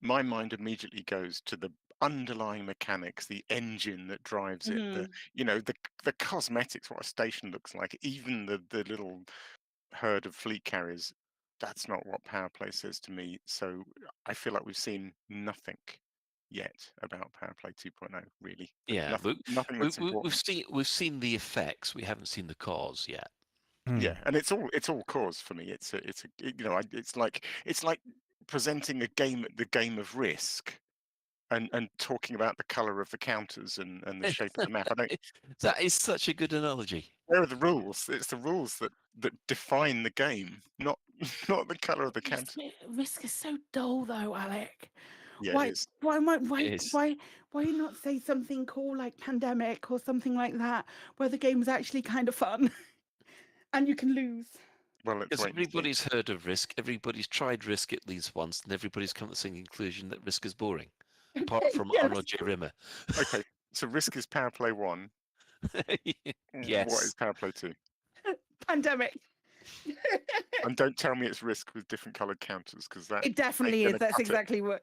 my mind immediately goes to the underlying mechanics, the engine that drives it, the cosmetics, what a station looks like, even the little herd of fleet carriers. That's not what Powerplay says to me. So I feel like we've seen nothing yet about Powerplay 2.0, really. Yeah, nothing that's important. we've seen the effects. We haven't seen the cause yet. Yeah, and it's all cause for me. It's like presenting the game of Risk. And talking about the color of the counters and the shape of the map. That is such a good analogy. Where are the rules? It's the rules that define the game, not the color of the counter. Risk is so dull, though, Alec. Yeah, why, it is. Why not say something cool like Pandemic or something like that, where the game's actually kind of fun, and you can lose. Well, because everybody's heard of Risk, everybody's tried Risk at least once, and everybody's come to the same conclusion that Risk is boring. Apart from Arnold J. Rimmer. Okay, so Risk is Powerplay 1. Yes. What is Powerplay 2? Pandemic. And don't tell me it's Risk with different coloured counters, because that it definitely is. That's exactly what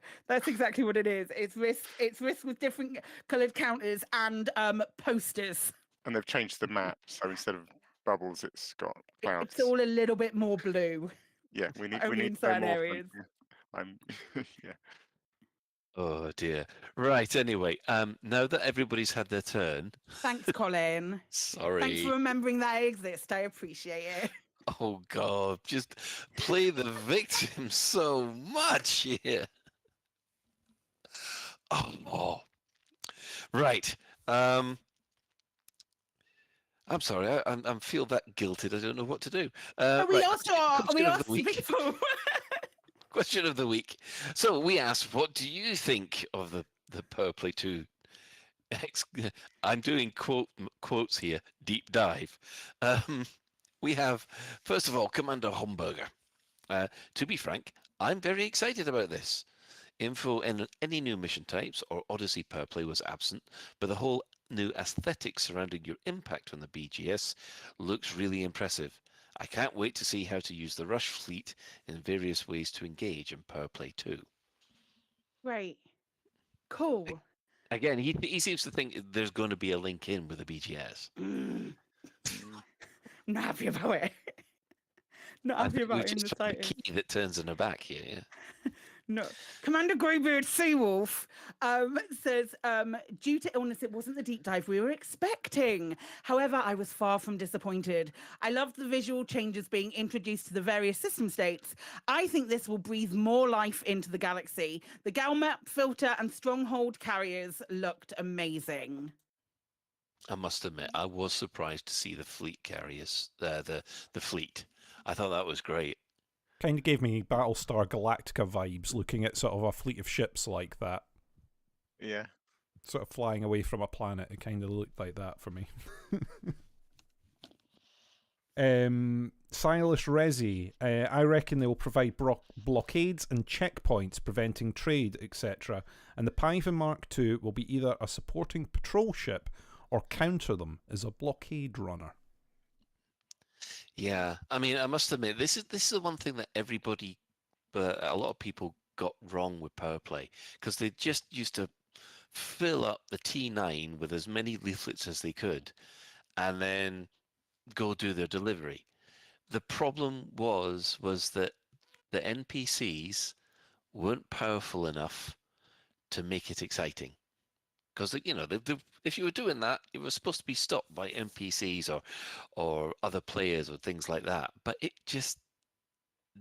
it is. It's Risk with different coloured counters and posters. And they've changed the map, so instead of bubbles, it's got clouds. It's all a little bit more blue. Yeah, we need in certain areas. Yeah. Oh dear. Right, anyway, now that everybody's had their turn. Thanks, Colin. Sorry. Thanks for remembering that I exist. I appreciate it. Oh God, just play the victim so much here. Oh. Right. I'm sorry, I feel that guilted. I don't know what to do. We asked people. Question of the week. So we asked, what do you think of the Powerplay 2? I'm doing quotes here, deep dive. We have, first of all, Commander Homburger. To be frank, I'm very excited about this. Info in any new mission types or Odyssey Powerplay was absent, but the whole new aesthetic surrounding your impact on the BGS looks really impressive. I can't wait to see how to use the Rush fleet in various ways to engage in Powerplay 2. Right. Cool. Again, he seems to think there's going to be a link in with the BGS. I'm not happy about it. Not happy about it in the title. Key that turns in her back here, yeah. No. Commander Greybeard Seawolf says, due to illness, it wasn't the deep dive we were expecting. However, I was far from disappointed. I loved the visual changes being introduced to the various system states. I think this will breathe more life into the galaxy. The Galnet filter and stronghold carriers looked amazing. I must admit, I was surprised to see the fleet carriers, the fleet. I thought that was great. Kind of gave me Battlestar Galactica vibes, looking at sort of a fleet of ships like that. Yeah. Sort of flying away from a planet. It kind of looked like that for me. Silas Rezi, I reckon they will provide blockades and checkpoints preventing trade, etc. And the Python Mark II will be either a supporting patrol ship or counter them as a blockade runner. Yeah, I mean, I must admit, this is the one thing that everybody, but a lot of people got wrong with Powerplay, because they just used to fill up the T9 with as many leaflets as they could, and then go do their delivery. The problem was that the NPCs weren't powerful enough to make it exciting, because if you were doing that, it was supposed to be stopped by NPCs or other players or things like that. But it just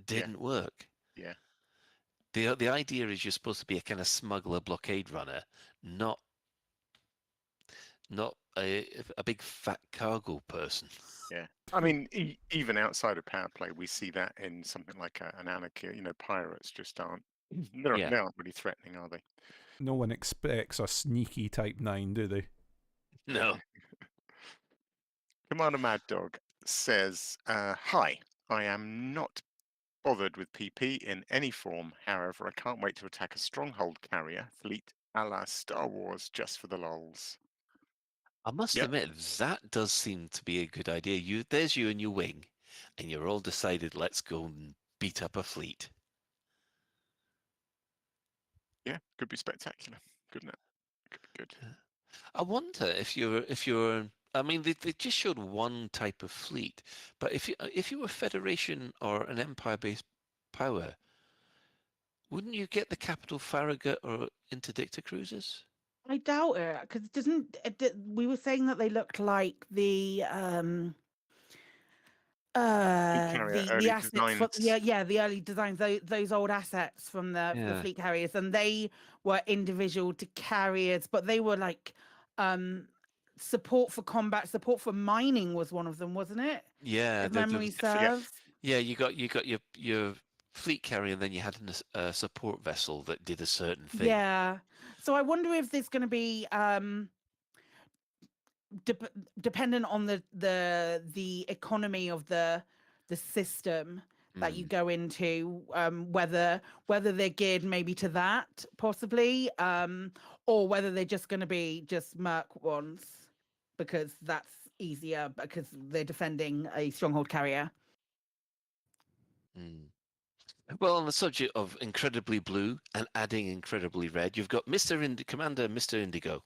didn't work. Yeah. The idea is you're supposed to be a kind of smuggler blockade runner, not a big fat cargo person. Yeah, I mean, even outside of Powerplay, we see that in something like an Anarchy. Pirates just aren't. They aren't really threatening, are they? No one expects a sneaky Type 9, do they? No. Commander Mad Dog says, "Hi, I am not bothered with PP in any form. However, I can't wait to attack a stronghold carrier fleet a la Star Wars just for the lols." I must admit, that does seem to be a good idea. There's you and your wing, and you're all decided, let's go and beat up a fleet. Yeah, could be spectacular, couldn't it? Could be good. I wonder if you're. I mean, they just showed one type of fleet, but if you were Federation or an Empire-based power, wouldn't you get the Capital Farragut or Interdictor cruisers? I doubt it, because we were saying that they looked like the assets the early designs, those old assets from the fleet carriers, and they were individual to carriers, but they were like support for combat, support for mining was one of them, wasn't it? Yeah, if memory serves. Yeah, you got your fleet carrier, and then you had a support vessel that did a certain thing. Yeah, so I wonder if there's going to be dependent on the economy of the system that you go into, whether they're geared maybe to that possibly, or whether they're just going to be just merc ones, because that's easier because they're defending a stronghold carrier. Well, on the subject of incredibly blue and adding incredibly red, you've got Commander Mr. Indigo.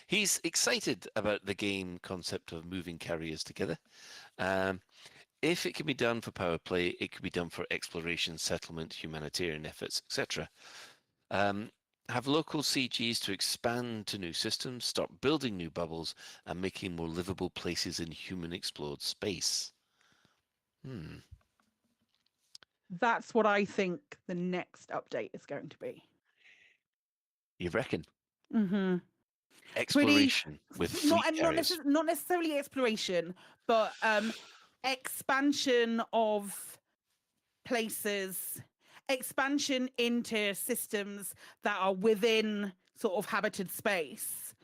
He's excited about the game concept of moving carriers together. If it can be done for power play, it can be done for exploration, settlement, humanitarian efforts, etc. Have local CGs to expand to new systems, start building new bubbles, and making more livable places in human explored space. That's what I think the next update is going to be. You reckon? Mm-hmm. Exploration with fleet carriers. Not necessarily exploration, but expansion of places, expansion into systems that are within sort of habited space,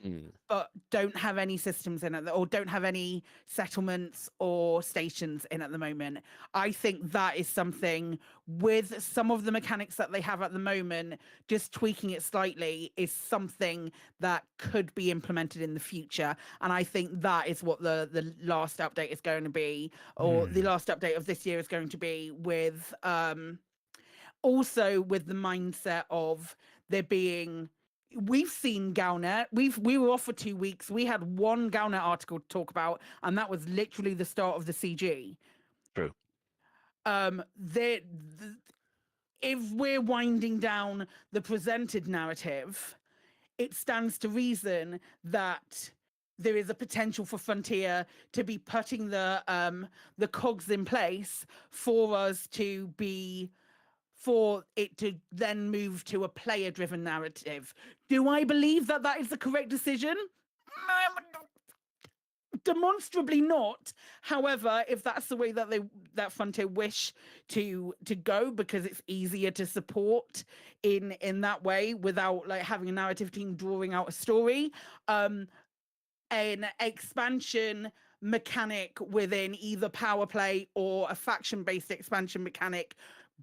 but don't have any systems in it, or don't have any settlements or stations in at the moment. I think that is something, with some of the mechanics that they have at the moment, just tweaking it slightly is something that could be implemented in the future. And I think that is what the last update is going to be, or the last update of this year is going to be, with also with the mindset of there being, we've seen Galnet. We were off for 2 weeks. We had one Galnet article to talk about, and that was literally the start of the CG. True. If we're winding down the presented narrative, it stands to reason that there is a potential for Frontier to be putting the cogs in place for us to be, for it to then move to a player-driven narrative. Do I believe that that is the correct decision? Demonstrably not. However, if that's the way that Frontier wish to go, because it's easier to support in that way without like having a narrative team drawing out a story, an expansion mechanic within either power play or a faction-based expansion mechanic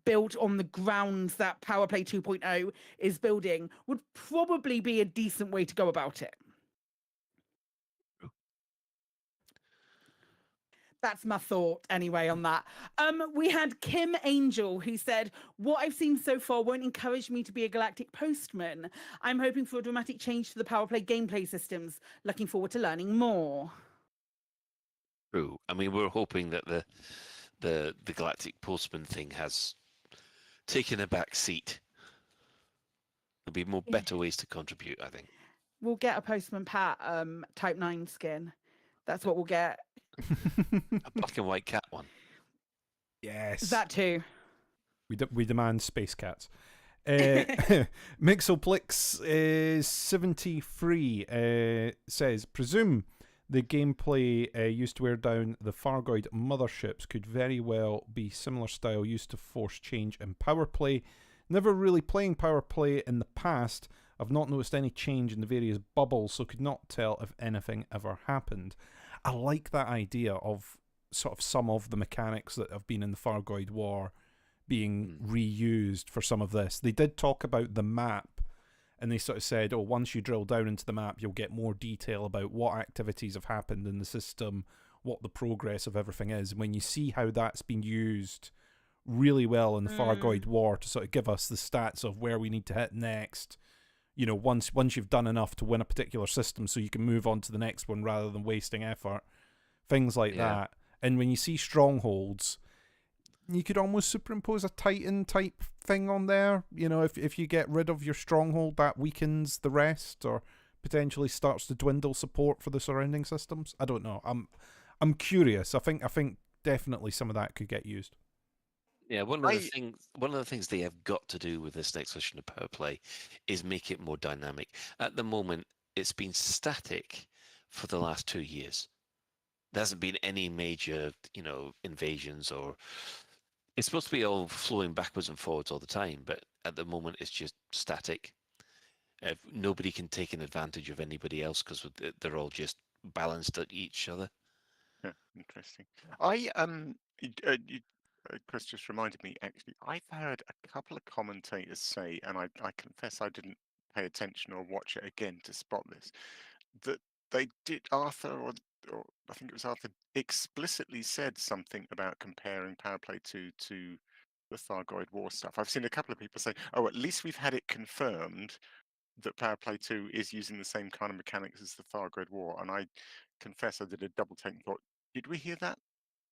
built on the grounds that Powerplay 2.0 is building would probably be a decent way to go about it. That's my thought anyway on that. We had Kim Angel, who said, "What I've seen so far won't encourage me to be a galactic postman. I'm hoping for a dramatic change to the Powerplay gameplay systems. Looking forward to learning more." True. I mean, we're hoping that the galactic postman thing has taken a back seat. There'll be better ways to contribute, I think. We'll get a Postman Pat Type 9 skin. That's what we'll get. A black and white cat one. Yes. That too. We demand space cats. Mixoplix 73 says, presume the gameplay used to wear down the Thargoid motherships could very well be similar style used to force change in Powerplay. Never really playing Powerplay in the past. I've not noticed any change in the various bubbles, so could not tell if anything ever happened. I like that idea of sort of some of the mechanics that have been in the Thargoid War being reused for some of this. They did talk about the map, and they sort of said, oh, once you drill down into the map, you'll get more detail about what activities have happened in the system, what the progress of everything is. And when you see how that's been used really well in the Thargoid War to sort of give us the stats of where we need to hit next, you know, once you've done enough to win a particular system so you can move on to the next one rather than wasting effort, things like that. And when you see strongholds, you could almost superimpose a Titan type thing on there. You know, if you get rid of your stronghold, that weakens the rest or potentially starts to dwindle support for the surrounding systems. I don't know. I'm curious. I think definitely some of that could get used. Yeah, one of the things they have got to do with this next session of Powerplay is make it more dynamic. At the moment, it's been static for the last 2 years. There hasn't been any major, invasions or. It's supposed to be all flowing backwards and forwards all the time, but at the moment it's just static. Nobody can take an advantage of anybody else because they're all just balanced at each other. Yeah, interesting. Chris just reminded me, actually, I've heard a couple of commentators say, and I confess I didn't pay attention or watch it again to spot this, that they did, Arthur, or I think it was Arthur, explicitly said something about comparing Powerplay 2 to the Thargoid War stuff. I've seen a couple of people say, oh, at least we've had it confirmed that Powerplay 2 is using the same kind of mechanics as the Thargoid War. And I confess I did a double take and thought, did we hear that?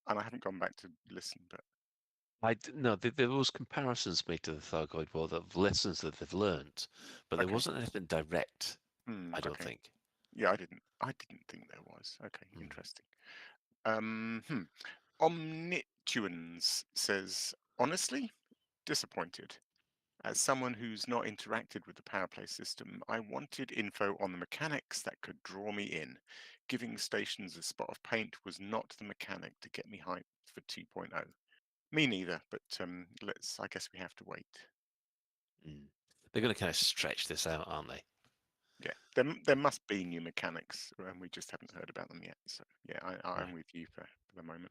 And I haven't gone back to listen, but No, there was comparisons made to the Thargoid War, of lessons that they've learned, but there wasn't anything direct. I don't think. Yeah, I didn't think there was. Okay, interesting. Omnituans says, honestly, disappointed. As someone who's not interacted with the Powerplay system, I wanted info on the mechanics that could draw me in. Giving stations a spot of paint was not the mechanic to get me hyped for 2.0. Me neither, but I guess we have to wait. They're going to kind of stretch this out, aren't they? Yeah, there must be new mechanics, and we just haven't heard about them yet. So yeah, I'm with you for the moment.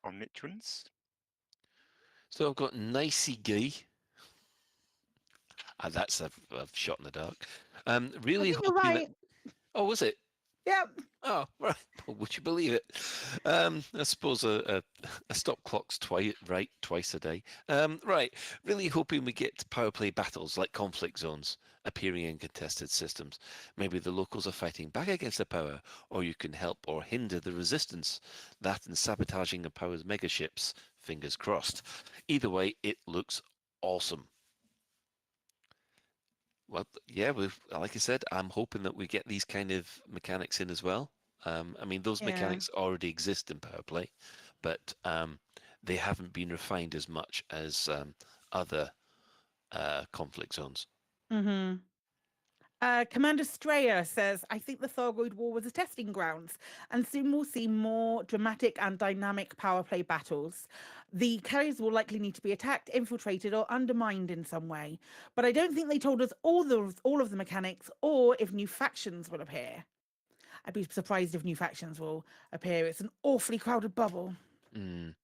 Omnituans. So I've got Nicey Guy. That's a shot in the dark. Really hoping right. Oh, was it? Yep. Oh, right. Well, would you believe it? I suppose a stop clock's twice a day. Right. Really hoping we get Powerplay battles like conflict zones appearing in contested systems. Maybe the locals are fighting back against the power, or you can help or hinder the resistance. That and sabotaging the power's megaships. Fingers crossed. Either way, it looks awesome. Well, yeah, like I said, I'm hoping that we get these kind of mechanics in as well. I mean, those mechanics already exist in Powerplay, but they haven't been refined as much as other conflict zones. Mm-hmm. Commander Strayer says, I think the Thargoid War was a testing grounds, and soon we'll see more dramatic and dynamic Powerplay battles. The carriers will likely need to be attacked, infiltrated, or undermined in some way. But I don't think they told us all of the mechanics or if new factions will appear. I'd be surprised if new factions will appear. It's an awfully crowded bubble. Not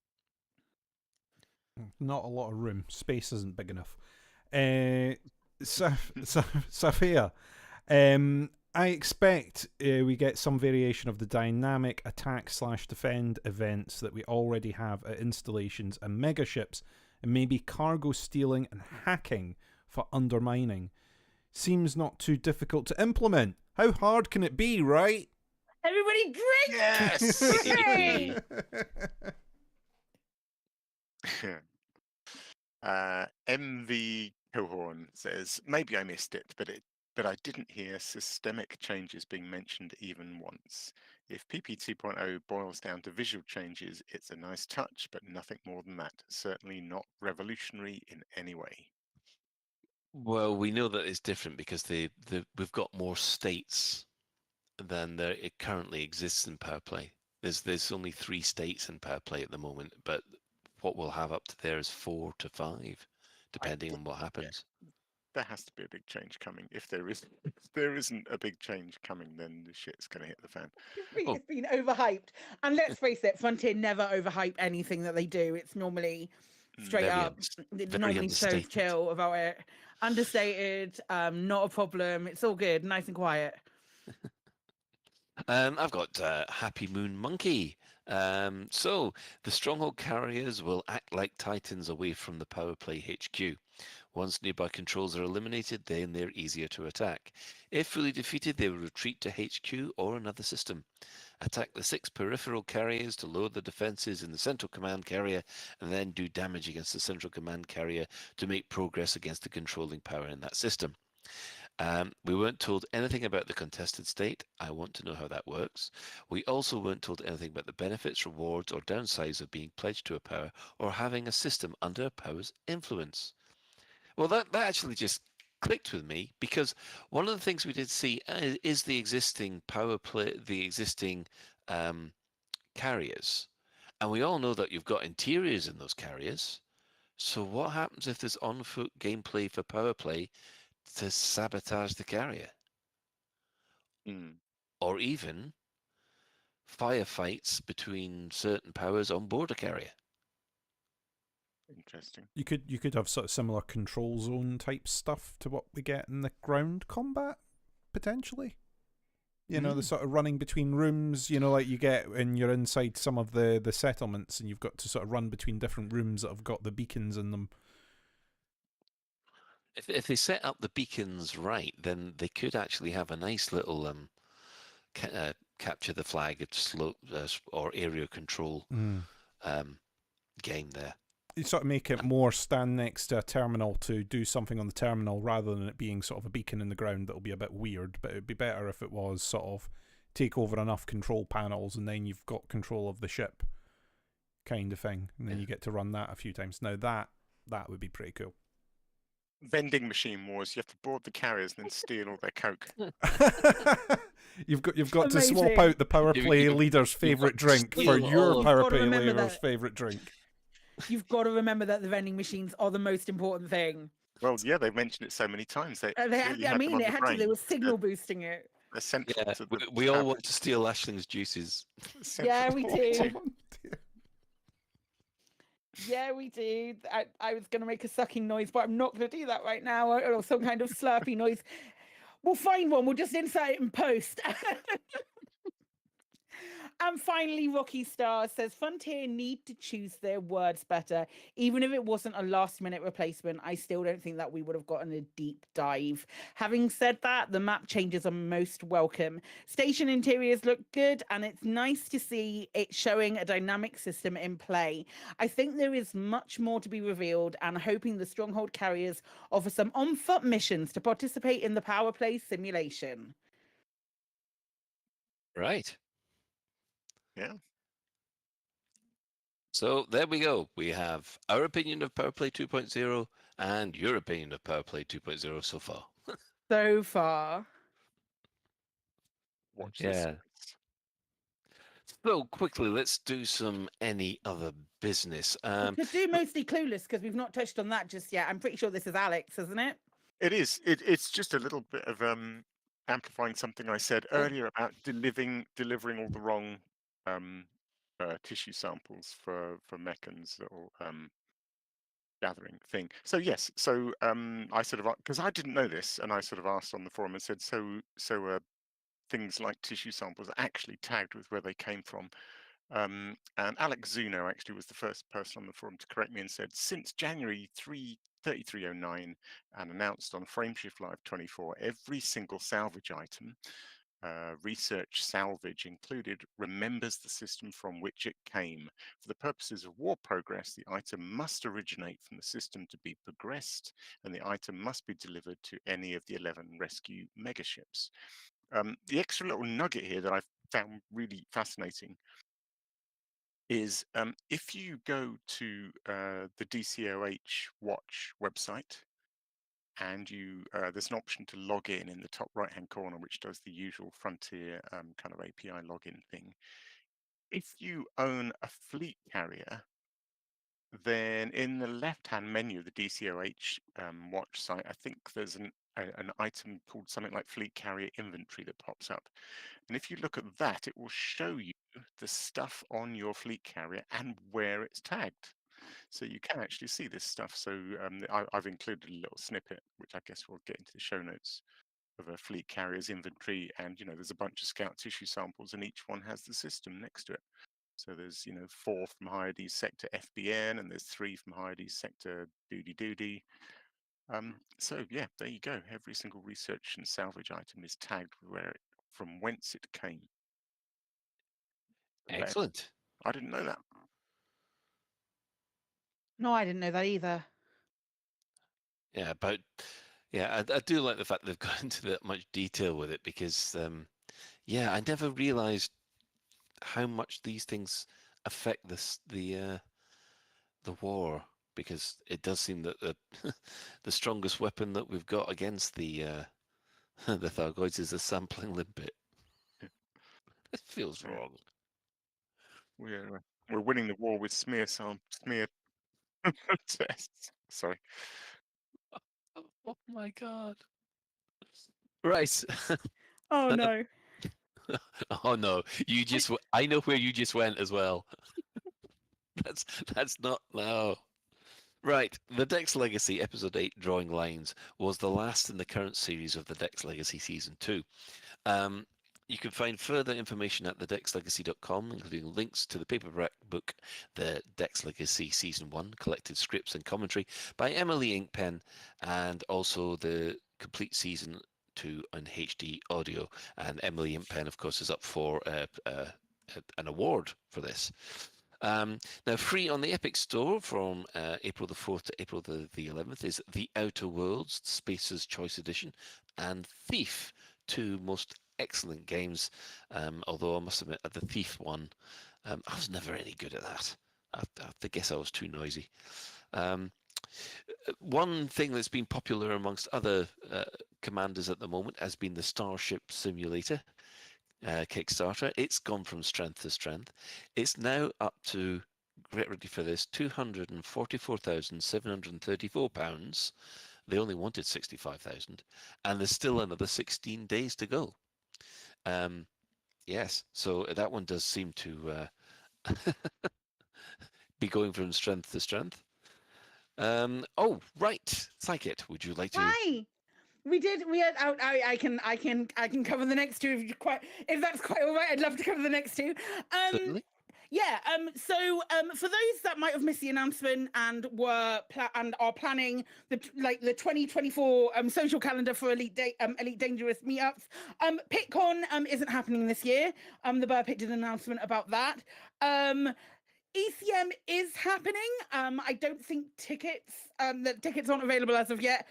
a lot of room. Space isn't big enough. Safia, I expect we get some variation of the dynamic attack/defend events that we already have at installations and megaships, and maybe cargo stealing and hacking for undermining. Seems not too difficult to implement. How hard can it be, right? Everybody drink! Yes! MV Cohorn says, maybe I missed it, but it but I didn't hear systemic changes being mentioned even once. If PP 2.0 boils down to visual changes, it's a nice touch, but nothing more than that. Certainly not revolutionary in any way. Well, we know that it's different because we've got more states than it currently exists in Powerplay. There's only 3 states in Powerplay at the moment, but what we'll have up to there is 4 to 5, depending on what happens. Yeah. There has to be a big change coming. If there isn't a big change coming, then the shit's going to hit the fan. It's been overhyped. And let's face it, Frontier never overhype anything that they do. It's normally straight up, normally so chill about it. Understated, not a problem. It's all good, nice and quiet. I've got Happy Moon Monkey. So the Stronghold carriers will act like Titans away from the Powerplay HQ. Once nearby controls are eliminated, then they're easier to attack. If fully defeated, they will retreat to HQ or another system. Attack the 6 peripheral carriers to lower the defenses in the central command carrier, and then do damage against the central command carrier to make progress against the controlling power in that system. We weren't told anything about the contested state. I want to know how that works. We also weren't told anything about the benefits, rewards, or downsides of being pledged to a power or having a system under a power's influence. Well, that actually just clicked with me, because one of the things we did see is the existing Powerplay, the existing carriers. And we all know that you've got interiors in those carriers. So what happens if there's on-foot gameplay for Powerplay to sabotage the carrier? Or even firefights between certain powers on board a carrier? Interesting. You could have sort of similar control zone type stuff to what we get in the ground combat, potentially. You know, the sort of running between rooms, you know, like you get when you're inside some of the settlements and you've got to sort of run between different rooms that have got the beacons in them. If they set up the beacons right, then they could actually have a nice little capture the flag slope or area control game there. You sort of make it more stand next to a terminal to do something on the terminal rather than it being sort of a beacon in the ground that'll be a bit weird, but it'd be better if it was sort of take over enough control panels and then you've got control of the ship kind of thing, and then you get to run that a few times. Now that would be pretty cool. Vending machine wars. You have to board the carriers and then steal all their coke. You've got to swap out the Powerplay leader's favourite drink for your Powerplay leader's favourite drink. You've got to remember that the vending machines are the most important thing. Well, yeah, they've mentioned it so many times. They were signal boosting it. They're central to the we all want to steal Ashling's juices. Yeah, we do. Yeah, we do. I was going to make a sucking noise, but I'm not going to do that right now, or some kind of slurpy noise. We'll find one. We'll just insert it in post. And finally, Rocky Star says, Frontier need to choose their words better. Even if it wasn't a last-minute replacement, I still don't think that we would have gotten a deep dive. Having said that, the map changes are most welcome. Station interiors look good, and it's nice to see it showing a dynamic system in play. I think there is much more to be revealed, and hoping the Stronghold carriers offer some on-foot missions to participate in the Powerplay simulation. Right. Yeah. So there we go. We have our opinion of Powerplay 2.0 and your opinion of Powerplay 2.0 so far. So far. Watch this. So quickly, let's do some any other business. We could do mostly Clueless because we've not touched on that just yet. I'm pretty sure this is Alex, isn't it? It is. It's just a little bit of amplifying something I said earlier about delivering all the wrong tissue samples for Mechan's little gathering thing. So yes, so I sort of, because I didn't know this, and I sort of asked on the forum and said, so things like tissue samples are actually tagged with where they came from. And Alex Zuno actually was the first person on the forum to correct me and said, since January 3309 and announced on Frameshift Live 24, every single salvage item research salvage included remembers the system from which it came. For the purposes of war progress, the item must originate from the system to be progressed, and the item must be delivered to any of the 11 rescue megaships. The extra little nugget here that I found really fascinating is if you go to the DCOH Watch website, and there's an option to log in the top right hand corner, which does the usual Frontier kind of API login thing. If you own a fleet carrier, then in the left hand menu of the DCOH Watch site, I think there's an item called something like Fleet Carrier Inventory that pops up. And if you look at that, it will show you the stuff on your fleet carrier and where it's tagged. So you can actually see this stuff. So I've included a little snippet, which I guess we'll get into the show notes, of a fleet carrier's inventory. And, there's a bunch of scout tissue samples, and each one has the system next to it. So there's, 4 from Hyades Sector FBN, and there's 3 from Hyades Sector Doody. So yeah, there you go. Every single research and salvage item is tagged from whence it came. Excellent. I didn't know that. No, I didn't know that either. Yeah, I do like the fact they've gone into that much detail with it, because I never realized how much these things affect the war, because it does seem that the strongest weapon that we've got against the Thargoids is the sampling limpet. It feels wrong. We're winning the war with smear tests. Sorry. Oh my god. Right. Oh no. Oh no. I know where you just went as well. That's not no. Right. The Dex Legacy Episode 8 Drawing Lines was the last in the current series of the Dex Legacy Season 2. You can find further information at thedexlegacy.com, including links to the paperback book, The Dex Legacy Season 1, Collected Scripts and Commentary by Emily Inkpen, and also the complete Season 2 on HD audio. And Emily Inkpen, of course, is up for an award for this. Now, free on the Epic Store from April the 4th to April the 11th is The Outer Worlds, Spacer's Choice Edition, and Thief, 2 most excellent games, although I must admit, at the Thief one, I was never any good at that. I guess I was too noisy. One thing that's been popular amongst other commanders at the moment has been the Starship Simulator Kickstarter. It's gone from strength to strength. It's now up to, get ready for this, £244,734. They only wanted 65,000, and there's still another 16 days to go. Yes, so that one does seem to be going from strength to strength. Oh, right, Psychit, would you like to? Hi. We had out. I can cover the next two if that's quite all right. I'd love to cover the next two. Certainly. Yeah. So for those that might have missed the announcement and are planning the 2024 social calendar for Elite Dangerous meetups, PitCon isn't happening this year. The Burpit did an announcement about that. ECM is happening. I don't think tickets aren't available as of yet.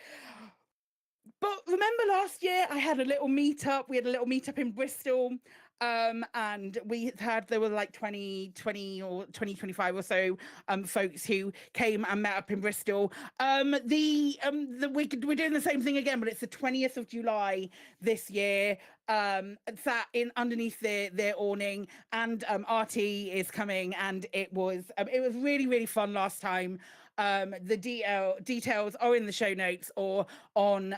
But remember last year I had a little meetup. We had a little meetup in Bristol, and there were like 20 or 25 or so folks who came and met up in Bristol. We're doing the same thing again, but it's the 20th of July this year. Sat in underneath their awning, and RT is coming, and it was really, really fun last time. The details are in the show notes or on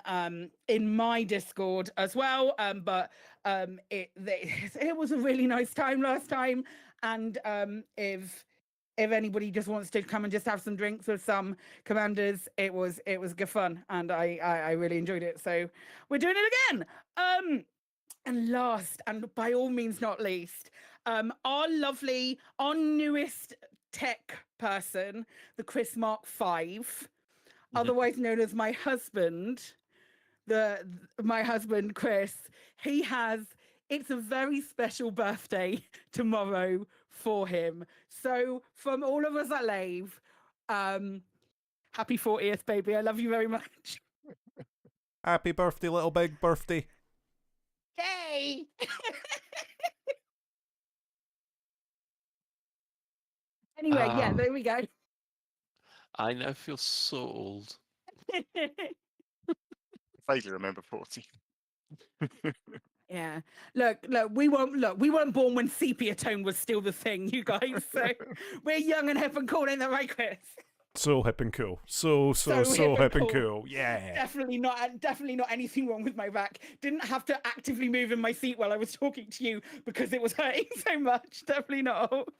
in my Discord as well. But it was a really nice time last time, and if anybody just wants to come and just have some drinks with some commanders, it was good fun, and I really enjoyed it. So we're doing it again. And last, and by all means not least, our newest tech person, the Chris Mark V, otherwise known as my husband, my husband Chris, he has it's a very special birthday tomorrow for him. So from all of us at Lave, happy 40th, baby. I love you very much. Happy birthday, little big birthday. Hey! Anyway, yeah, there we go. I now feel so old. Vaguely remember 40. Yeah. Look, we weren't born when sepia tone was still the thing, you guys. So we're young and hip and cool, ain't that right, Chris? So hip and cool. So hip and cool. Yeah. Definitely not anything wrong with my back. Didn't have to actively move in my seat while I was talking to you because it was hurting so much. Definitely not old.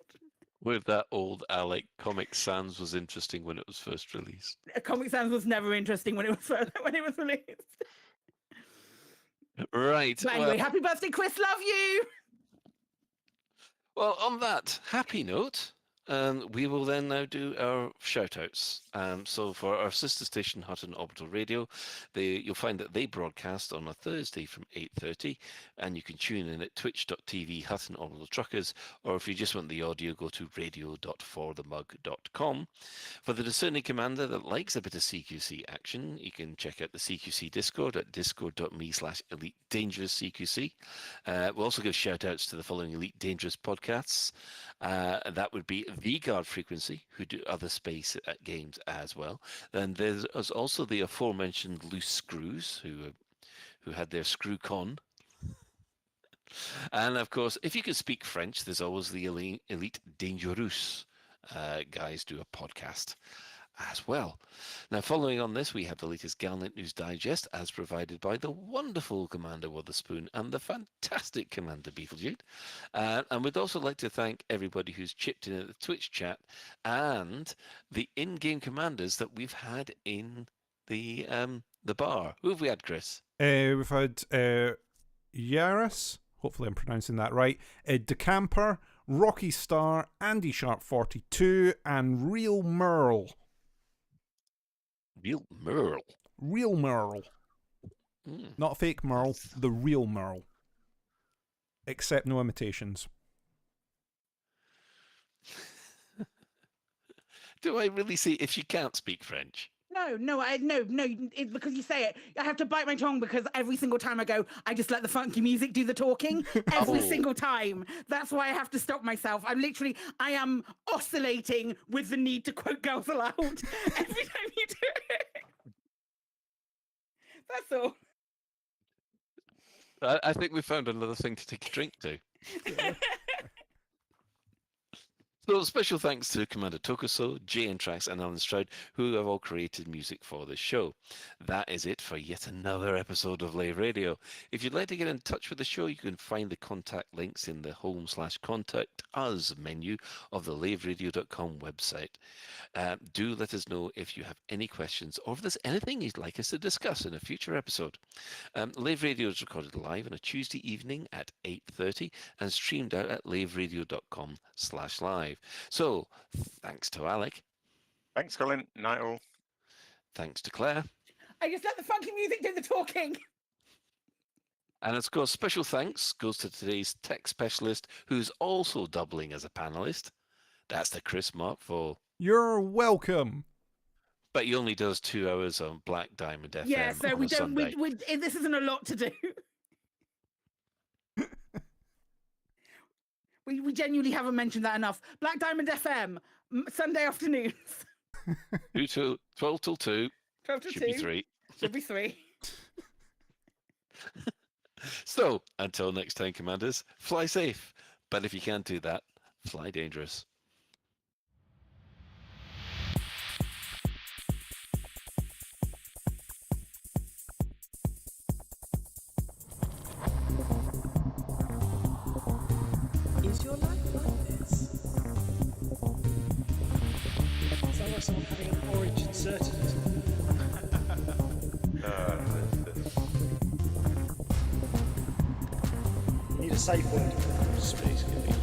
With that old Alec, Comic Sans was interesting when it was first released. Comic Sans was never interesting when it was released. Right. But anyway, happy birthday, Chris. Love you. Well, on that happy note, we will then now do our shout-outs. So for our sister station, Hutton Orbital Radio, you'll find that they broadcast on a Thursday from 8:30, and you can tune in at twitch.tv Hutton Orbital Truckers, or if you just want the audio, go to radio.forthemug.com. For the discerning commander that likes a bit of CQC action, you can check out the CQC Discord at discord.me/Elite Dangerous CQC. We'll also give shout-outs to the following Elite Dangerous podcasts. That would be The Guard Frequency, who do other space games as well. And there's also the aforementioned Loose Screws, who had their ScrewCon. And of course, if you can speak French, there's always the Elite Dangerous guys do a podcast as well. Now, following on this, we have the latest Galnet News Digest, as provided by the wonderful Commander Witherspoon and the fantastic Commander Beetlejuice. And we'd also like to thank everybody who's chipped in at the Twitch chat and the in-game commanders that we've had in the bar. Who have we had, Chris? We've had Yaris, hopefully I'm pronouncing that right, Decamper, Rocky Star, Andy Sharp 42, and Real Merle. Real Merle. Real Merle. Not fake Merle, the real Merle. Except no imitations. Do I really see if you can't speak French? No, it's because you say it. I have to bite my tongue because every single time I go, I just let the funky music do the talking every single time. That's why I have to stop myself. I am oscillating with the need to quote Girls Aloud every time you do it. That's all. I think we found another thing to take a drink to. So special thanks to Commander Tokuso, Jay Trax, and Alan Stroud, who have all created music for this show. That is it for yet another episode of Lave Radio. If you'd like to get in touch with the show, you can find the contact links in the home/contact us menu of the laveradio.com website. Do let us know if you have any questions or if there's anything you'd like us to discuss in a future episode. Lave Radio is recorded live on a Tuesday evening at 8:30 and streamed out at laveradio.com/live. So, thanks to Alec. Thanks, Colin. Night all. Thanks to Claire. I just let the funky music do the talking. And of course, special thanks goes to today's tech specialist, who's also doubling as a panelist. That's the Chris Mark for. You're welcome. But he only does 2 hours on Black Diamond FM. Yeah, so on we a don't. Sunday. This isn't a lot to do. We genuinely haven't mentioned that enough. Black Diamond FM, Sunday afternoons. 12 till 2. 12 till Should 2. be 3. Should be 3. So, until next time, Commanders, fly safe. But if you can't do that, fly dangerous. Is your life like this? Sounds like someone having an orange inserted. Need a safe word. Space can be low.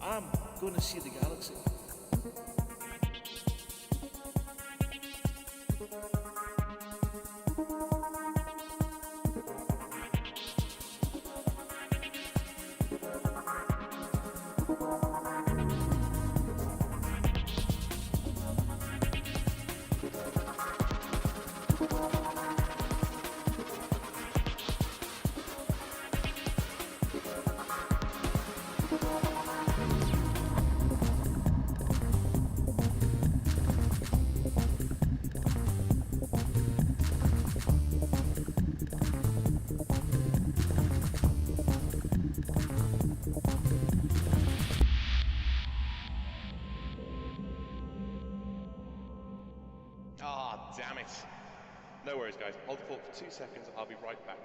I'm gonna see the galaxy. Ah, damn it. No worries, guys. Hold the fort for 2 seconds. I'll be right back.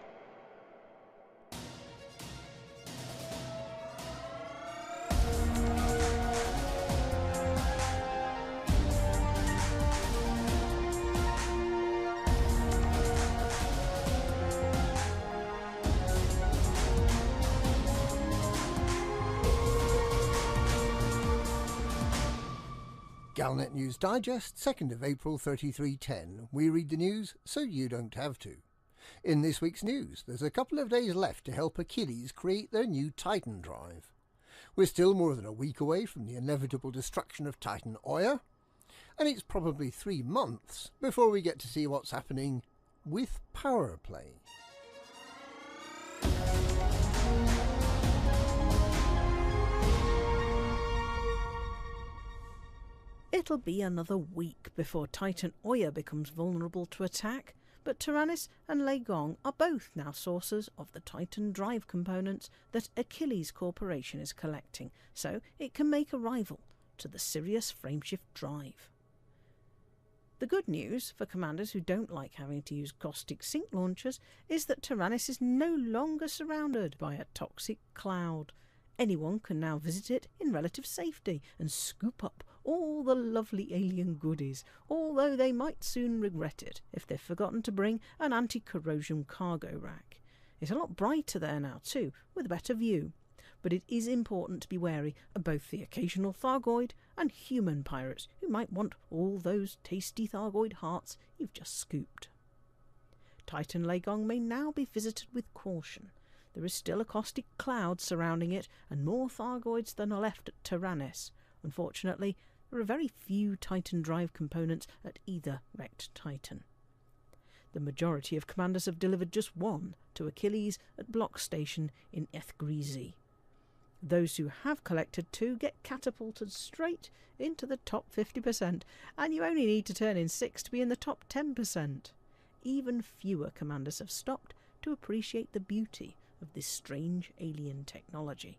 Galnet News Digest, 2nd of April 3310. We read the news so you don't have to. In this week's news, there's a couple of days left to help Achilles create their new Titan drive. We're still more than a week away from the inevitable destruction of Titan Oya, and it's probably 3 months before we get to see what's happening with Powerplay. It'll be another week before Titan Oya becomes vulnerable to attack, but Tyrannus and Lagong are both now sources of the Titan drive components that Achilles Corporation is collecting, so it can make a rival to the Sirius frameshift drive. The good news for commanders who don't like having to use caustic sync launchers is that Tyrannus is no longer surrounded by a toxic cloud. Anyone can now visit it in relative safety and scoop up all the lovely alien goodies, although they might soon regret it if they've forgotten to bring an anti-corrosion cargo rack. It's a lot brighter there now too, with a better view, but it is important to be wary of both the occasional Thargoid and human pirates who might want all those tasty Thargoid hearts you've just scooped. Titan Lagong may now be visited with caution. There is still a caustic cloud surrounding it, and more Thargoids than are left at Tyrannus. Unfortunately, there are very few Titan drive components at either wrecked Titan. The majority of commanders have delivered just one to Achilles at Block Station in Ethgrizi. Those who have collected 2 get catapulted straight into the top 50%, and you only need to turn in 6 to be in the top 10%. Even fewer commanders have stopped to appreciate the beauty of this strange alien technology.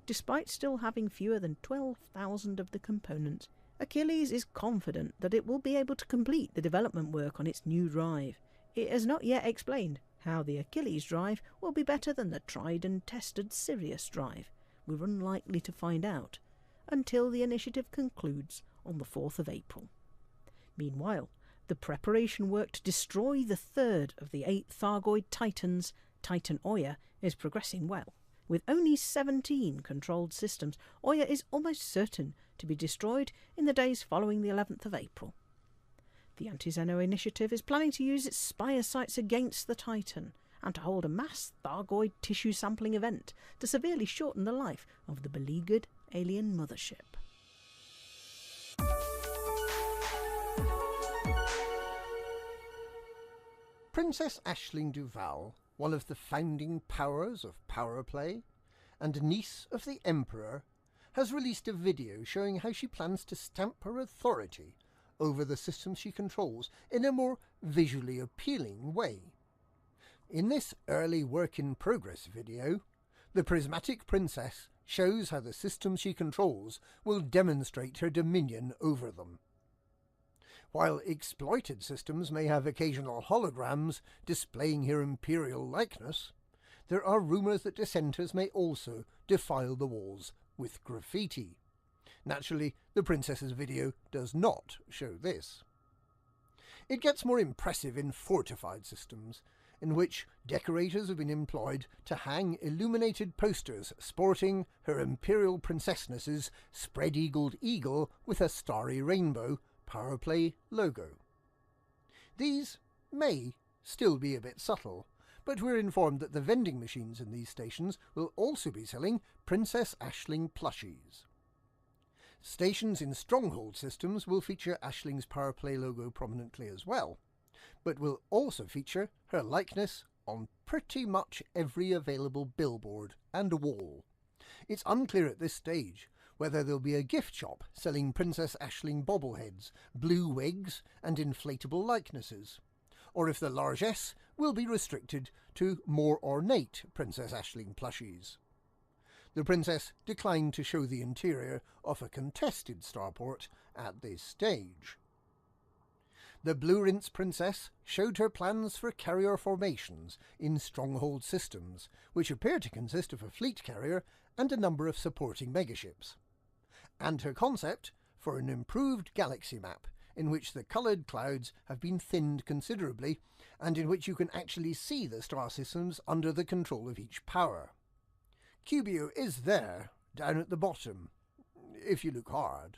Despite still having fewer than 12,000 of the components, Achilles is confident that it will be able to complete the development work on its new drive. It has not yet explained how the Achilles drive will be better than the tried and tested Sirius drive. We're unlikely to find out until the initiative concludes on the 4th of April. Meanwhile, the preparation work to destroy the 3rd of the 8 Thargoid Titans, Titan Oya, is progressing well. With only 17 controlled systems, Oya is almost certain to be destroyed in the days following the 11th of April. The Anti-Xeno Initiative is planning to use its Spire sites against the Titan and to hold a mass Thargoid tissue sampling event to severely shorten the life of the beleaguered alien mothership. Princess Aisling Duval, one of the founding powers of Powerplay and niece of the Emperor, has released a video showing how she plans to stamp her authority over the systems she controls in a more visually appealing way. In this early work-in-progress video, the Prismatic Princess shows how the systems she controls will demonstrate her dominion over them. While exploited systems may have occasional holograms displaying her imperial likeness, there are rumours that dissenters may also defile the walls with graffiti. Naturally, the princess's video does not show this. It gets more impressive in fortified systems, in which decorators have been employed to hang illuminated posters sporting Her Imperial Princessness's spread-eagled eagle with a starry rainbow Powerplay logo. These may still be a bit subtle, but we're informed that the vending machines in these stations will also be selling Princess Aisling plushies. Stations in Stronghold systems will feature Aisling's Powerplay logo prominently as well, but will also feature her likeness on pretty much every available billboard and wall. It's unclear at this stage whether there'll be a gift shop selling Princess Aisling bobbleheads, blue wigs and inflatable likenesses, or if the largesse will be restricted to more ornate Princess Aisling plushies. The Princess declined to show the interior of a contested starport at this stage. The Blue Rinse Princess showed her plans for carrier formations in Stronghold systems, which appear to consist of a fleet carrier and a number of supporting megaships, and her concept for an improved galaxy map in which the coloured clouds have been thinned considerably and in which you can actually see the star systems under the control of each power. Cubio is there, down at the bottom, if you look hard.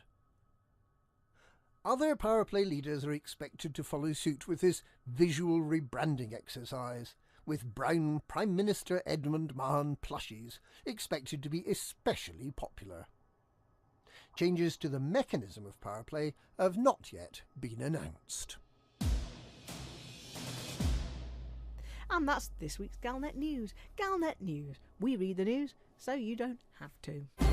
Other Powerplay leaders are expected to follow suit with this visual rebranding exercise, with brown Prime Minister Edmund Mahon plushies expected to be especially popular. Changes to the mechanism of Powerplay have not yet been announced. And that's this week's Galnet News. Galnet News. We read the news so you don't have to.